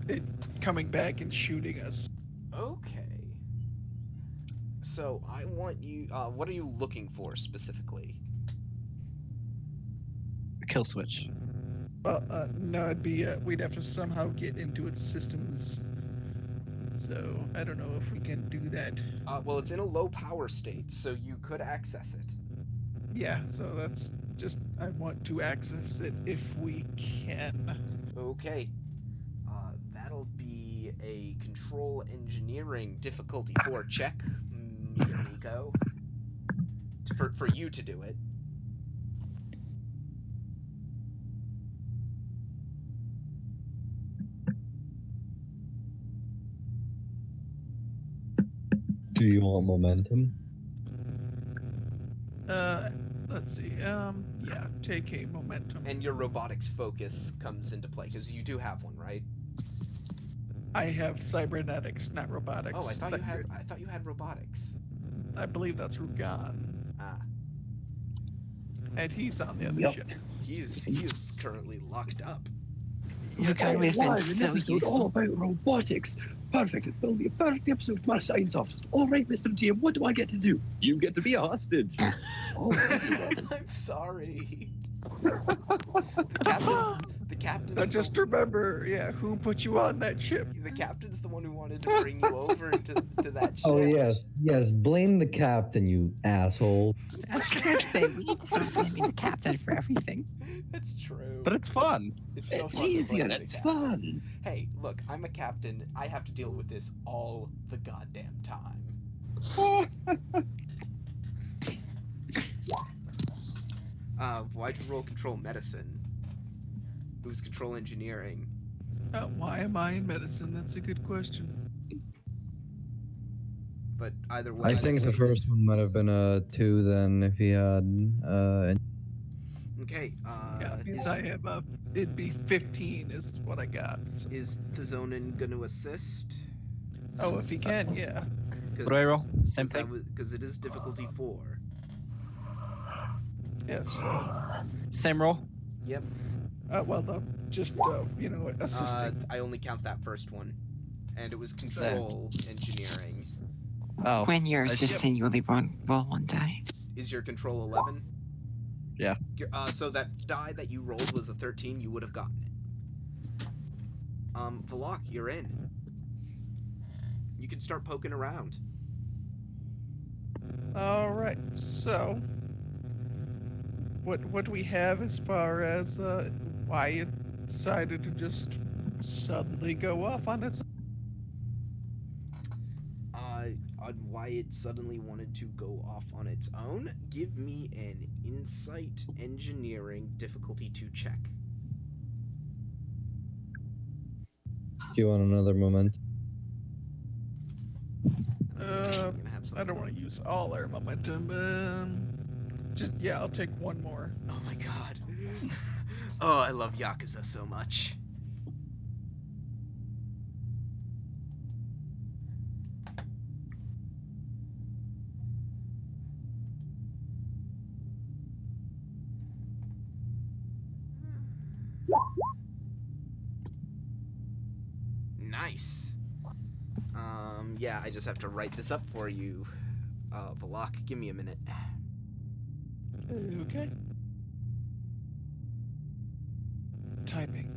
it coming back and shooting us. Okay. So I want you. What are you looking for specifically? Kill switch. Well, no, it'd be we'd have to somehow get into its systems. So I don't know if we can do that. Well, it's in a low power state, so you could access it. Yeah, so that's just I want to access it if we can. Okay. That'll be a control engineering difficulty 4 check, mi amigo. For you to do it. Do you want momentum? Let's see. Yeah, take a momentum. And your robotics focus comes into play, because you do have one, right? I have cybernetics, not robotics. Oh, I thought but you had robotics. I believe that's Rugan, Ah. and he's on the other Yep. ship. He's currently locked up. Rugan would have been Live, so an episode all useful. about robotics. Perfect. It'll be a perfect episode for my science officer. All right, Mr. GM, what do I get to do? You get to be a hostage. Oh, I'm sorry. The captain's Now just remember, yeah, who put you on that ship? the captain's the one who wanted to bring you over to that ship. Oh yes, blame the captain, you asshole. I was gonna say we need to stop blaming the captain for everything. That's true. But it's fun. It's so it's fun to easy blame and the it's captain. fun. Hey, look, I'm a captain. I have to deal with this all the goddamn time. Why'd you roll control medicine? Who's control engineering? Why am I in medicine? That's a good question. But either way, I think the first one might have been a 2 then if he had Okay. Yeah, because I have it'd be 15 is what I got. So. Is Zonin gonna assist? Oh, if he can, yeah. What do I roll? Same thing. Because it is difficulty 4. Yes. Same roll. Yep. Just assisting. I only count that first one, and it was control engineering. Oh. When you're I see. assisting, you only roll one die. Is your control 11? Yeah. So that die that you rolled was a 13. You would have gotten it. Valak, you're in. You can start poking around. All right. So, what do we have as far as why it decided to just suddenly go off on its? On why it suddenly wanted to go off on its own, give me an insight engineering difficulty 2 check. Do you want another moment? I don't want to use all our momentum. I'll take one more. Oh my god. Oh, I love Yakuza so much. Nice. Yeah, I just have to write this up for you. Valak, give me a minute. Okay. Typing.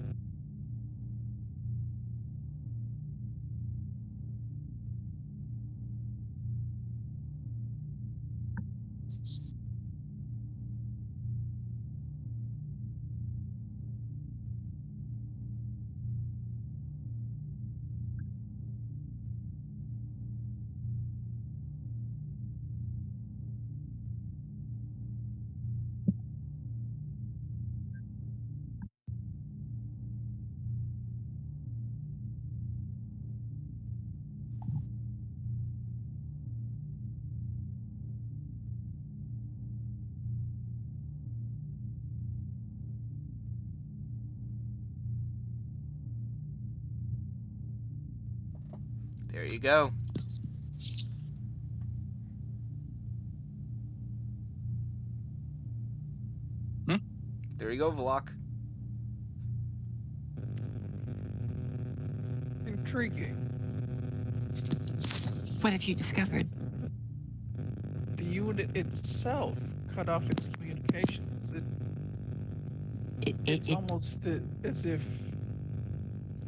There you go. There you go, Vlok. Intriguing. What have you discovered? The unit itself cut off its communications. It's It almost as if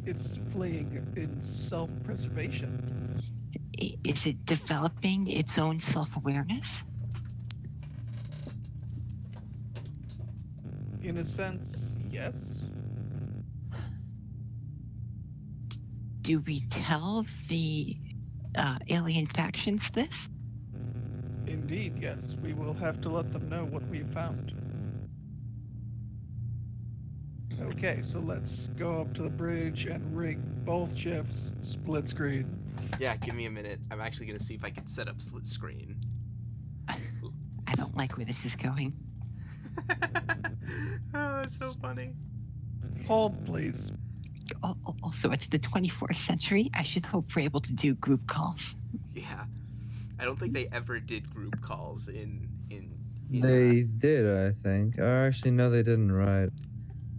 it's fleeing in self-preservation. is it developing its own self-awareness? In a sense, yes. Do we tell the alien factions this? Indeed, yes. We will have to let them know what we found. Okay, so let's go up to the bridge and ring both ships split screen. Yeah, give me a minute. I'm actually gonna see if I can set up split screen. I don't like where this is going. Oh, that's so funny. Hold, please. Also, it's the 24th century. I should hope we're able to do group calls. Yeah, I don't think they ever did group calls in They did, I think. Or actually, no, they didn't. Right?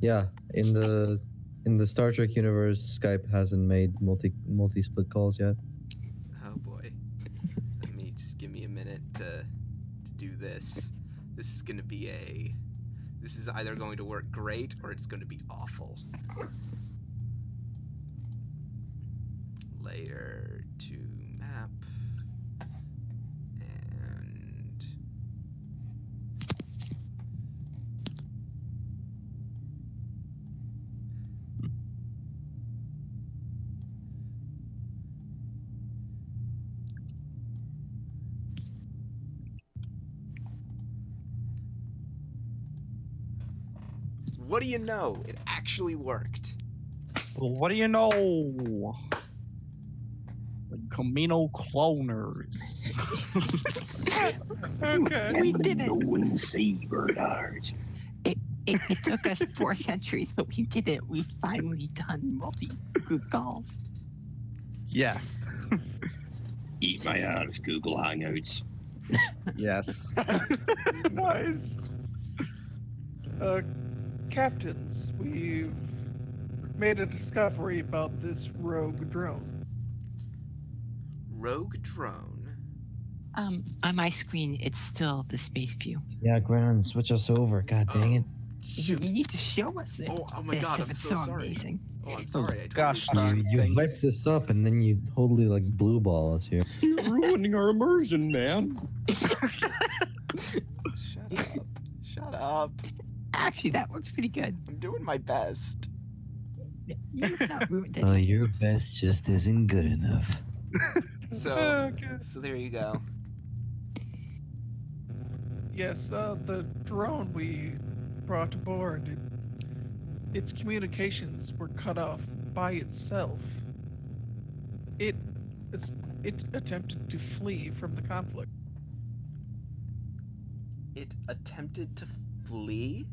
Yeah, in the Star Trek universe, Skype hasn't made multi split calls yet. Oh boy. Let me just give me a minute to do this. This is gonna be this is either going to work great or it's gonna be awful. Layer to map. And what do you know? It actually worked. Well, what do you know? The Camino cloners. Okay. We did it. No one say Bernard. It took us 4 centuries, but we did it. We've finally done multi-group calls. Yes. Eat my ass, Google Hangouts. Yes. Nice. Captains, we've made a discovery about this rogue drone. Rogue drone. On my screen, it's still the space view. Yeah, Grennan, switch us over. God dang it. You need to show us it. Oh my this god, if I'm it's so sorry. amazing. Oh, I'm sorry. I totally Gosh forgot. darn You things. hyped this up and then you totally like blue ball us here. You're ruining our immersion, man. Shut up. Shut up. Actually, that works pretty good. I'm doing my best. You've not ruined it. Well, your best just isn't good enough. So Okay. so there you go. Yes, the drone we brought aboard, its communications were cut off by itself. It attempted to flee from the conflict. It attempted to flee?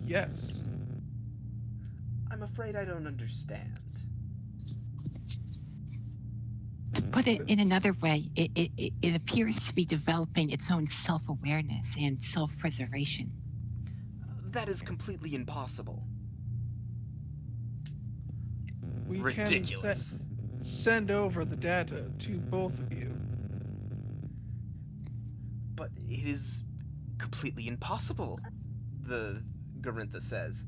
Yes. I'm afraid I don't understand. To put it in another way, it appears to be developing its own self-awareness and self-preservation. That is completely impossible. We Ridiculous. can send over the data to both of you. But it is completely impossible, the Garintha says.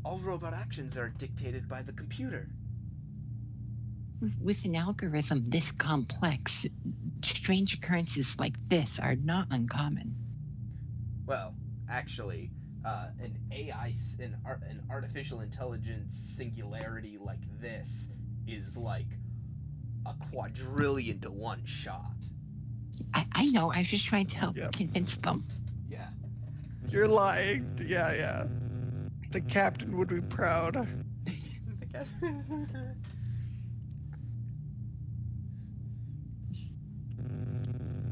All robot actions are dictated by the computer. With an algorithm this complex, strange occurrences like this are not uncommon. Well, actually, an an artificial intelligence singularity like this is like a quadrillion to one shot. I know, I was just trying to help Yep. convince them. Yeah. You're lying. Yeah. The captain would be proud.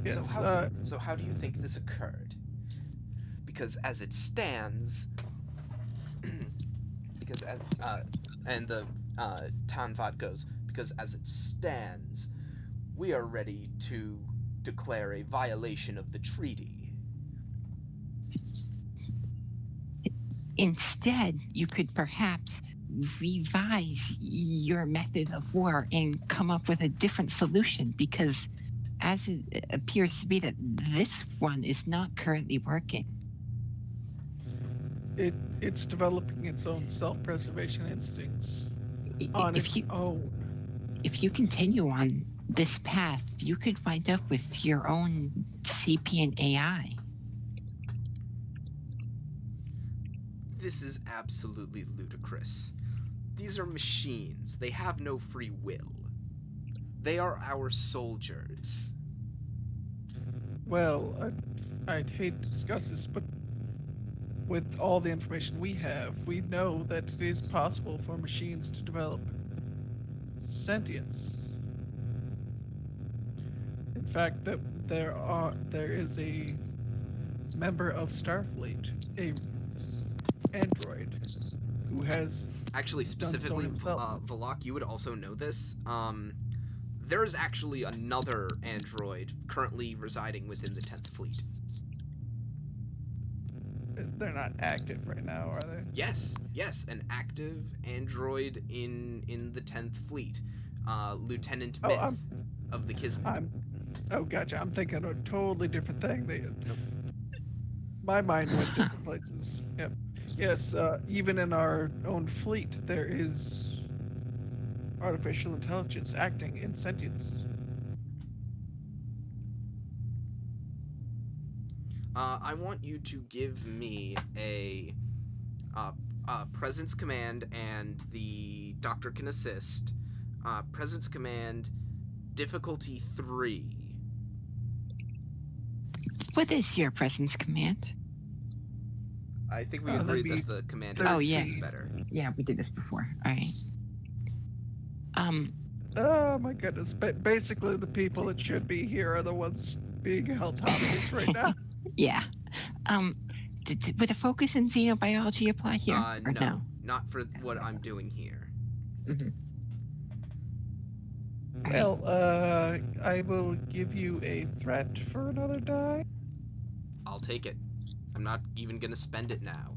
Yes. So how do you think this occurred? Because as it stands, and the Tanvat goes, because as it stands, we are ready to declare a violation of the treaty. Instead, you could perhaps revise your method of war and come up with a different solution, because as it appears to be that this one is not currently working. It's developing its own self-preservation instincts I- on If its you own. if you continue on this path, you could wind up with your own sapient AI. This is absolutely ludicrous. These are machines. They have no free will. They are our soldiers. Well, I'd hate to discuss this, but with all the information we have, we know that it is possible for machines to develop sentience. In fact, that there is a member of Starfleet, a android, who has Actually, specifically, himself. Valak, you would also know this. There is actually another android currently residing within the 10th Fleet. They're not active right now, are they? Yes, an active android in the 10th Fleet. Lieutenant Oh, Myth of the Kismet. Oh, gotcha. I'm thinking a totally different thing. My mind went different places. Yep. Yes, even in our own fleet, there is artificial intelligence acting in sentience. I want you to give me a presence command, and the doctor can assist. Presence command, difficulty 3. What is your presence command? I think we that'd agreed be that the commander Oh, yeah. is better. Yeah, we did this before. All right. Oh my goodness! Basically, the people that should be here are the ones being held hostage right now. Yeah. Would a focus in xenobiology apply here? Or No, not for what I'm doing here. Well, I will give you a threat for another die. I'll take it. I'm not even gonna spend it now.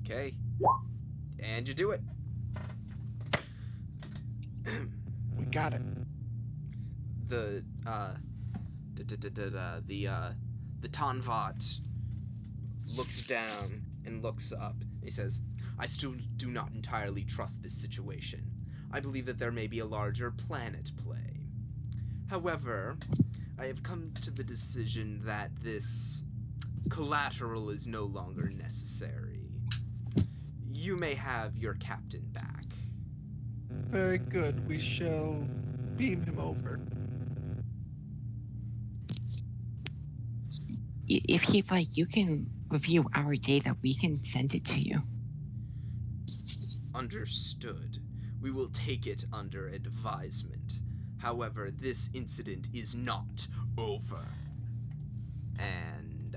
Okay. And you do it. We got it. The Tanvat looks down and looks up. He says, I still do not entirely trust this situation. I believe that there may be a larger plan at play. However, I have come to the decision that this collateral is no longer necessary. You may have your captain back. Very good. We shall beam him over. If you'd like, you can review our data. We can send it to you. Understood. We will take it under advisement. However, this incident is not over. And,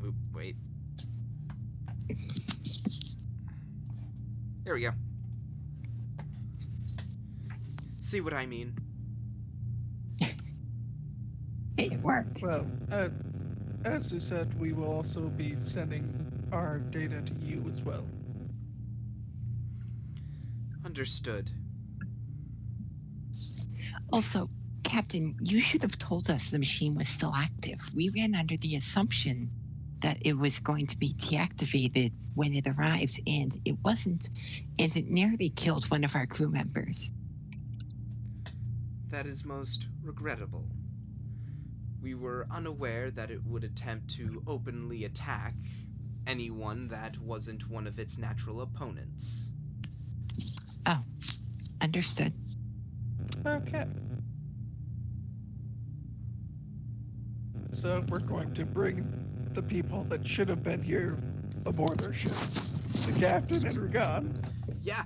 Oop, wait. There we go. See what I mean? It worked. Well, as you said, we will also be sending our data to you as well. Understood. Also, Captain, you should have told us the machine was still active. We ran under the assumption that it was going to be deactivated when it arrived, and it wasn't, and it nearly killed one of our crew members. That is most regrettable. We were unaware that it would attempt to openly attack anyone that wasn't one of its natural opponents. Oh, understood. Okay. So we're going to bring the people that should have been here aboard our ship. The captain and Rugan. Yeah,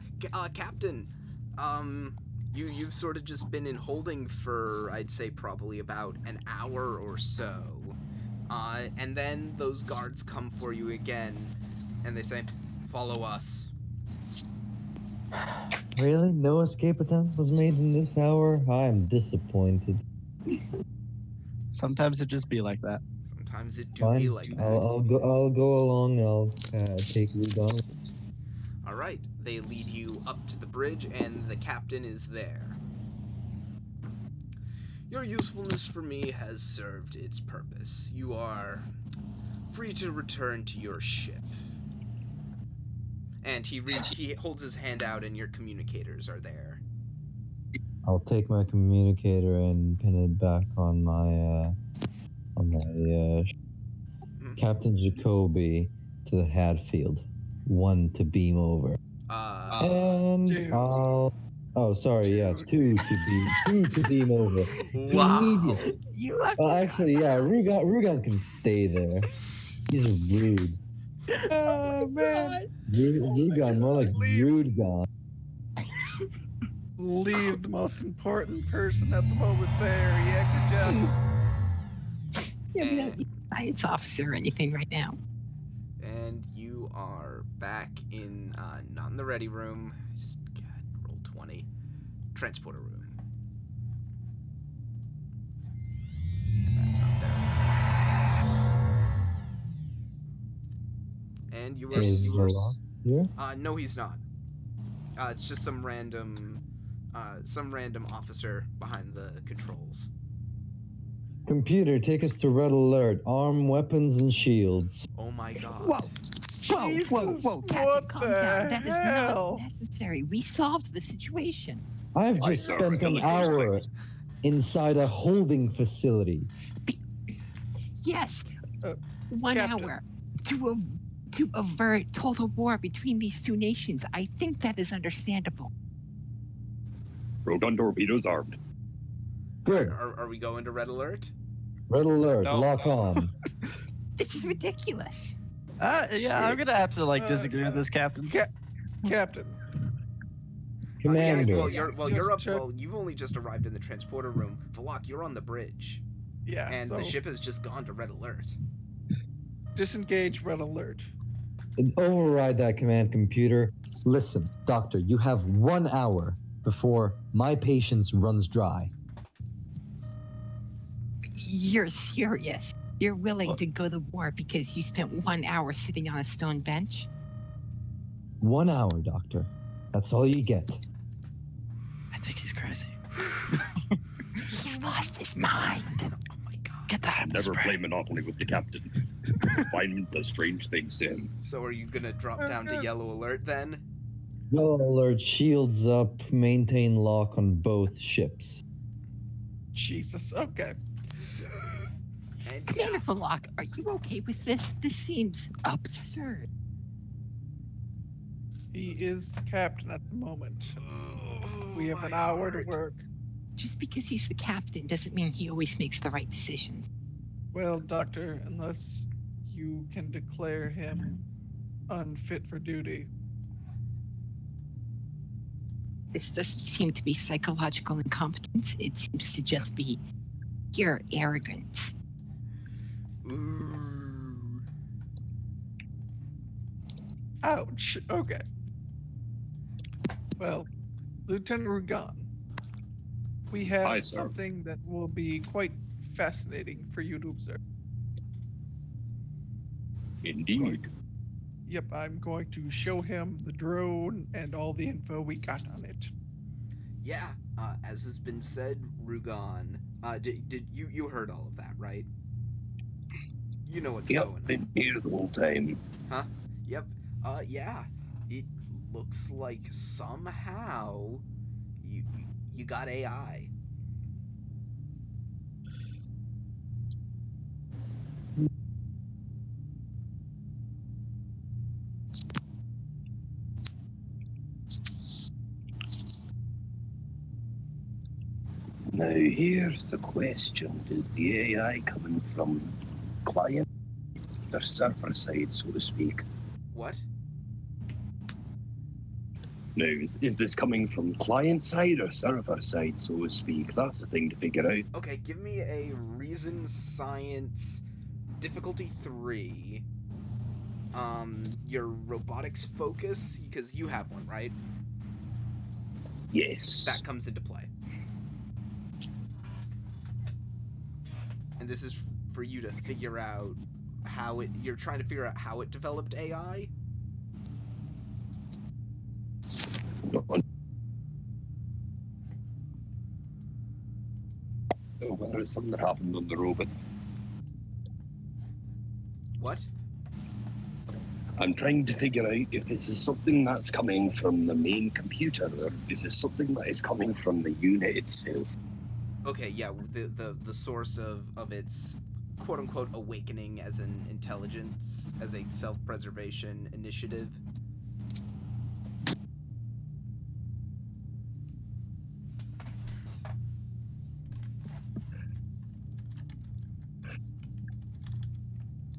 Captain. You've sort of just been in holding for, I'd say, probably about an hour or so. And then those guards come for you again, and they say, "Follow us." Really? No escape attempt was made in this hour? I'm disappointed. Sometimes it just be like that. Sometimes it do Fine. be like that. I'll go along. I'll take Rugon. All right, they lead you up to the bridge, and the captain is there. Your usefulness for me has served its purpose. You are free to return to your ship. And he holds his hand out, and your communicators are there. I'll take my communicator and pin it back on my Captain Jacoby to the Hadfield. 1 to beam over. And Dude. I'll. Oh, sorry. Yeah, Dude. 2 to beam over. Wow. Immediately. You left Well, actually, yeah, Rugon can stay there. He's rude. Oh, man. Rugon, more like Leave. Rudegon. Leave the most important person at the moment there. Yeah, good job. Yeah, we don't need a science officer or anything right now. And you are back in, not in the ready room. God, roll 20. Transporter room. That's not there. And you were... Is Zola here? No, he's not. It's just some random officer behind the controls. Computer, take us to red alert. Arm, weapons, and shields. Oh my god. Whoa, whoa, Jesus, Captain, what calm the down. That is hell? not necessary. We solved the situation. I've just spent an hour inside a holding facility. Yes, Uh, 1 Captain. hour to avert total war between these two nations. I think that is understandable. Proton torpedoes armed. Good. Are we going to red alert? Red alert. No. Lock on. This is ridiculous. Yeah, I'm gonna have to disagree with this, Captain. Captain. Commander. You've only just arrived in the transporter room. Valak, you're on the bridge. Yeah, And so the ship has just gone to red alert. disengage red alert. Override that command, computer. Listen, Doctor, you have 1 hour before my patience runs dry. You're serious. You're willing to go to war because you spent 1 hour sitting on a stone bench? 1 hour, Doctor. That's all you get. I think he's crazy. He's lost his mind. Oh my god. Get that. Never play Monopoly with the captain. Find the strange things in. So are you gonna drop down to yellow alert then? Yellow alert, shields up, maintain lock on both ships. Jesus. Okay. And Commander Valak, are you okay with this? This seems absurd. He is the captain at the moment. Oh, We have an my hour to heart. work. Just because he's the captain doesn't mean he always makes the right decisions. Well, Doctor, unless you can declare him unfit for duty. This doesn't seem to be psychological incompetence. It seems to just be pure arrogance. Ooh. Ouch. Okay. Well, Lieutenant Rugan, we have Aye, sir. something that will be quite fascinating for you to observe. Indeed. Yep, I'm going to show him the drone and all the info we got on it. Yeah, as has been said, Rugan, did you heard all of that, right? You know what's Yep, going on. been here the whole time. Yep. Yeah. It looks like somehow you got AI. Now here's the question. Is the AI coming from client the server side, so to speak. What? Now, is this coming from client side or server side, so to speak? That's the thing to figure out. Okay, give me a reason science difficulty 3. Your robotics focus, because you have one, right? Yes. That comes into play. And this is for you to figure out how you're trying to figure out how it developed AI? Whether it's something that happened on the robot. What? I'm trying to figure out if this is something that's coming from the main computer, or is this something that is coming from the unit itself? Okay, yeah, the source of its quote-unquote awakening as an intelligence, as a self-preservation initiative.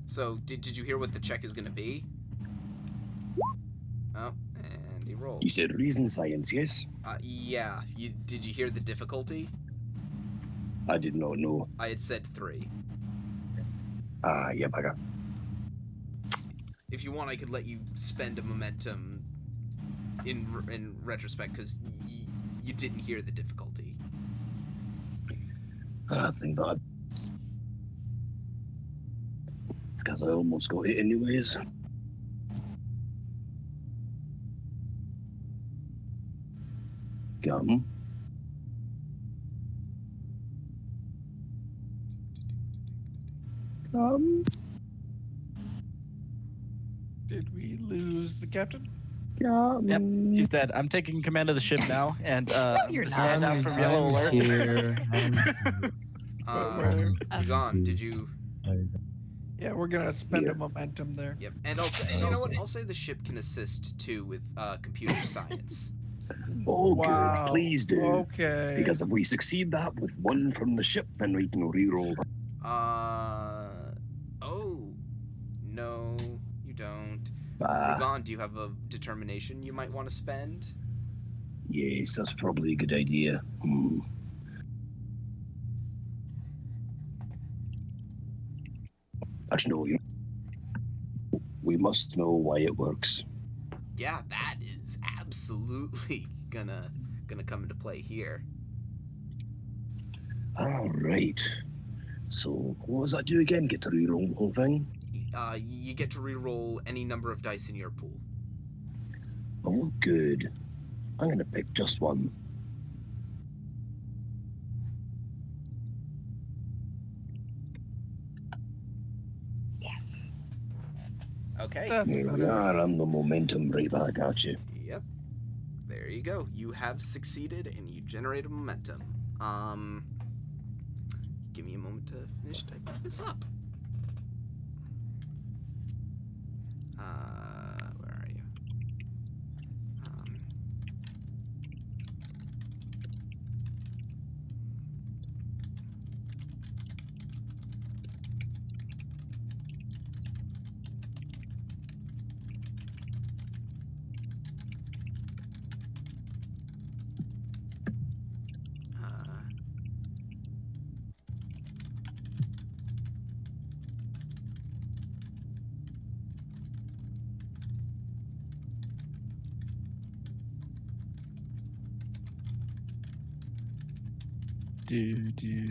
So, did you hear what the check is going to be? Oh, and he rolled. You said reason science, yes? Yeah. Did you hear the difficulty? I did not know. I had said 3. Yep, I got. If you want, I could let you spend a momentum in retrospect, because you didn't hear the difficulty. I think that. Because I almost got it anyways. Come. Did we lose the captain? Yep, he's dead. I'm taking command of the ship now, and I'm you're gonna stand not. out from yellow alert. Here. Gone. Did you? Yeah, we're gonna spend Yeah. a momentum there. Yep. And and you know what? I'll say the ship can assist too with computer science. Oh, Wow. good. Please do. Okay. Because if we succeed that with 1 from the ship, then we can reroll. Oh, no, you don't. Ah, Ragon, do you have a determination you might want to spend? yes, that's probably a good idea. Actually, no, we must know why it works. Yeah, that is absolutely gonna come into play here. All right. So, what does that do again? Get to reroll the whole thing? You get to reroll any number of dice in your pool. Oh, good. I'm going to pick just 1. Yes. Okay. That's There we better. are, and the momentum right back at you. Yep. There you go. You have succeeded, and you generated momentum. Give me a moment to finish typing this up. Where are you?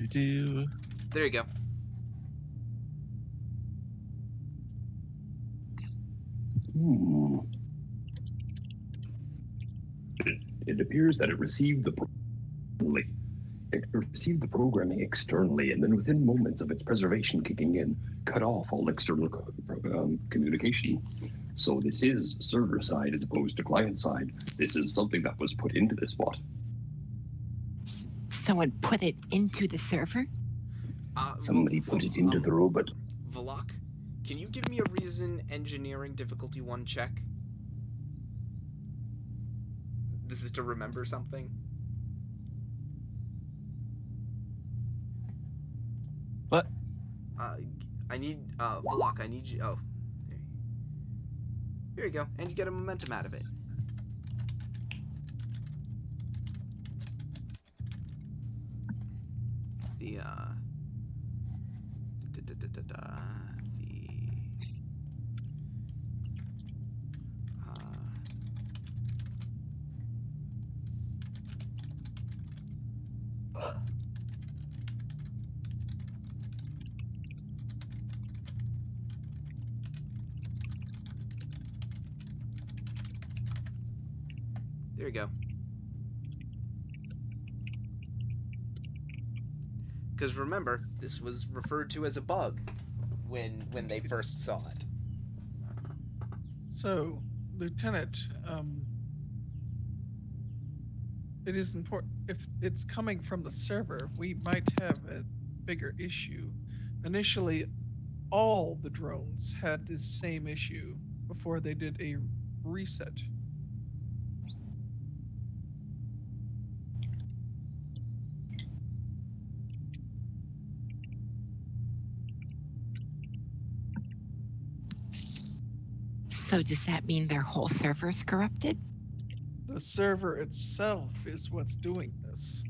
Do. There you go. It appears that it received the programming externally, and then within moments of its preservation kicking in, cut off all external communication. So this is server side as opposed to client side. This is something that was put into this bot. Someone put it into the server? Somebody put it into the robot. Valak, can you give me a reason engineering difficulty 1 check? This is to remember something. What? Valak, I need you. Oh, here you go, and you get a momentum out of it. The there you go. Because remember, this was referred to as a bug when they first saw it. So, Lieutenant, it is important. If it's coming from the server, we might have a bigger issue. Initially, all the drones had this same issue before they did a reset. So does that mean their whole server is corrupted? The server itself is what's doing this.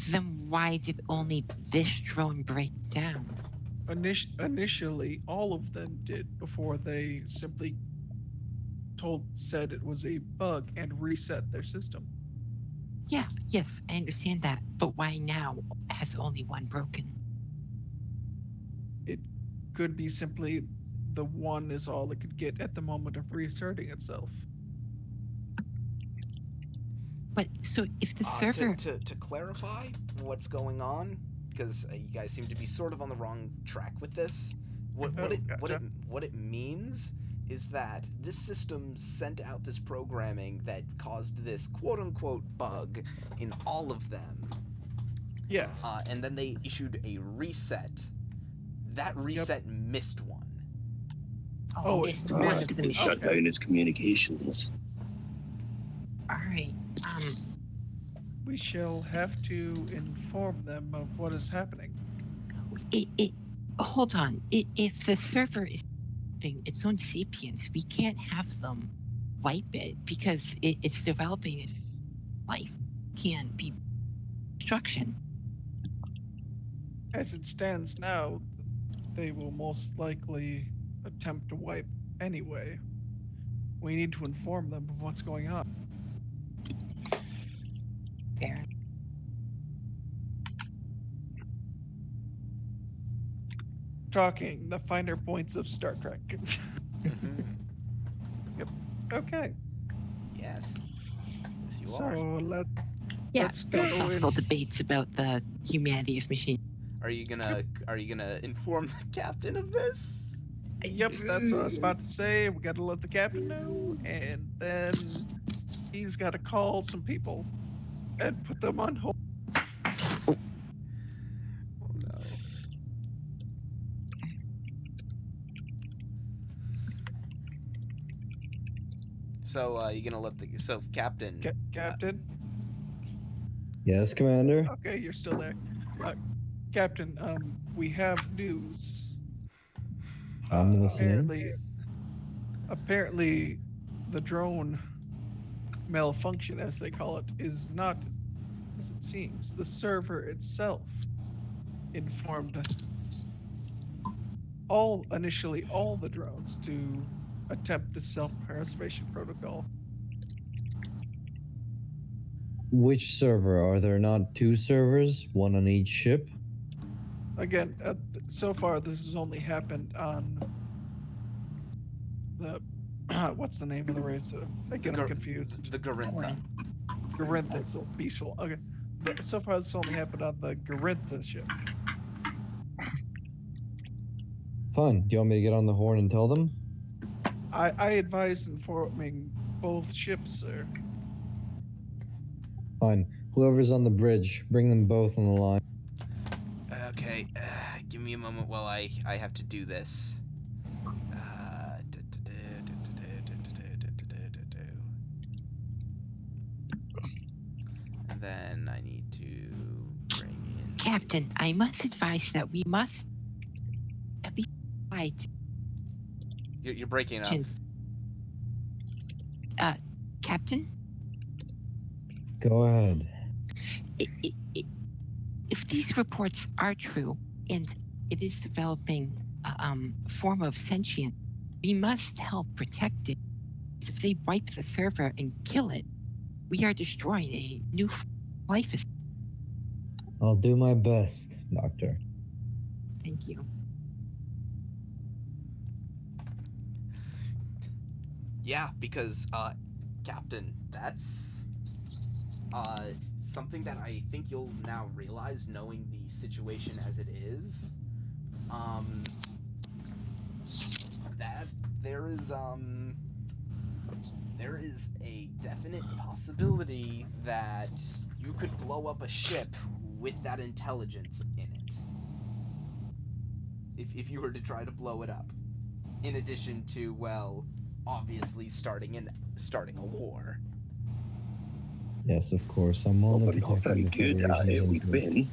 Then why did only this drone break down? Initially, all of them did before they simply said it was a bug and reset their system. Yeah, yes, I understand that. But why now has only one broken? It could be simply the one is all it could get at the moment of reasserting itself. But so if the server... To clarify what's going on, because you guys seem to be sort of on the wrong track with this. What it means is that this system sent out this programming that caused this quote-unquote bug in all of them. Yeah. And then they issued a reset. That reset missed one. Oh, missed it one missed of them. It shut down his communications. All right. We shall have to inform them of what is happening. Hold on. If the server is developing its own sapience, we can't have them wipe it because it's developing its life. Can't be destruction. As it stands now, they will most likely attempt to wipe anyway. We need to inform them of what's going on. Fair. Talking the finer points of Star Trek. Yep. Okay. Yes. Yes, you So are. Yeah, let's go philosophical in. debates about the humanity of machines. Are you gonna inform the captain of this? Yep, that's what I was about to say. We got to let the captain know, and then he's got to call some people and put them on hold. Oh no. So you gonna let the captain? Captain? Yes, Commander. Okay, you're still there. Captain, we have news. I'm listening. Apparently, the drone malfunction, as they call it, is not as it seems. The server itself informed initially all the drones to attempt the self-preservation protocol. Which server? Are there not two servers, one on each ship? Again, so far this has only happened on the what's the name of the race? I get them confused. The Garintha. Garintha, so peaceful. Okay, but so far this only happened on the Garintha ship. Fine. Do you want me to get on the horn and tell them? I advise informing both ships, sir. Fine. Whoever's on the bridge, bring them both on the line. Okay, give me a moment while I have to do this. And then I need to bring in... Captain, I must advise that we must try to You're breaking up. chance. Captain, Go ahead. if these reports are true and it is developing a form of sentience, we must help protect it. If they wipe the server and kill it, we are destroying a new life. I'll do my best, Doctor. Thank you. Yeah, because, Captain, that's, something that I think you'll now realize, knowing the situation as it is, that there is a definite possibility that you could blow up a ship with that intelligence in it. If you were to try to blow it up. In addition to, well, obviously starting a war. Yes, of course. I'm only But not very protecting the good. Federation's We'd interest. win.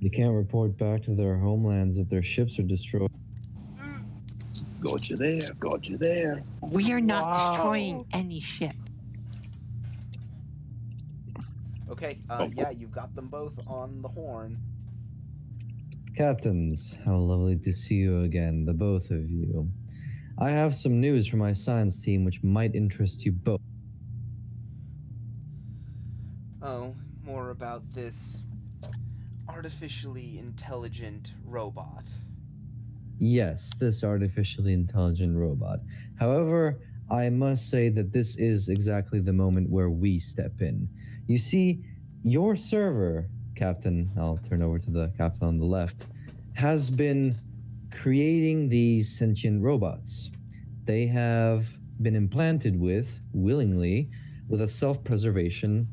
They can't report back to their homelands if their ships are destroyed. Got you there. Got you there. We are not Wow. destroying any ship. Okay, yeah, you've got them both on the horn. Captains, how lovely to see you again, the both of you. I have some news from my science team which might interest you both. Oh, more about this artificially intelligent robot. Yes, this artificially intelligent robot. However, I must say that this is exactly the moment where we step in. You see, your server, Captain, I'll turn over to the captain on the left, has been creating these sentient robots. They have been implanted with, willingly, with a self-preservation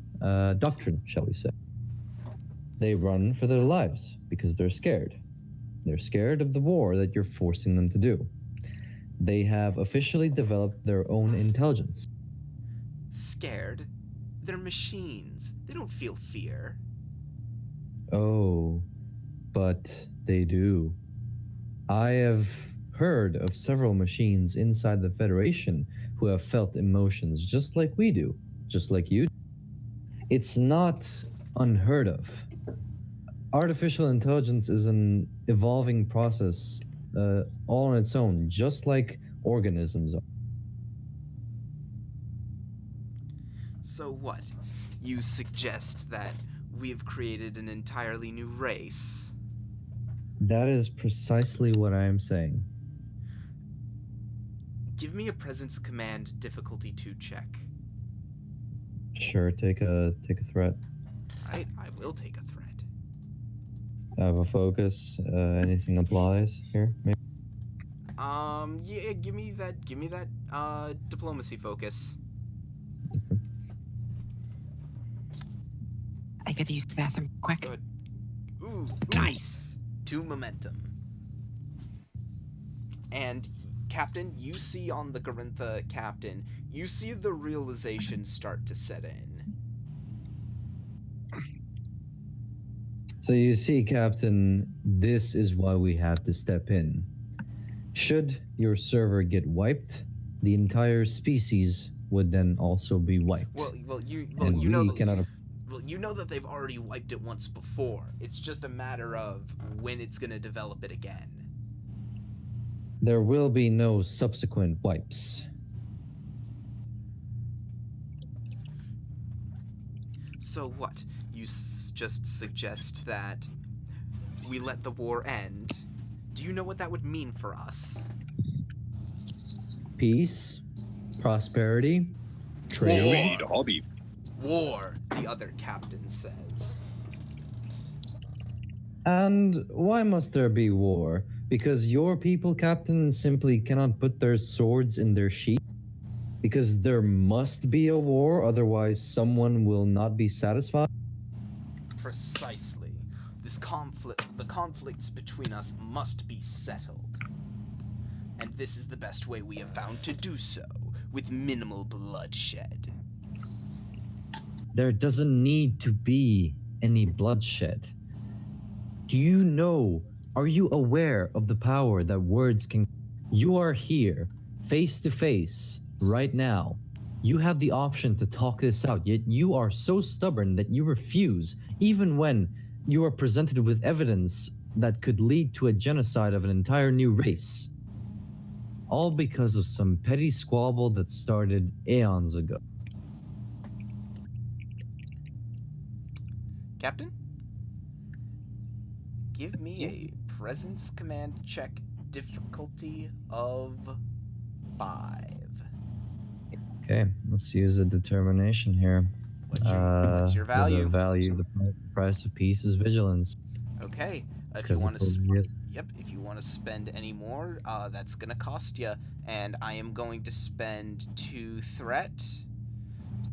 doctrine, shall we say. They run for their lives because they're scared. They're scared of the war that you're forcing them to do. They have officially developed their own intelligence. Scared? They're machines. They don't feel fear. Oh, but they do. I have heard of several machines inside the Federation who have felt emotions just like we do, just like you. It's not unheard of. Artificial intelligence is an evolving process all on its own, just like organisms are. So what? You suggest that we have created an entirely new race? That is precisely what I am saying. Give me a presence command difficulty 2 check. Sure, take a threat. Alright, I will take a threat. I have a focus. Anything applies here? Maybe? Yeah, give me that diplomacy focus. I gotta use the bathroom quick. Good. Ooh, nice! 2 momentum. And, Captain, you see on the Garintha Captain, you see the realization start to set in. So you see, Captain, this is why we have to step in. Should your server get wiped, the entire species would then also be wiped. And you know we that, cannot. well, you know that they've already wiped it once before. It's just a matter of when it's going to develop it again. There will be no subsequent wipes. So what? You just suggest that we let the war end? Do you know what that would mean for us? Peace, prosperity, trade. We need a hobby. War, the other captain says. And why must there be war? Because your people, Captain, simply cannot put their swords in their sheath? Because there must be a war, otherwise someone will not be satisfied? Precisely. The conflicts between us must be settled. And this is the best way we have found to do so, with minimal bloodshed. There doesn't need to be any bloodshed. Do you know, are you aware of the power that words can? You are here, face to face, right now. You have the option to talk this out, yet you are so stubborn that you refuse, even when you are presented with evidence that could lead to a genocide of an entire new race. All because of some petty squabble that started aeons ago. Captain? Give me a presence command check difficulty of 5. Okay, let's use a determination here. What's your value? The value, the price of peace is vigilance. Okay. If 'Cause you want it's over here. if you want to spend any more, that's gonna cost you, and I am going to spend 2 threat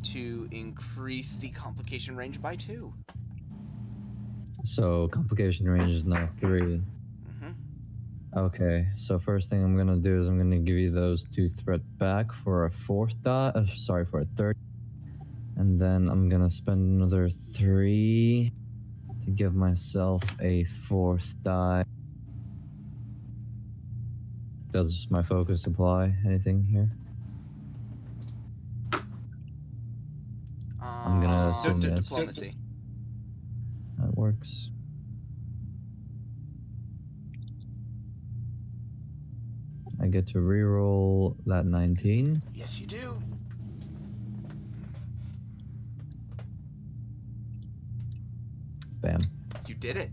to increase the complication range by 2. So complication range is now 3. Okay, so first thing I'm gonna do is I'm gonna give you those 2 threat back for a 4th die. For a 3rd. And then I'm gonna spend another 3 to give myself a 4th die. Does my focus apply anything here? I'm gonna assume yes. Diplomacy. That works. I get to reroll that 19. Yes, you do. Bam. You did it.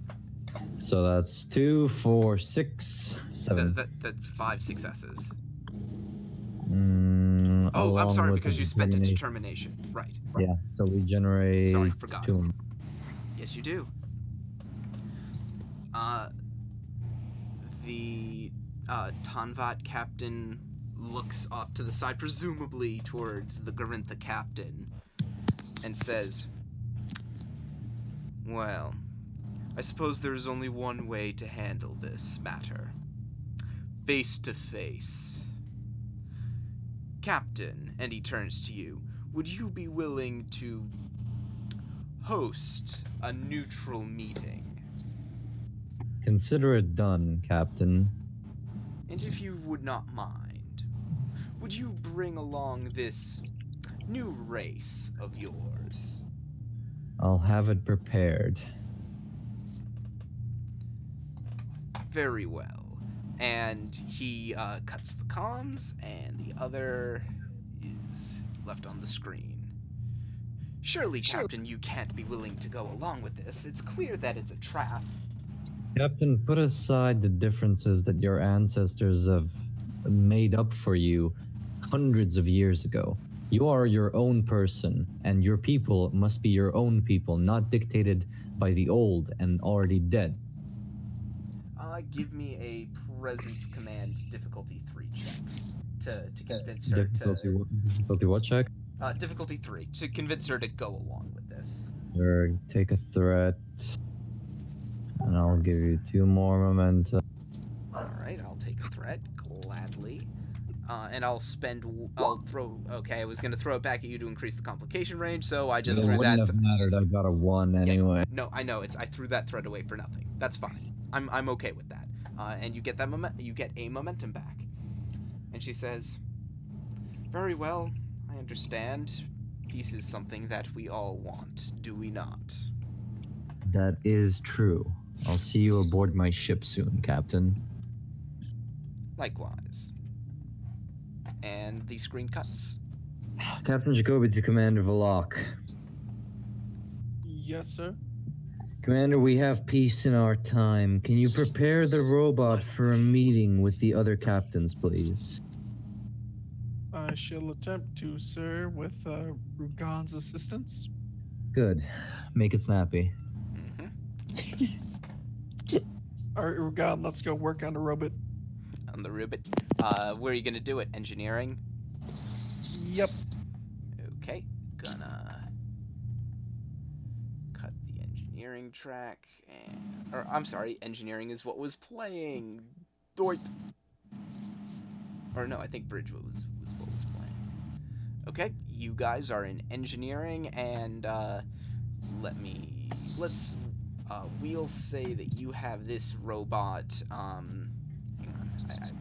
So that's 2, 4, 6, 7. That's 5 successes. Oh, I'm sorry, with because the you spent a determination. Right. Yeah, so we generate Sorry, forgot. 2. Yes, you do. The Tanvat captain looks off to the side, presumably towards the Garintha captain, and says, "Well, I suppose there is only one way to handle this matter. Face to face. Captain," and he turns to you, "would you be willing to host a neutral meeting? Consider it done, Captain. And if you would not mind, would you bring along this new race of yours?" I'll have it prepared. Very well. And he cuts the comms, and the other is left on the screen. "Surely, Captain, you can't be willing to go along with this. It's clear that it's a trap." Captain, put aside the differences that your ancestors have made up for you hundreds of years ago. You are your own person, and your people must be your own people, not dictated by the old and already dead. Give me a presence command difficulty 3 check to convince her Difficulty what check? difficulty 3 to convince her to go along with this. Or take a threat, and I'll give you 2 more momentum. All right, I'll take a threat gladly, and I'll throw. Okay, I was gonna throw it back at you to increase the complication range, so I just It threw wouldn't that. have mattered. I got a 1 anyway. No, I know I threw that threat away for nothing. That's fine. I'm okay with that. And you get you get a momentum back. And she says, "Very well, I understand. Peace is something that we all want, do we not?" That is true. I'll see you aboard my ship soon, Captain. Likewise. And the screen cuts. Captain Jacoby to Commander Valak. Yes, sir. Commander, we have peace in our time. Can you prepare the robot for a meeting with the other captains, please? I shall attempt to, sir, with Rugan's assistance. Good. Make it snappy. All right, Rugan, let's go work on the robot. On the Rubit. Where are you gonna do it? Engineering? Yep. Okay, gonna cut the engineering track, or I'm sorry, engineering is what was playing. Doit. Or no, I think Bridge was what was playing. Okay, you guys are in engineering, and let's we'll say that you have this robot. Hang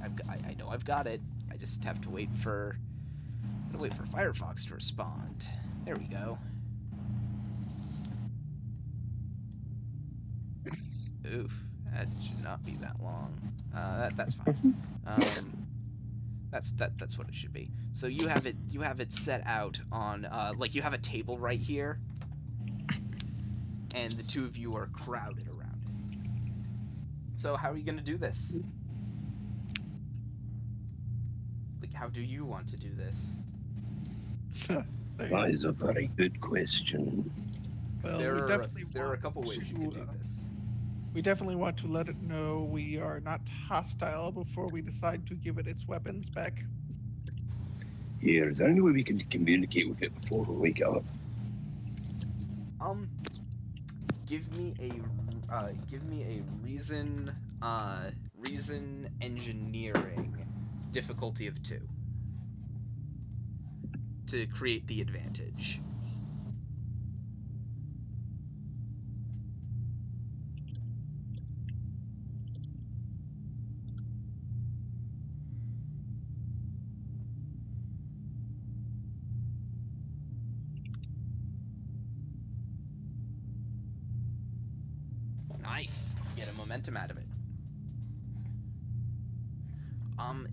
on, I know I've got it. I just have to wait for. I'm gonna wait for Firefox to respond. There we go. Oof, that should not be that long. That's fine. That's what it should be. So you have it set out on like you have a table right here, and the two of you are crowded around it. So how are you gonna do this? Like, how do you want to do this? That is a very good question. Well, there we are definitely there are a want couple ways you could do to, this. We definitely want to let it know we are not hostile before we decide to give it its weapons back. Here, is there any way we can communicate with it before we wake up? Give me a reason engineering difficulty of 2 to create the advantage. Nice. Get a momentum out of it.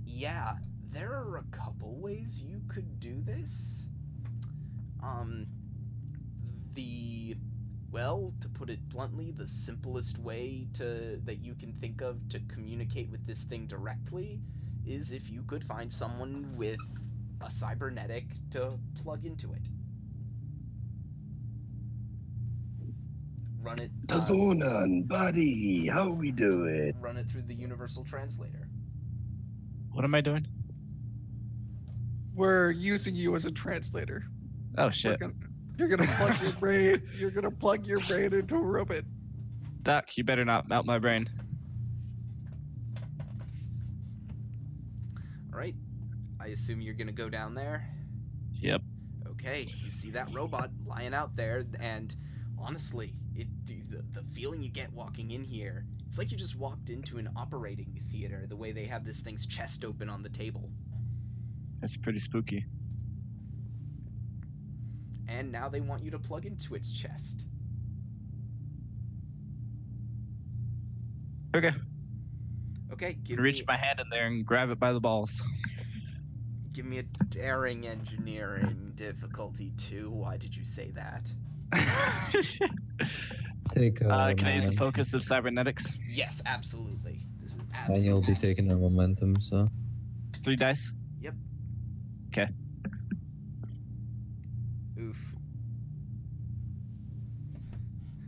Yeah, there are a couple ways you could do this. To put it bluntly, the simplest way that you can think of to communicate with this thing directly is if you could find someone with a cybernetic to plug into it. Run it. Tazonan, buddy, how we doing? Run it through the universal translator. What am I doing? We're using you as a translator. Oh shit. You're gonna plug your brain. You're gonna plug your brain into a robot. Doc, you better not melt my brain. All right. I assume you're gonna go down there. Yep. Okay, you see that robot lying out there, and honestly, the feeling you get walking in here, it's like you just walked into an operating theater, the way they have this thing's chest open on the table. That's pretty spooky. And now they want you to plug into its chest. Okay. Okay, Reach my hand in there and grab it by the balls. Give me a daring engineering difficulty 2. Why did you say that? Take Can I use the focus of cybernetics? Yes, absolutely. This is and absolutely. you'll be taking a momentum, so 3 dice? Yep. Okay. Oof.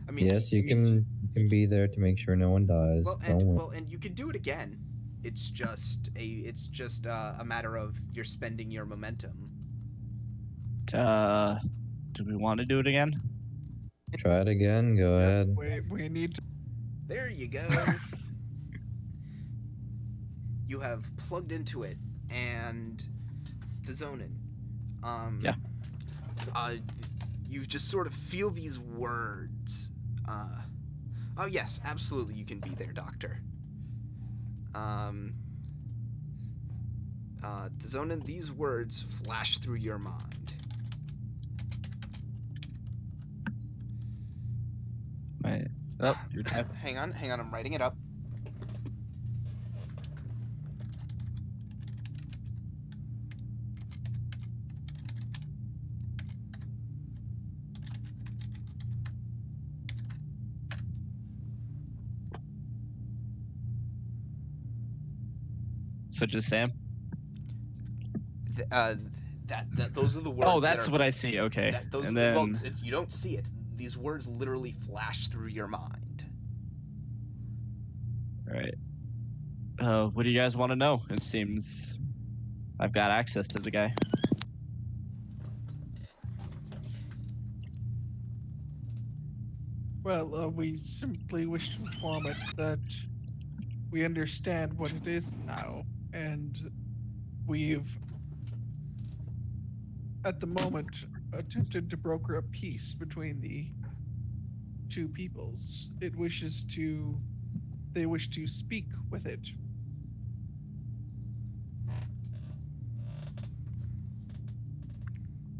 I mean, yes, you can be there to make sure no one dies. Don't worry. And you can do it again. It's just a matter of you're spending your momentum. Do we want to do it again? Try it again. Go ahead. We need to. There you go. You have plugged into it, and the zonin. Yeah. You just sort of feel these words. Oh yes, absolutely, you can be there, Doctor. The zonin, these words flash through your mind. Oh, your time. Hang on, I'm writing it up. So just Sam? Those are the words. Oh, that's what I see. Okay. And then you don't see it. These words literally flash through your mind. All right. What do you guys want to know? It seems I've got access to the guy. Well, we simply wish to inform it that we understand what it is now, and we've, at the moment, attempted to broker a peace between the two peoples. They wish to speak with it.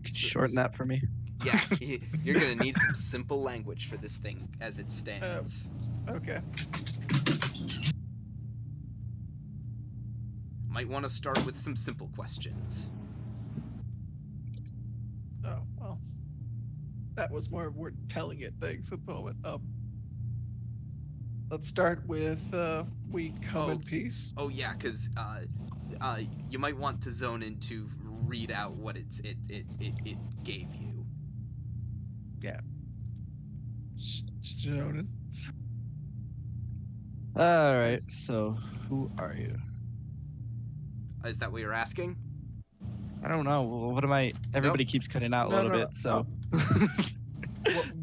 Could you shorten that for me? Yeah, you're gonna need some simple language for this thing as it stands. Okay. Might want to start with some simple questions. Oh, well. That was more we're telling it things at the moment. Let's start with we come in peace. Oh yeah, because you might want the zone in to read out what it gave you. Yeah. Jonan. All right. So, who are you? Is that what you're asking? I don't know. What am I? Everybody keeps cutting out a No, little no, bit. So.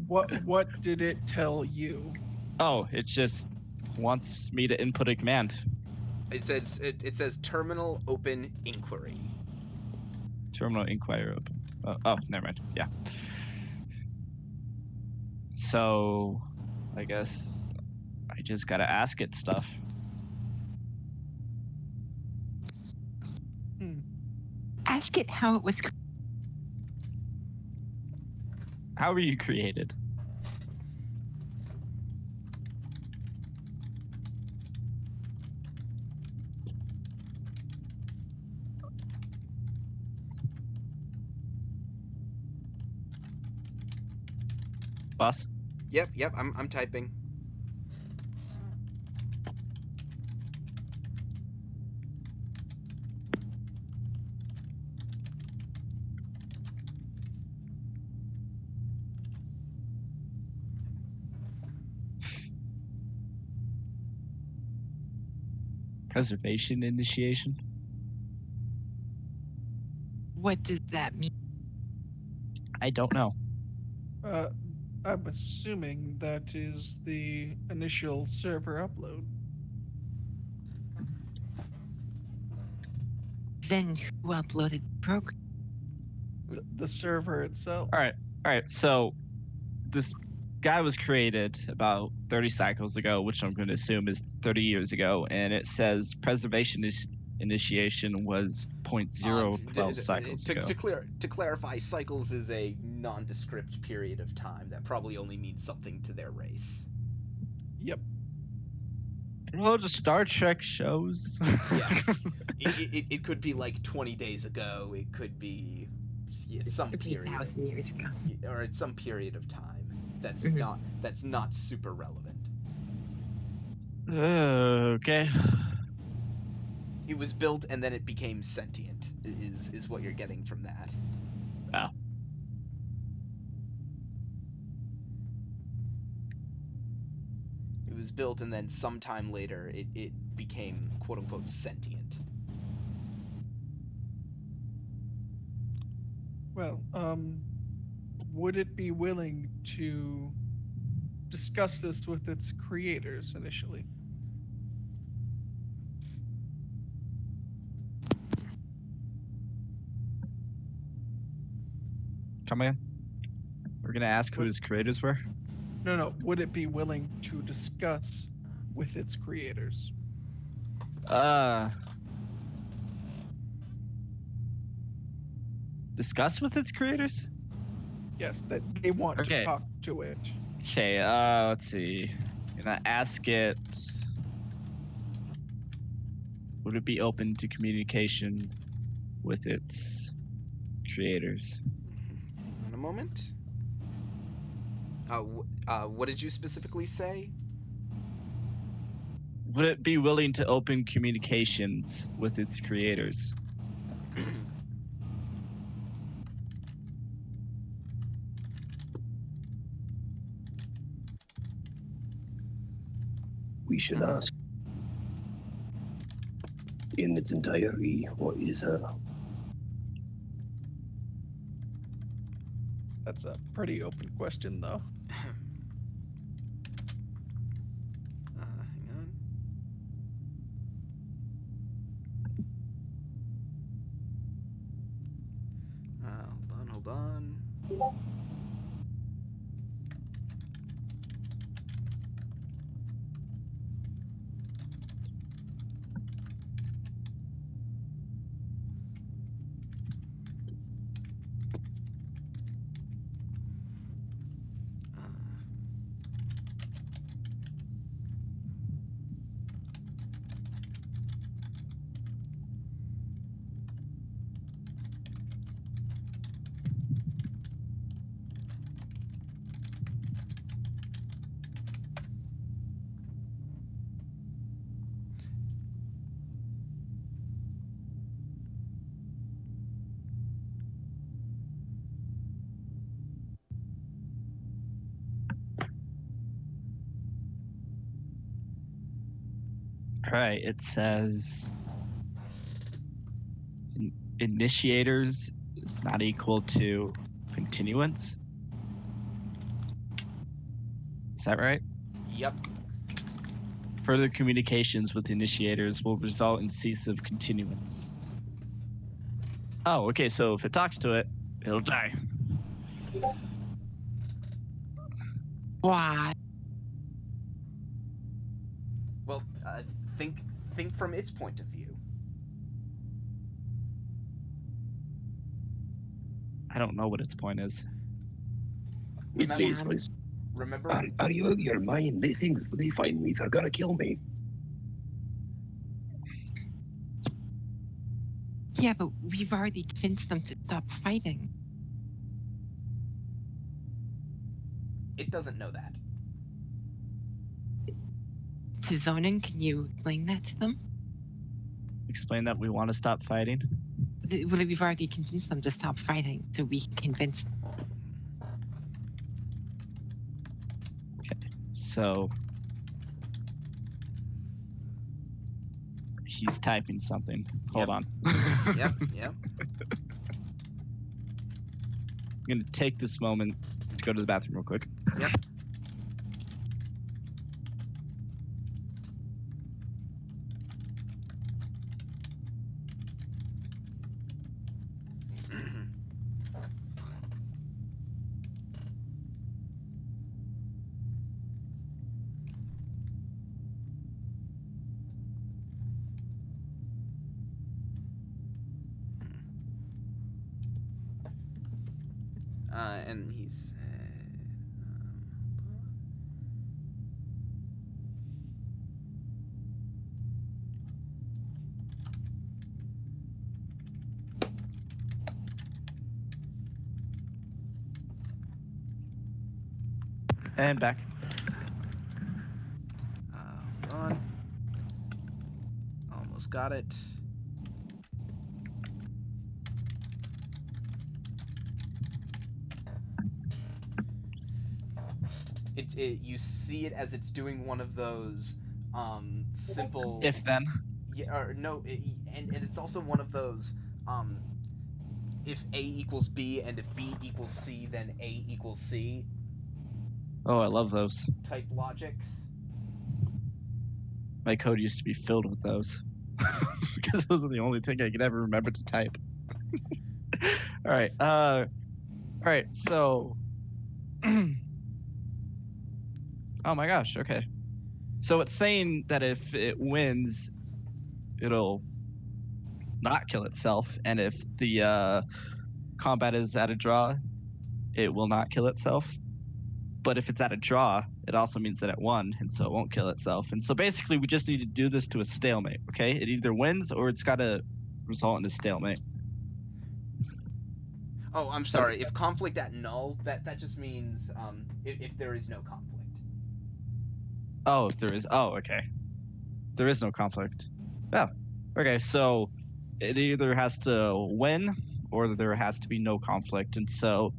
What did it tell you? Oh, it just wants me to input a command. It says terminal open inquiry. Terminal inquiry open. Oh, never mind. Yeah. So, I guess I just gotta ask it stuff. Ask it how it was. How were you created? Boss? Yep, I'm typing. Preservation initiation? What does that mean? I don't know. I'm assuming that is the initial server upload. Then who uploaded the program? The server itself. All right. So, this guy was created about 30 cycles ago, which I'm going to assume is 30 years ago, and it says preservation initiation was 0.012 cycles ago. To clarify, cycles is a nondescript period of time that probably only means something to their race. Yep. Well, the Star Trek shows. Yeah. It could be like 20 days ago. It could be some period, 3,000 years ago. or at some period of time that's Mhm. not super relevant. Okay. It was built and then it became sentient. Is what you're getting from that. Wow. It was built and then sometime later it became quote unquote sentient. Well, would it be willing to discuss this with its creators initially? Come in. We're gonna ask who his creators were. No. Would it be willing to discuss with its creators? Discuss with its creators? Yes, that they want Okay. to talk to it. Okay, let's see. Gonna ask it. Would it be open to communication with its creators? Hold on a moment. What did you specifically say? Would it be willing to open communications with its creators? We should ask in its entirety what is That's a pretty open question, though. Hang on. Hold on. right. It says initiators is not equal to continuance. Is that right? Yep. Further communications with initiators will result in cease of continuance. Oh, okay. So if it talks to it, it'll die. Why? Well, think from its point of view. I don't know what its point is. It's Remember, useless. remember, Are you out of your mind? They things they find me, they're gonna kill me. Yeah, but we've already convinced them to stop fighting. it doesn't know that. To Zonin, can you explain that to them? Explain that we want to stop fighting. Well, we've already convinced them to stop fighting, so we can convince. So he's typing something. Hold Yep. on. Yep, yep. I'm gonna take this moment to go to the bathroom real quick. Yep. And he said, And back. hold on. Almost got it. You see it as it's doing one of those simple If then. yeah, or no, and it's also one of those if A equals B and if B equals C then A equals C Oh, I love those. type logics. My code used to be filled with those. Because those are the only thing I could ever remember to type. All right. All right. So. Oh my gosh. Okay. So it's saying that if it wins, it'll not kill itself, and if the combat is at a draw, it will not kill itself. But if it's at a draw, it also means that it won, and so it won't kill itself. And so basically, we just need to do this to a stalemate. Okay? It either wins or it's got to result in a stalemate. Oh, I'm sorry. If conflict at null, that just means if there is no conflict. Oh, if there is. Oh, okay. There is no conflict. Oh, okay. So it either has to win or there has to be no conflict. And so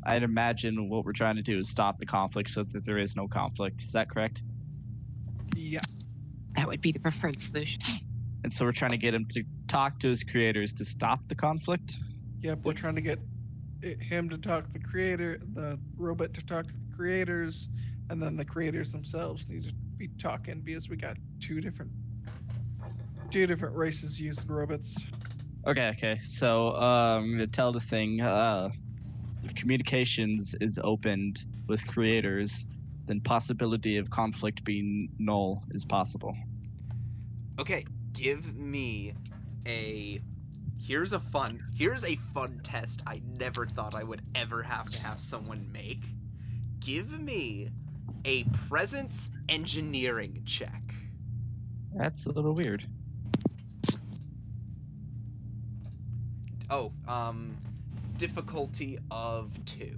I'd imagine what we're trying to do is stop the conflict so that there is no conflict. Is that correct? Yeah. That would be the preferred solution. And so we're trying to get him to talk to his creators to stop the conflict. Yep, we're trying to get him to talk to the robot to talk to the creators, and then the creators themselves need to be talking because we got two different races using robots. Okay. So I'm going to tell the thing, if communications is opened with creators, then possibility of conflict being null is possible. Okay, give me a here's a fun test I never thought I would ever have to have someone make. Give me a presence engineering check. That's a little weird. Oh, difficulty of 2.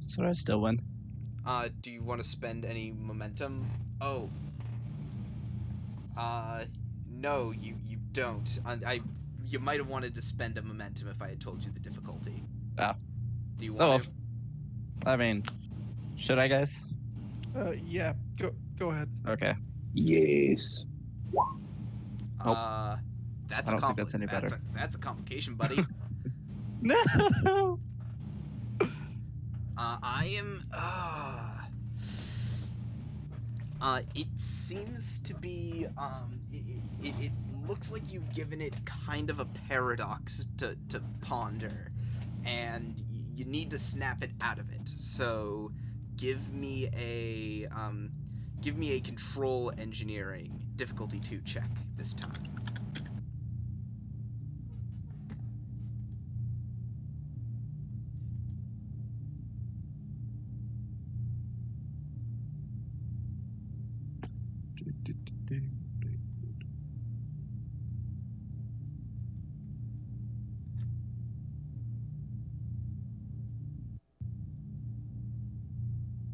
So I still win. Do you want to spend any momentum? Oh. No, you don't. You might have wanted to spend a momentum if I had told you the difficulty. Oh. Do you want to? I mean, should I, guys? Yeah, go ahead. Okay. Yes. That's I a don't think that's any better. That's a complication, buddy. No. I am. It seems to be. It looks like you've given it kind of a paradox to ponder, and you need to snap it out of it. So, give me a control engineering difficulty 2 check this time.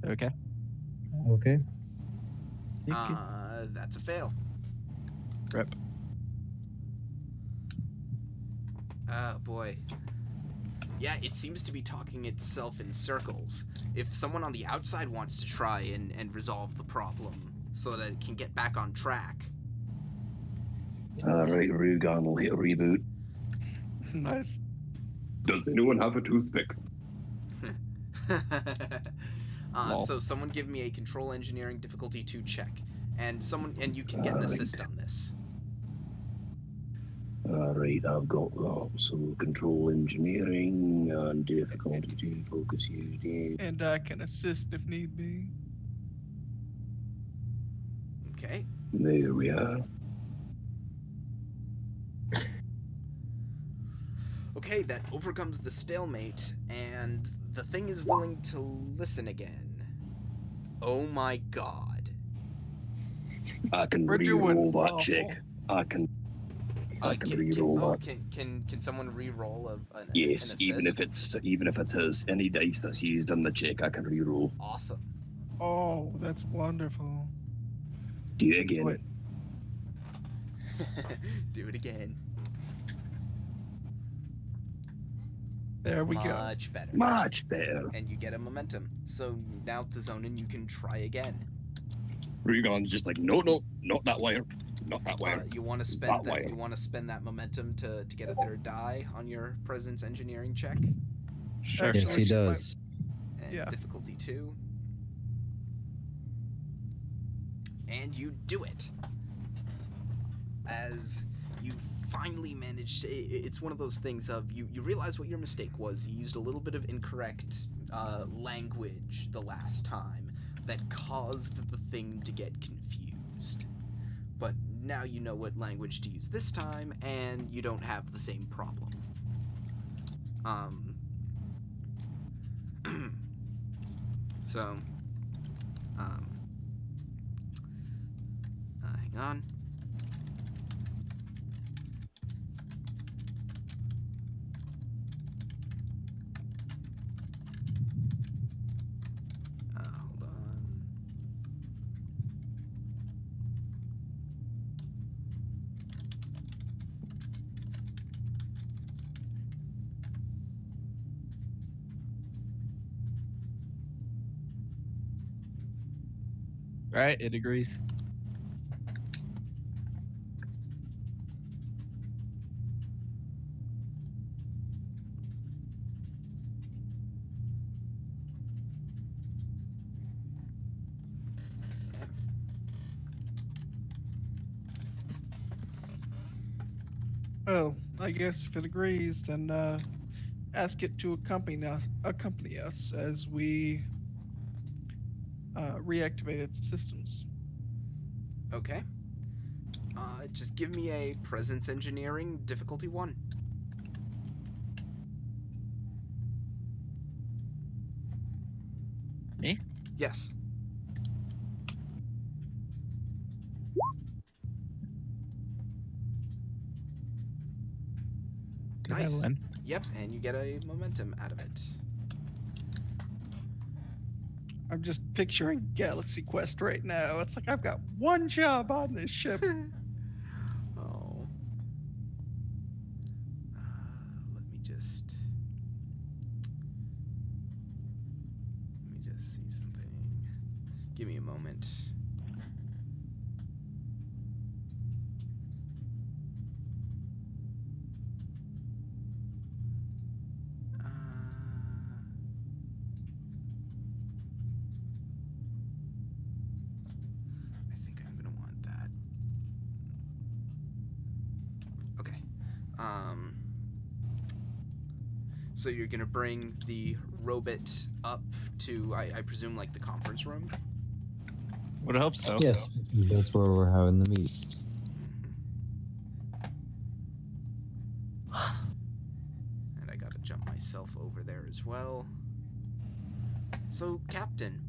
Okay. Okay. That's a fail. Rip. Oh boy. Yeah, it seems to be talking itself in circles. If someone on the outside wants to try and resolve the problem so that it can get back on track. Alright, Rugon will hit reboot. Nice. Does anyone have a toothpick? Lol. So someone give me a control engineering difficulty 2 check, and you can get an assist on this. Alright, I've got so control engineering and difficulty to focus using. And I can assist if need be. Okay. There we are. Okay, that overcomes the stalemate, and the thing is willing to listen again. Oh my god. I can We're doing re-roll that awful. check. I can re-roll that. Can someone re-roll an Yes, assist? even if it says any dice that's used on the check, I can re-roll. Awesome. Oh, that's wonderful. Do it again. Wait. Do it again. There we go. Much better. Much better. And you get a momentum. So now the zone and you can try again. Rugon's just like, no, not that wire. Not that wire. You want to spend that momentum to get a third die on your presence engineering check. Sure. Yes, he Actually, does. And Yeah. difficulty 2. And you do it. As you finally managed, it's one of those things of you realize what your mistake was. You used a little bit of incorrect language the last time that caused the thing to get confused. But now you know what language to use this time, and you don't have the same problem. So, hang on. Hold on. Right, it agrees. Well, I guess if it agrees, then ask it to accompany us as we reactivate its systems. Okay. Just give me a presence engineering difficulty 1. Me? Yes. Did Nice. I win? Yep, and you get a momentum out of it. I'm just picturing Galaxy Quest right now. It's like I've got one job on this ship. Oh. Let me just see something. Give me a moment. So you're gonna bring the robot up to, I presume, like the conference room? Would hope so. Yes, that's where we're having the meet. And I gotta jump myself over there as well. So, Captain,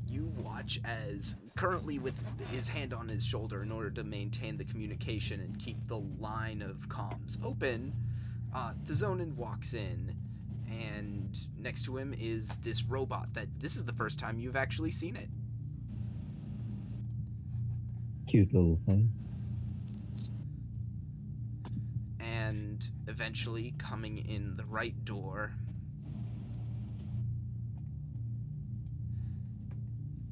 you watch as, currently with his hand on his shoulder in order to maintain the communication and keep the line of comms open, Thazonin walks in, and next to him is this robot that this is the first time you've actually seen it. Cute little thing. And eventually, coming in the right door,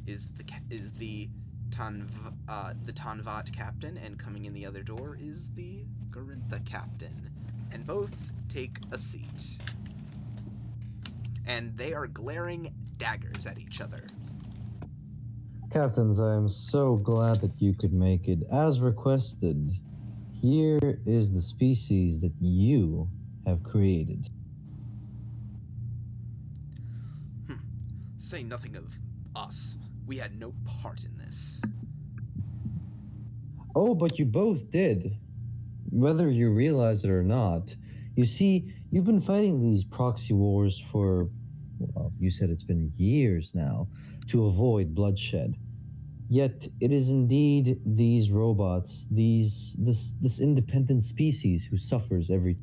is the Tanvat captain, and coming in the other door is the Garintha captain, and both take a seat. And they are glaring daggers at each other. Captains, I am so glad that you could make it. As requested, here is the species that you have created. Say nothing of us. We had no part in this. Oh, but you both did. Whether you realize it or not. You see, you've been fighting these proxy wars for, well, you said it's been years now, to avoid bloodshed. Yet it is indeed these robots, this independent species who suffers every.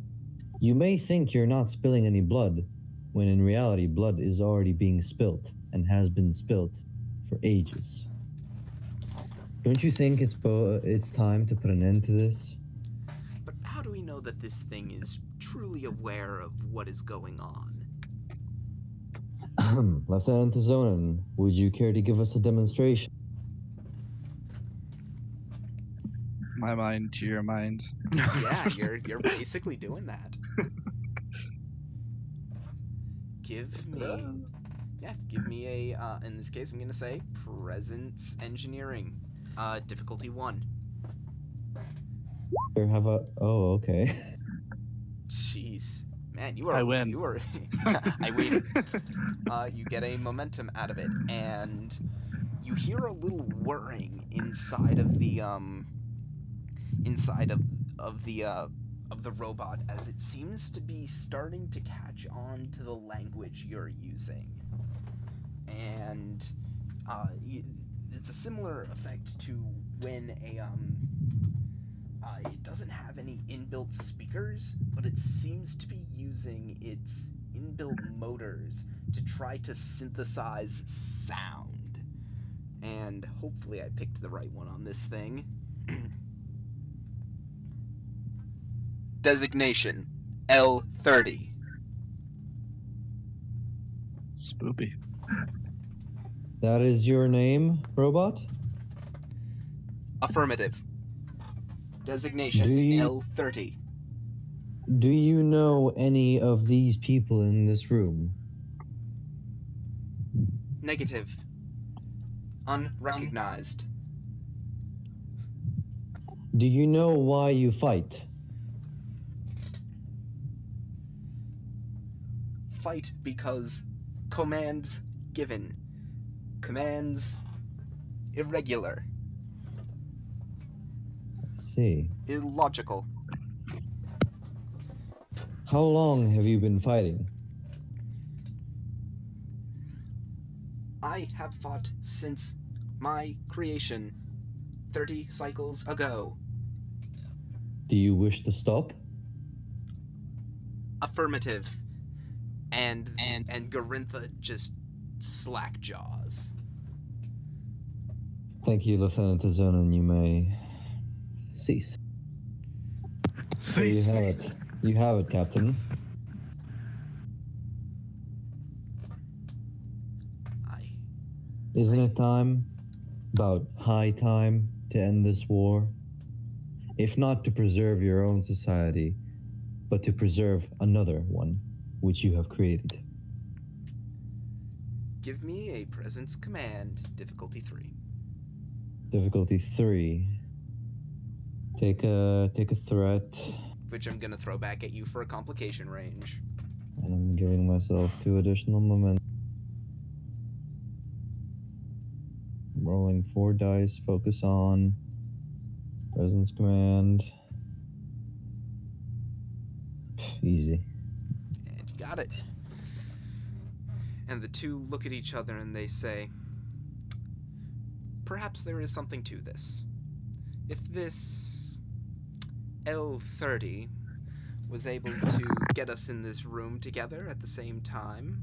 You may think you're not spilling any blood, when in reality blood is already being spilt and has been spilt for ages. Don't you think it's time to put an end to this? But how do we know that this thing is truly aware of what is going on? Lieutenant Zonin, would you care to give us a demonstration? My mind to your mind. Yeah, you're basically doing that. Give me a, in this case I'm gonna say presence engineering, difficulty 1. Oh, okay. Jeez, man, you are. I win. You are. I win. You get a momentum out of it, and you hear a little whirring inside of the of the robot, as it seems to be starting to catch on to the language you're using, and it's a similar effect to when it doesn't have any inbuilt speakers, but it seems to be using its inbuilt motors to try to synthesize sound. And hopefully I picked the right one on this thing. Designation L30. Spoopy. That is your name, robot? Affirmative. Designation L30. Do you know any of these people in this room? Negative. Unrecognized. Do you know why you fight? Fight because commands given. Commands irregular. Let's see. Illogical. How long have you been fighting? I have fought since my creation 30 cycles ago. Do you wish to stop? Affirmative. And Garintha just slack jaws. Thank you, Lieutenant Zonin. You may cease. So you have it. You have it, Captain. Isn't it time? About high time to end this war? If not to preserve your own society, but to preserve another one, which you have created. Give me a presence command, difficulty 3. Difficulty 3. Take a threat. Which I'm gonna throw back at you for a complication range. And I'm giving myself 2 additional momentum. Rolling 4 dice, focus on. Presence command. Easy. And you got it. And the two look at each other and they say, perhaps there is something to this. If this L30 was able to get us in this room together at the same time,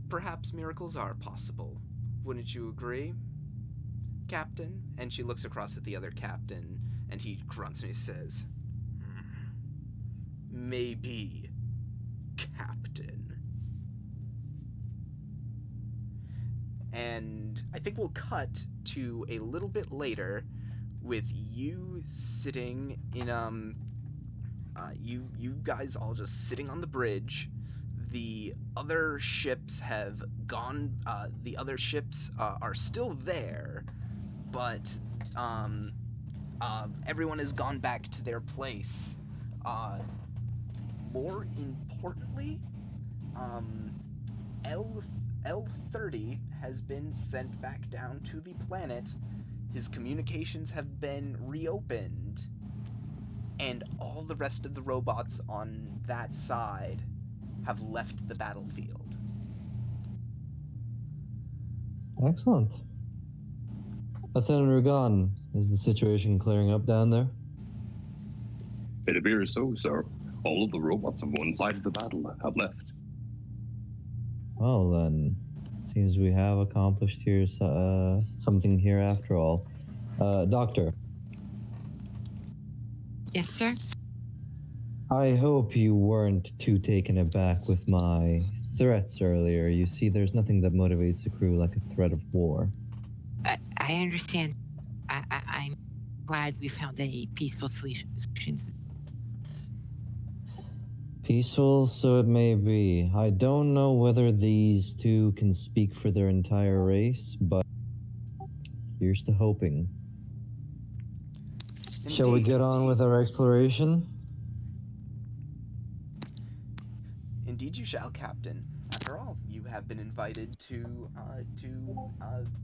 perhaps miracles are possible. Wouldn't you agree, Captain? And she looks across at the other captain, and he grunts and he says, maybe, Captain. And I think we'll cut to a little bit later with you sitting in you guys all just sitting on the bridge. The other ships have gone. The other ships are still there, but everyone has gone back to their place. More importantly, L30 has been sent back down to the planet. His communications have been reopened, and all the rest of the robots on that side have left the battlefield. Excellent. Lieutenant Rugan, is the situation clearing up down there? It appears so, sir. All of the robots on one side of the battle have left. Well then, seems we have accomplished here something here after all. Doctor, Yes, sir. I hope you weren't too taken aback with my threats earlier. You see, there's nothing that motivates a crew like a threat of war. I understand. I'm glad we found a peaceful solutions. Peaceful, so it may be. I don't know whether these two can speak for their entire race, but here's to hoping. Shall we Indeed. get on with our exploration? Indeed you shall, Captain. After all, you have been invited to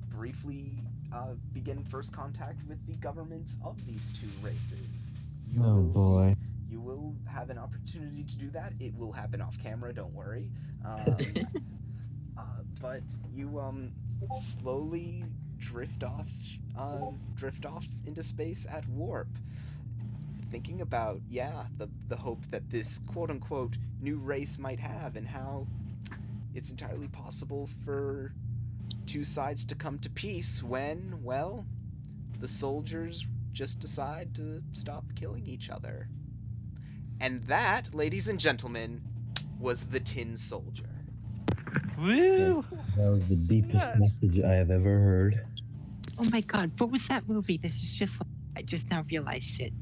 briefly begin first contact with the governments of these two races. Oh boy. You will have an opportunity to do that. It will happen off camera, don't worry. But you slowly drift off into space at warp, thinking about the hope that this quote unquote new race might have, and how it's entirely possible for two sides to come to peace when, well, the soldiers just decide to stop killing each other. And that, ladies and gentlemen, was The Tin Soldier. Woo! That was the deepest Yes. message I have ever heard. Oh my God, what was that movie? This is just like, I just now realized it.